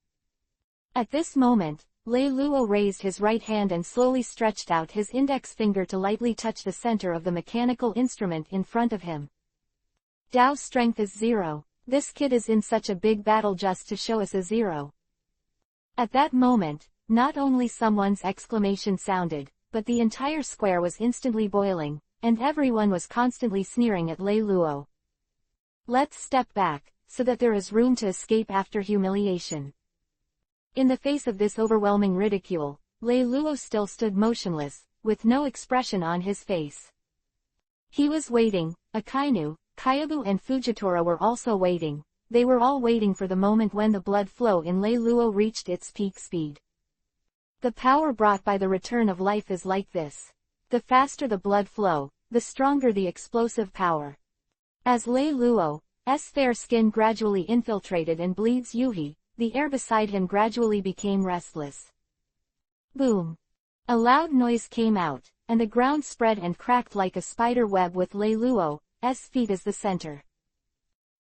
At this moment, Lei Luo raised his right hand and slowly stretched out his index finger to lightly touch the center of the mechanical instrument in front of him. Dao's strength is 0. This kid is in such a big battle just to show us a 0. At that moment, not only someone's exclamation sounded, but the entire square was instantly boiling, and everyone was constantly sneering at Lei Luo. Let's step back, so that there is room to escape after humiliation. In the face of this overwhelming ridicule, Lei Luo still stood motionless, with no expression on his face. He was waiting. Akainu, Kyabu and Fujitora were also waiting. They were all waiting for the moment when the blood flow in Lei Luo reached its peak speed. The power brought by the return of life is like this. The faster the blood flow, the stronger the explosive power. As Lei Luo's fair skin gradually infiltrated and bleeds Yuhi, the air beside him gradually became restless. Boom! A loud noise came out, and the ground spread and cracked like a spider web with Lei Luo's feet as the center.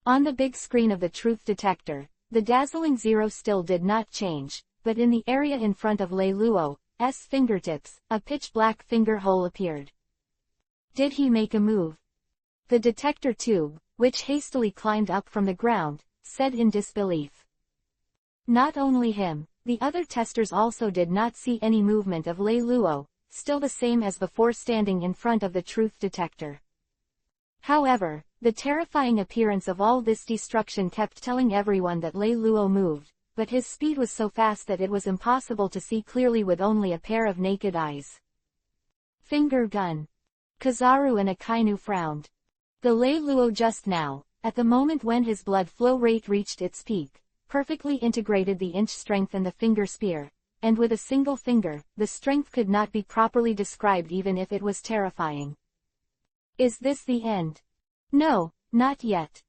On the big screen of the truth detector, the dazzling 0 still did not change, but in the area in front of Lei Luo's fingertips, a pitch-black finger hole appeared. Did he make a move? The detector tube, which hastily climbed up from the ground, said in disbelief. Not only him, the other testers also did not see any movement of Lei Luo, still the same as before standing in front of the truth detector. However, the terrifying appearance of all this destruction kept telling everyone that Lei Luo moved, but his speed was so fast that it was impossible to see clearly with only a pair of naked eyes. Finger gun. Kizaru and Akainu frowned. The Lei Luo just now, at the moment when his blood flow rate reached its peak, perfectly integrated the inch strength and the finger spear, and with a single finger, the strength could not be properly described even if it was terrifying. Is this the end? No, not yet.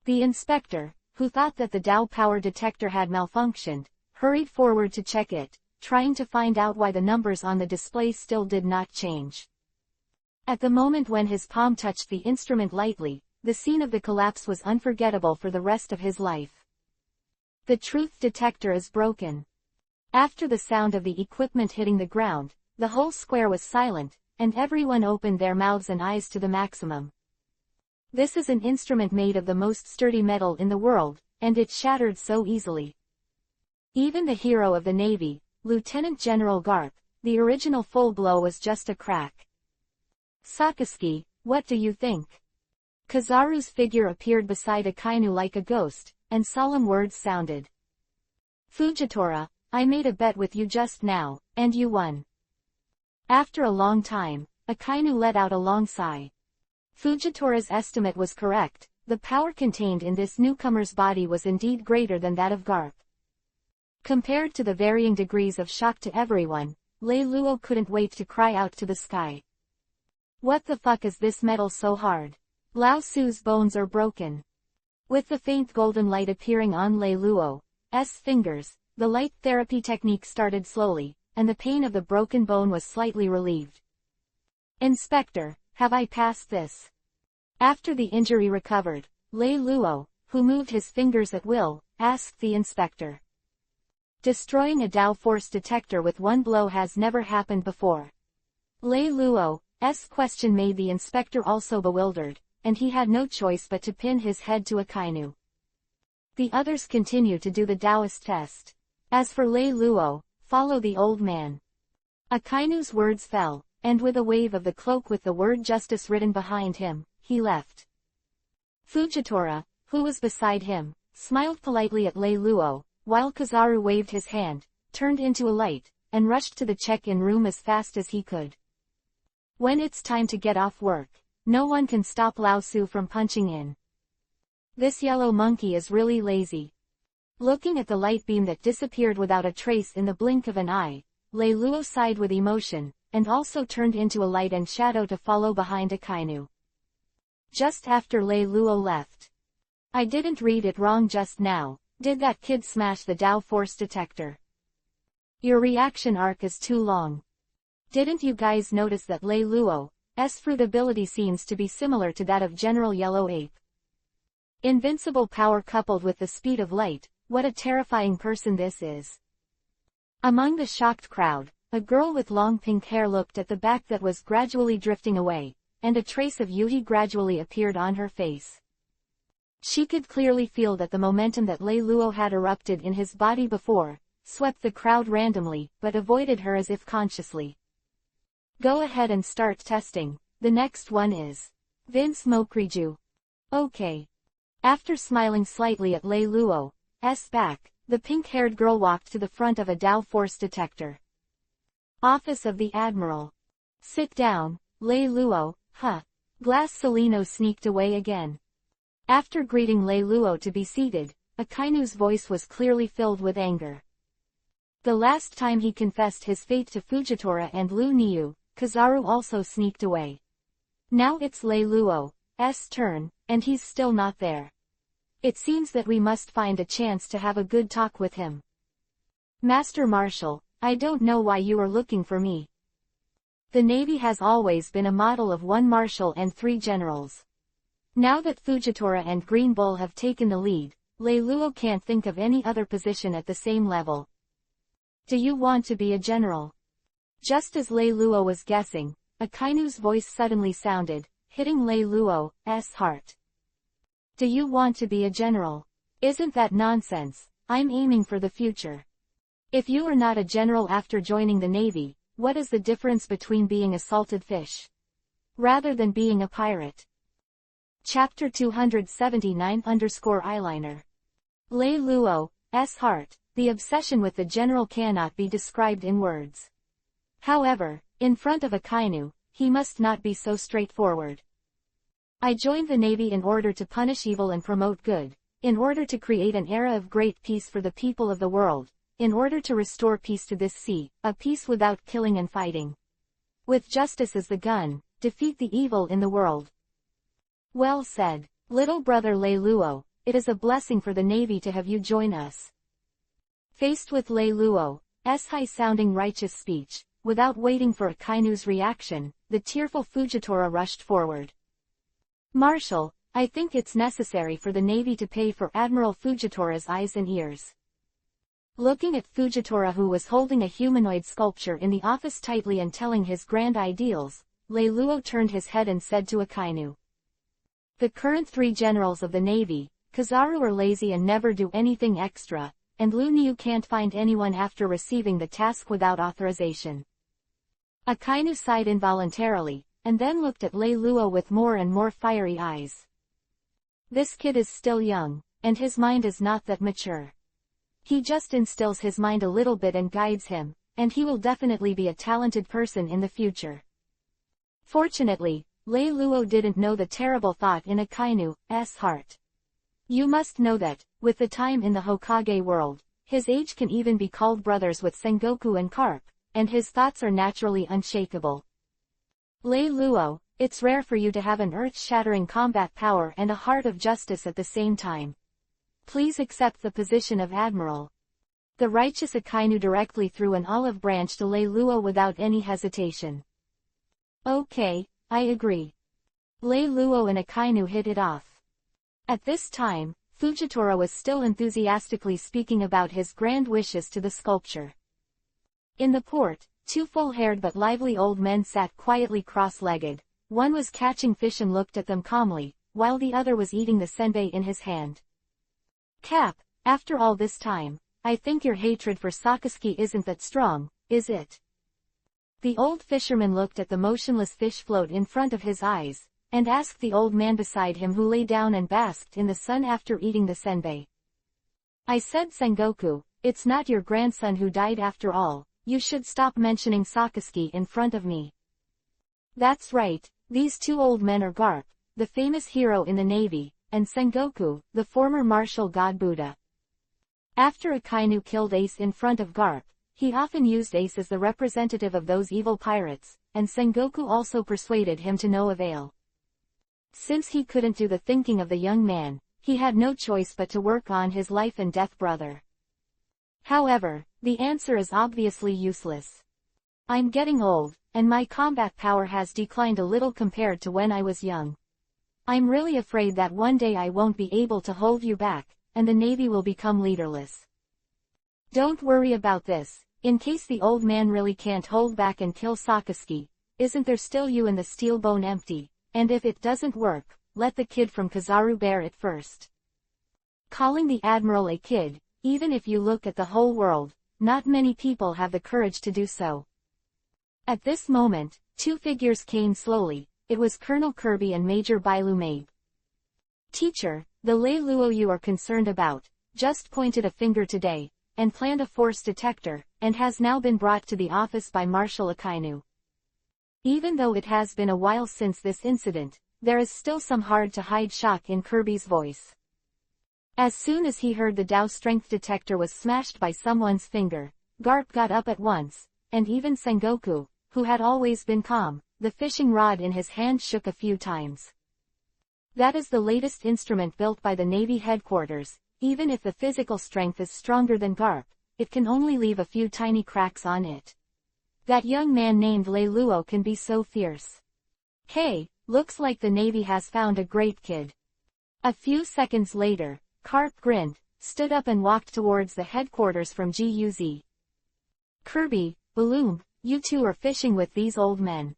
The inspector, who thought that the Dao power detector had malfunctioned, hurried forward to check it, trying to find out why the numbers on the display still did not change. At the moment when his palm touched the instrument lightly, the scene of the collapse was unforgettable for the rest of his life. The truth detector is broken. After the sound of the equipment hitting the ground, the whole square was silent, and everyone opened their mouths and eyes to the maximum. This is an instrument made of the most sturdy metal in the world, and it shattered so easily. Even the hero of the Navy, Lieutenant General Garp, the original full blow was just a crack. Sakazuki, what do you think? Kizaru's figure appeared beside Akainu like a ghost, and solemn words sounded. Fujitora, I made a bet with you just now, and you won. After a long time, Akainu let out a long sigh. Fujitora's estimate was correct. The power contained in this newcomer's body was indeed greater than that of Garp. Compared to the varying degrees of shock to everyone, Lei Luo couldn't wait to cry out to the sky. What the fuck is this metal so hard? Lao Su's bones are broken. With the faint golden light appearing on Lei Luo's fingers, the light therapy technique started slowly, and the pain of the broken bone was slightly relieved. Inspector, have I passed this? After the injury recovered, Lei Luo, who moved his fingers at will, asked the inspector. Destroying a Dao force detector with one blow has never happened before. Lei Luo's question made the inspector also bewildered, and he had no choice but to pin his head to Akainu. The others continued to do the Taoist test. As for Lei Luo, follow the old man. Akainu's words fell, and with a wave of the cloak with the word justice written behind him, he left. Fujitora, who was beside him, smiled politely at Lei Luo, while Kizaru waved his hand, turned into a light, and rushed to the check-in room as fast as he could. When it's time to get off work, no one can stop Lao Su from punching in. This yellow monkey is really lazy. Looking at the light beam that disappeared without a trace in the blink of an eye, Lei Luo sighed with emotion, and also turned into a light and shadow to follow behind Akainu. Just after Lei Luo left. I didn't read it wrong just now, did that kid smash the Dao force detector? Your reaction arc is too long. Didn't you guys notice that Lei Luo's fruit ability seems to be similar to that of General Yellow Ape? Invincible power coupled with the speed of light, what a terrifying person this is. Among the shocked crowd, a girl with long pink hair looked at the back that was gradually drifting away, and a trace of Yuhi gradually appeared on her face. She could clearly feel that the momentum that Lei Luo had erupted in his body before, swept the crowd randomly, but avoided her as if consciously. Go ahead and start testing, the next one is Vince Mokriju. Okay. After smiling slightly at Lei Luo's back, the pink-haired girl walked to the front of a Dao force detector. Office of the Admiral. Sit down, Lei Luo, huh? Glass Celino sneaked away again. After greeting Lei Luo to be seated, Akainu's voice was clearly filled with anger. The last time he confessed his fate to Fujitora and Lu Niu, Kizaru also sneaked away. Now it's Lei Luo's turn, and he's still not there. It seems that we must find a chance to have a good talk with him. Master Marshal, I don't know why you are looking for me. The Navy has always been a model of one marshal and 3 generals. Now that Fujitora and Green Bull have taken the lead, Lei Luo can't think of any other position at the same level. Do you want to be a general? Just as Lei Luo was guessing, Akainu's voice suddenly sounded, hitting Lei Luo's heart. Do you want to be a general? Isn't that nonsense? I'm aiming for the future. If you are not a general after joining the Navy, what is the difference between being a salted fish? Rather than being a pirate. Chapter 279_eyeliner. Lei Luo's heart, the obsession with the general cannot be described in words. However, in front of Akainu, he must not be so straightforward. I joined the Navy in order to punish evil and promote good, in order to create an era of great peace for the people of the world, in order to restore peace to this sea, a peace without killing and fighting. With justice as the gun, defeat the evil in the world. Well said, little brother Lei Luo, it is a blessing for the Navy to have you join us. Faced with Lei Luo's high-sounding righteous speech, without waiting for Akainu's reaction, the tearful Fujitora rushed forward. Marshal, I think it's necessary for the Navy to pay for Admiral Fujitora's eyes and ears. Looking at Fujitora, who was holding a humanoid sculpture in the office tightly and telling his grand ideals, Lei Luo turned his head and said to Akainu. The current 3 generals of the Navy, Kizaru, are lazy and never do anything extra, and Lu Niu can't find anyone after receiving the task without authorization. Akainu sighed involuntarily, and then looked at Lei Luo with more and more fiery eyes. This kid is still young, and his mind is not that mature. He just instills his mind a little bit and guides him, and he will definitely be a talented person in the future. Fortunately, Lei Luo didn't know the terrible thought in Akainu's heart. You must know that, with the time in the Hokage world, his age can even be called brothers with Sengoku and Carp, and his thoughts are naturally unshakable. Lei Luo, it's rare for you to have an earth-shattering combat power and a heart of justice at the same time. Please accept the position of Admiral. The righteous Akainu directly threw an olive branch to Lei Luo without any hesitation. Okay, I agree. Lei Luo and Akainu hit it off. At this time, Fujitora was still enthusiastically speaking about his grand wishes to the sculpture. In the port, two full-haired but lively old men sat quietly cross-legged. One was catching fish and looked at them calmly, while the other was eating the senbei in his hand. Cap, after all this time, I think your hatred for Sakazuki isn't that strong, is it? The old fisherman looked at the motionless fish float in front of his eyes, and asked the old man beside him who lay down and basked in the sun after eating the senbei. I said Sengoku, it's not your grandson who died after all, you should stop mentioning Sakazuki in front of me. That's right, these two old men are Garp, the famous hero in the Navy, and Sengoku, the former martial god Buddha. After Akainu killed Ace in front of Garp, he often used Ace as the representative of those evil pirates, and Sengoku also persuaded him to no avail. Since he couldn't do the thinking of the young man, he had no choice but to work on his life and death brother. However, the answer is obviously useless. I'm getting old, and my combat power has declined a little compared to when I was young. I'm really afraid that one day I won't be able to hold you back, and the Navy will become leaderless. Don't worry about this, in case the old man really can't hold back and kill Sakazuki, isn't there still you and the steel bone empty? And if it doesn't work, let the kid from Kizaru bear it first. Calling the Admiral a kid, even if you look at the whole world, not many people have the courage to do so. At this moment, two figures came slowly. It was Colonel Kirby and Major Bailu Mabe. Teacher, the Lei Luo you are concerned about, just pointed a finger today, and planned a force detector, and has now been brought to the office by Marshal Akainu. Even though it has been a while since this incident, there is still some hard-to-hide shock in Kirby's voice. As soon as he heard the Dao strength detector was smashed by someone's finger, Garp got up at once, and even Sengoku, who had always been calm, the fishing rod in his hand shook a few times. That is the latest instrument built by the Navy headquarters. Even if the physical strength is stronger than Garp, it can only leave a few tiny cracks on it. That young man named Lei Luo can be so fierce. Hey, looks like the Navy has found a great kid. A few seconds later, Carp grinned, stood up and walked towards the headquarters from GUZ. Kirby, Balloon, you two are fishing with these old men.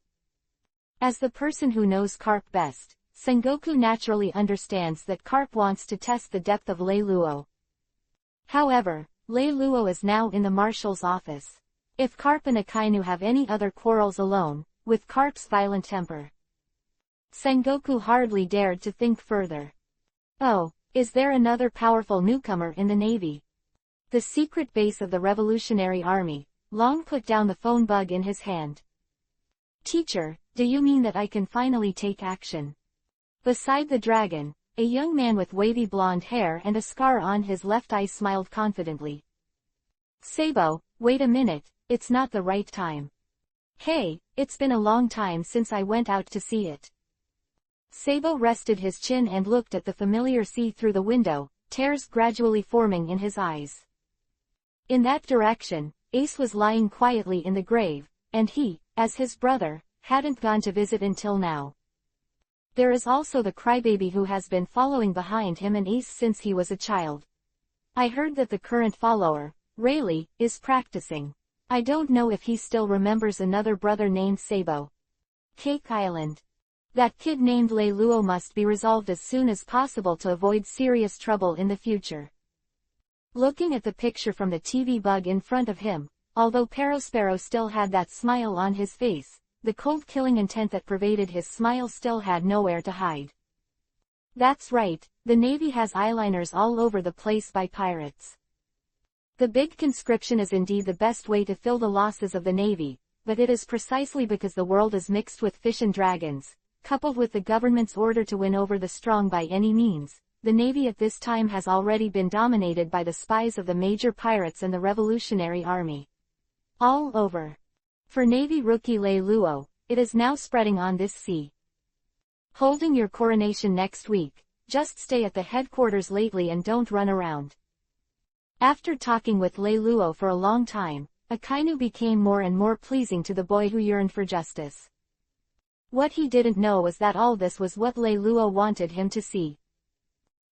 As the person who knows Carp best, Sengoku naturally understands that Carp wants to test the depth of Lei Luo. However, Lei Luo is now in the Marshal's office. If Carp and Akainu have any other quarrels alone, with Carp's violent temper. Sengoku hardly dared to think further. Oh, is there another powerful newcomer in the Navy? The secret base of the Revolutionary Army. Long put down the phone bug in his hand. Teacher, do you mean that I can finally take action? Beside the dragon, a young man with wavy blonde hair and a scar on his left eye smiled confidently. Sabo, wait a minute, it's not the right time. Hey, it's been a long time since I went out to see it. Sabo rested his chin and looked at the familiar sea through the window, tears gradually forming in his eyes. In that direction, Ace was lying quietly in the grave, and he, as his brother, hadn't gone to visit until now. There is also the crybaby who has been following behind him and Ace since he was a child. I heard that the current follower, Rayleigh, is practicing. I don't know if he still remembers another brother named Sabo. Cake Island. That kid named Lei Luo must be resolved as soon as possible to avoid serious trouble in the future. Looking at the picture from the TV bug in front of him, although Perospero still had that smile on his face, the cold-killing intent that pervaded his smile still had nowhere to hide. That's right, the Navy has eyeliners all over the place by pirates. The big conscription is indeed the best way to fill the losses of the Navy, but it is precisely because the world is mixed with fish and dragons, coupled with the government's order to win over the strong by any means, the Navy at this time has already been dominated by the spies of the major pirates and the Revolutionary Army. All over. For Navy rookie Lei Luo, it is now spreading on this sea. Holding your coronation next week, just stay at the headquarters lately and don't run around. After talking with Lei Luo for a long time, Akainu became more and more pleasing to the boy who yearned for justice. What he didn't know was that all this was what Lei Luo wanted him to see.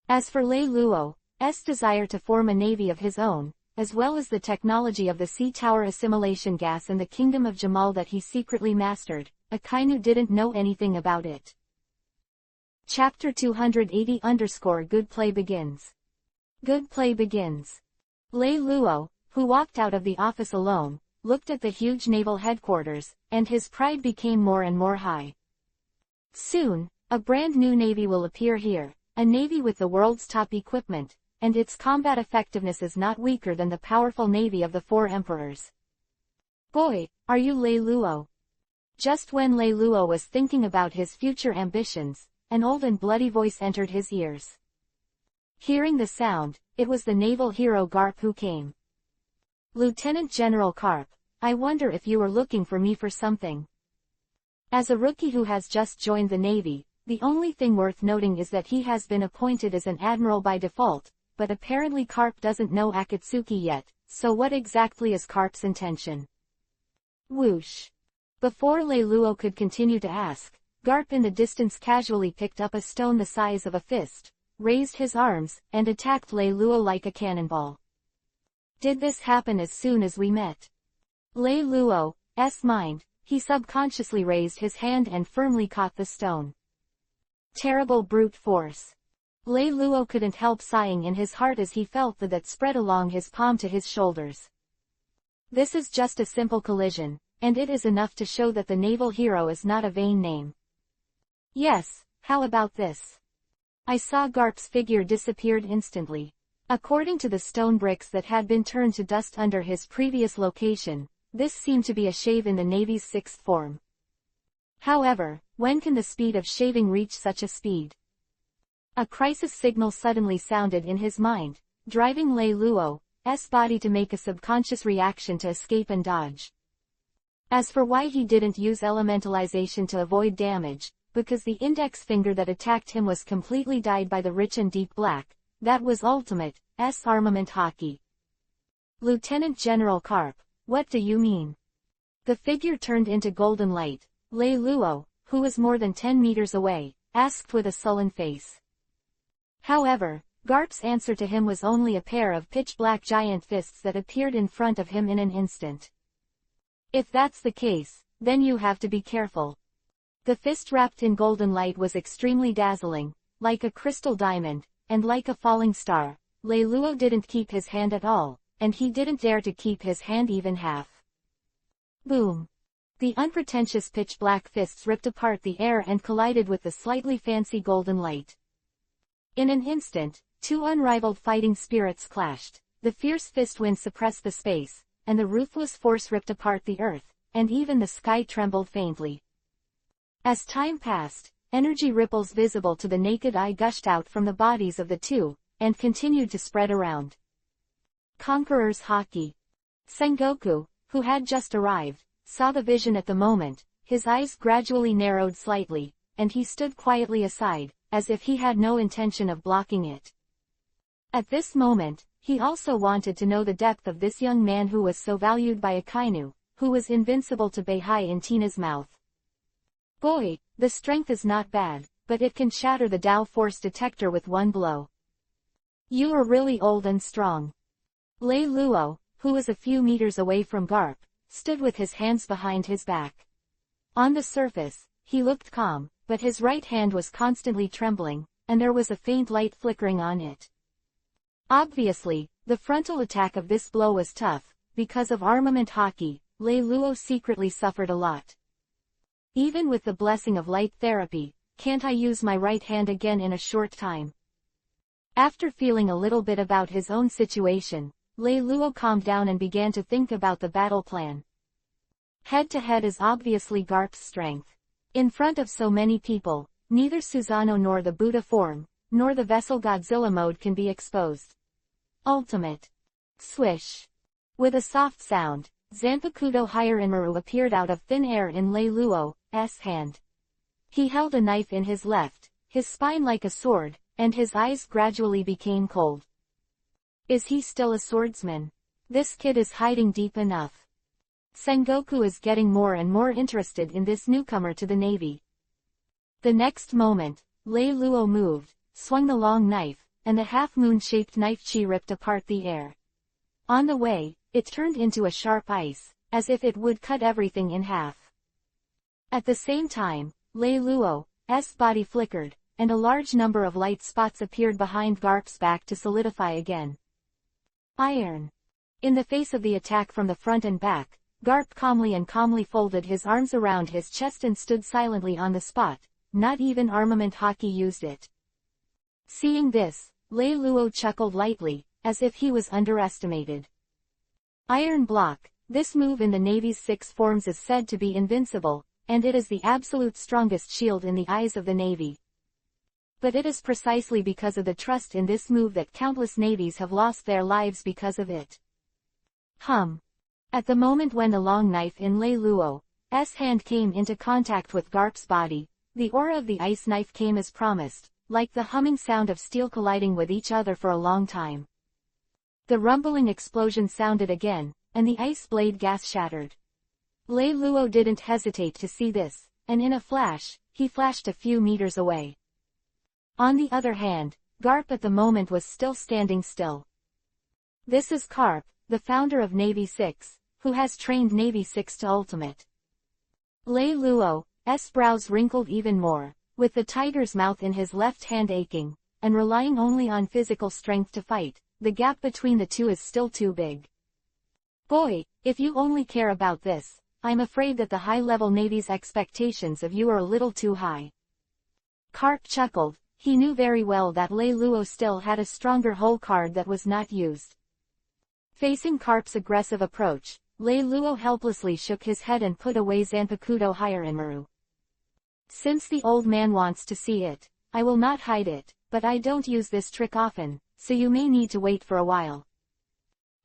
As for Lei Luo's desire to form a navy of his own, as well as the technology of the sea tower assimilation gas and the kingdom of Jamal that he secretly mastered, Akainu didn't know anything about it. Chapter 280 Good Play begins. Good play begins. Lei Luo, who walked out of the office alone, looked at the huge naval headquarters, and his pride became more and more high. Soon, a brand new navy will appear here, a navy with the world's top equipment, and its combat effectiveness is not weaker than the powerful navy of the four emperors. Boy, are you Lei Luo? Just when Lei Luo was thinking about his future ambitions, an old and bloody voice entered his ears. Hearing the sound, it was the naval hero Garp who came. Lieutenant General Garp, I wonder if you were looking for me for something. As a rookie who has just joined the Navy, the only thing worth noting is that he has been appointed as an admiral by default, but apparently Garp doesn't know Akatsuki yet, so what exactly is Garp's intention? Whoosh. Before Lei Luo could continue to ask, Garp in the distance casually picked up a stone the size of a fist, raised his arms, and attacked Lei Luo like a cannonball. Did this happen as soon as we met? Lei Luo's mind, he subconsciously raised his hand and firmly caught the stone. Terrible brute force. Lei Luo couldn't help sighing in his heart as he felt the that spread along his palm to his shoulders. This is just a simple collision, and it is enough to show that the naval hero is not a vain name. Yes, how about this? I saw Garp's figure disappeared instantly. According to the stone bricks that had been turned to dust under his previous location, this seemed to be a shave in the Navy's sixth form. However, when can the speed of shaving reach such a speed? A crisis signal suddenly sounded in his mind, driving Lei Luo's body to make a subconscious reaction to escape and dodge. As for why he didn't use elementalization to avoid damage, because the index finger that attacked him was completely dyed by the rich and deep black, that was Ultimate's armament hockey. Lieutenant General Garp, what do you mean? The figure turned into golden light. Lei Luo, who was more than 10 meters away, asked with a sullen face. However, Garp's answer to him was only a pair of pitch-black giant fists that appeared in front of him in an instant. If that's the case, then you have to be careful. The fist wrapped in golden light was extremely dazzling, like a crystal diamond, and like a falling star. Lei Luo didn't keep his hand at all, and he didn't dare to keep his hand even half. Boom! The unpretentious pitch-black fists ripped apart the air and collided with the slightly fancy golden light. In an instant, two unrivaled fighting spirits clashed. The fierce fist wind suppressed the space, and the ruthless force ripped apart the earth, and even the sky trembled faintly. As time passed, energy ripples visible to the naked eye gushed out from the bodies of the two, and continued to spread around. Conqueror's Hockey. Sengoku, who had just arrived, saw the vision at the moment. His eyes gradually narrowed slightly, and he stood quietly aside, as if he had no intention of blocking it. At this moment, he also wanted to know the depth of this young man who was so valued by Akainu, who was invincible to Beihai in Tina's mouth. Boy, the strength is not bad, but it can shatter the Tao force detector with one blow. You are really old and strong. Lei Luo, who was a few meters away from Garp, stood with his hands behind his back. On the surface, he looked calm, but his right hand was constantly trembling, and there was a faint light flickering on it. Obviously, the frontal attack of this blow was tough. Because of armament hockey, Lei Luo secretly suffered a lot. Even with the blessing of light therapy, can't I use my right hand again in a short time? After feeling a little bit about his own situation, Lei Luo calmed down and began to think about the battle plan. Head-to-head is obviously Garp's strength. In front of so many people, neither Susanoo nor the Buddha form, nor the vessel Godzilla mode can be exposed. Ultimate. Swish. With a soft sound, Zanpakuto Hirinmaru appeared out of thin air in Lei Luo's hand. He held a knife in his left, his spine like a sword, and his eyes gradually became cold. Is he still a swordsman? This kid is hiding deep enough. Sengoku is getting more and more interested in this newcomer to the Navy. The next moment, Lei Luo moved, swung the long knife, and the half-moon-shaped knife-chi ripped apart the air. On the way, it turned into a sharp ice, as if it would cut everything in half. At the same time, Lei Luo's body flickered, and a large number of light spots appeared behind Garp's back to solidify again. Iron. In the face of the attack from the front and back, Garp calmly folded his arms around his chest and stood silently on the spot. Not even armament hockey used it. Seeing this, Lei Luo chuckled lightly, as if he was underestimated. Iron block. This move in the Navy's 6 forms is said to be invincible, and it is the absolute strongest shield in the eyes of the Navy. But it is precisely because of the trust in this move that countless navies have lost their lives because of it. At the moment when the long knife in Lei Luo's hand came into contact with Garp's body, the aura of the ice knife came as promised, like the humming sound of steel colliding with each other for a long time. The rumbling explosion sounded again, and the ice blade gas shattered. Lei Luo didn't hesitate to see this, and in a flash, he flashed a few meters away. On the other hand, Garp at the moment was still standing still. This is Garp, the founder of Navy 6, who has trained Navy 6 to ultimate. Lei Luo's brows wrinkled even more, with the tiger's mouth in his left hand aching, and relying only on physical strength to fight. The gap between the two is still too big. Boy, if you only care about this, I'm afraid that the high-level Navy's expectations of you are a little too high. Garp chuckled. He knew very well that Lei Luo still had a stronger hole card that was not used. Facing Garp's aggressive approach, Lei Luo helplessly shook his head and put away Zanpakuto Hirinmaru. Since the old man wants to see it, I will not hide it, but I don't use this trick often, so you may need to wait for a while.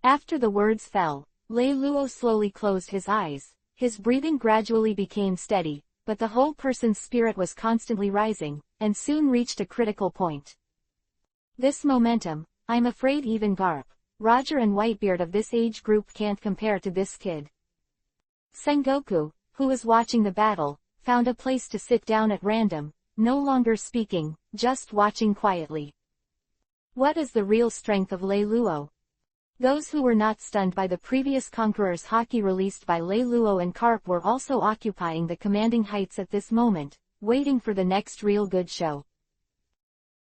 After the words fell, Lei Luo slowly closed his eyes, his breathing gradually became steady, but the whole person's spirit was constantly rising, and soon reached a critical point. This momentum, I'm afraid even Garp, Roger and Whitebeard of this age group can't compare to this kid. Sengoku, who was watching the battle, found a place to sit down at random, no longer speaking, just watching quietly. What is the real strength of Lei Luo? Those who were not stunned by the previous Conqueror's hockey released by Lei Luo and Garp were also occupying the commanding heights at this moment, waiting for the next real good show.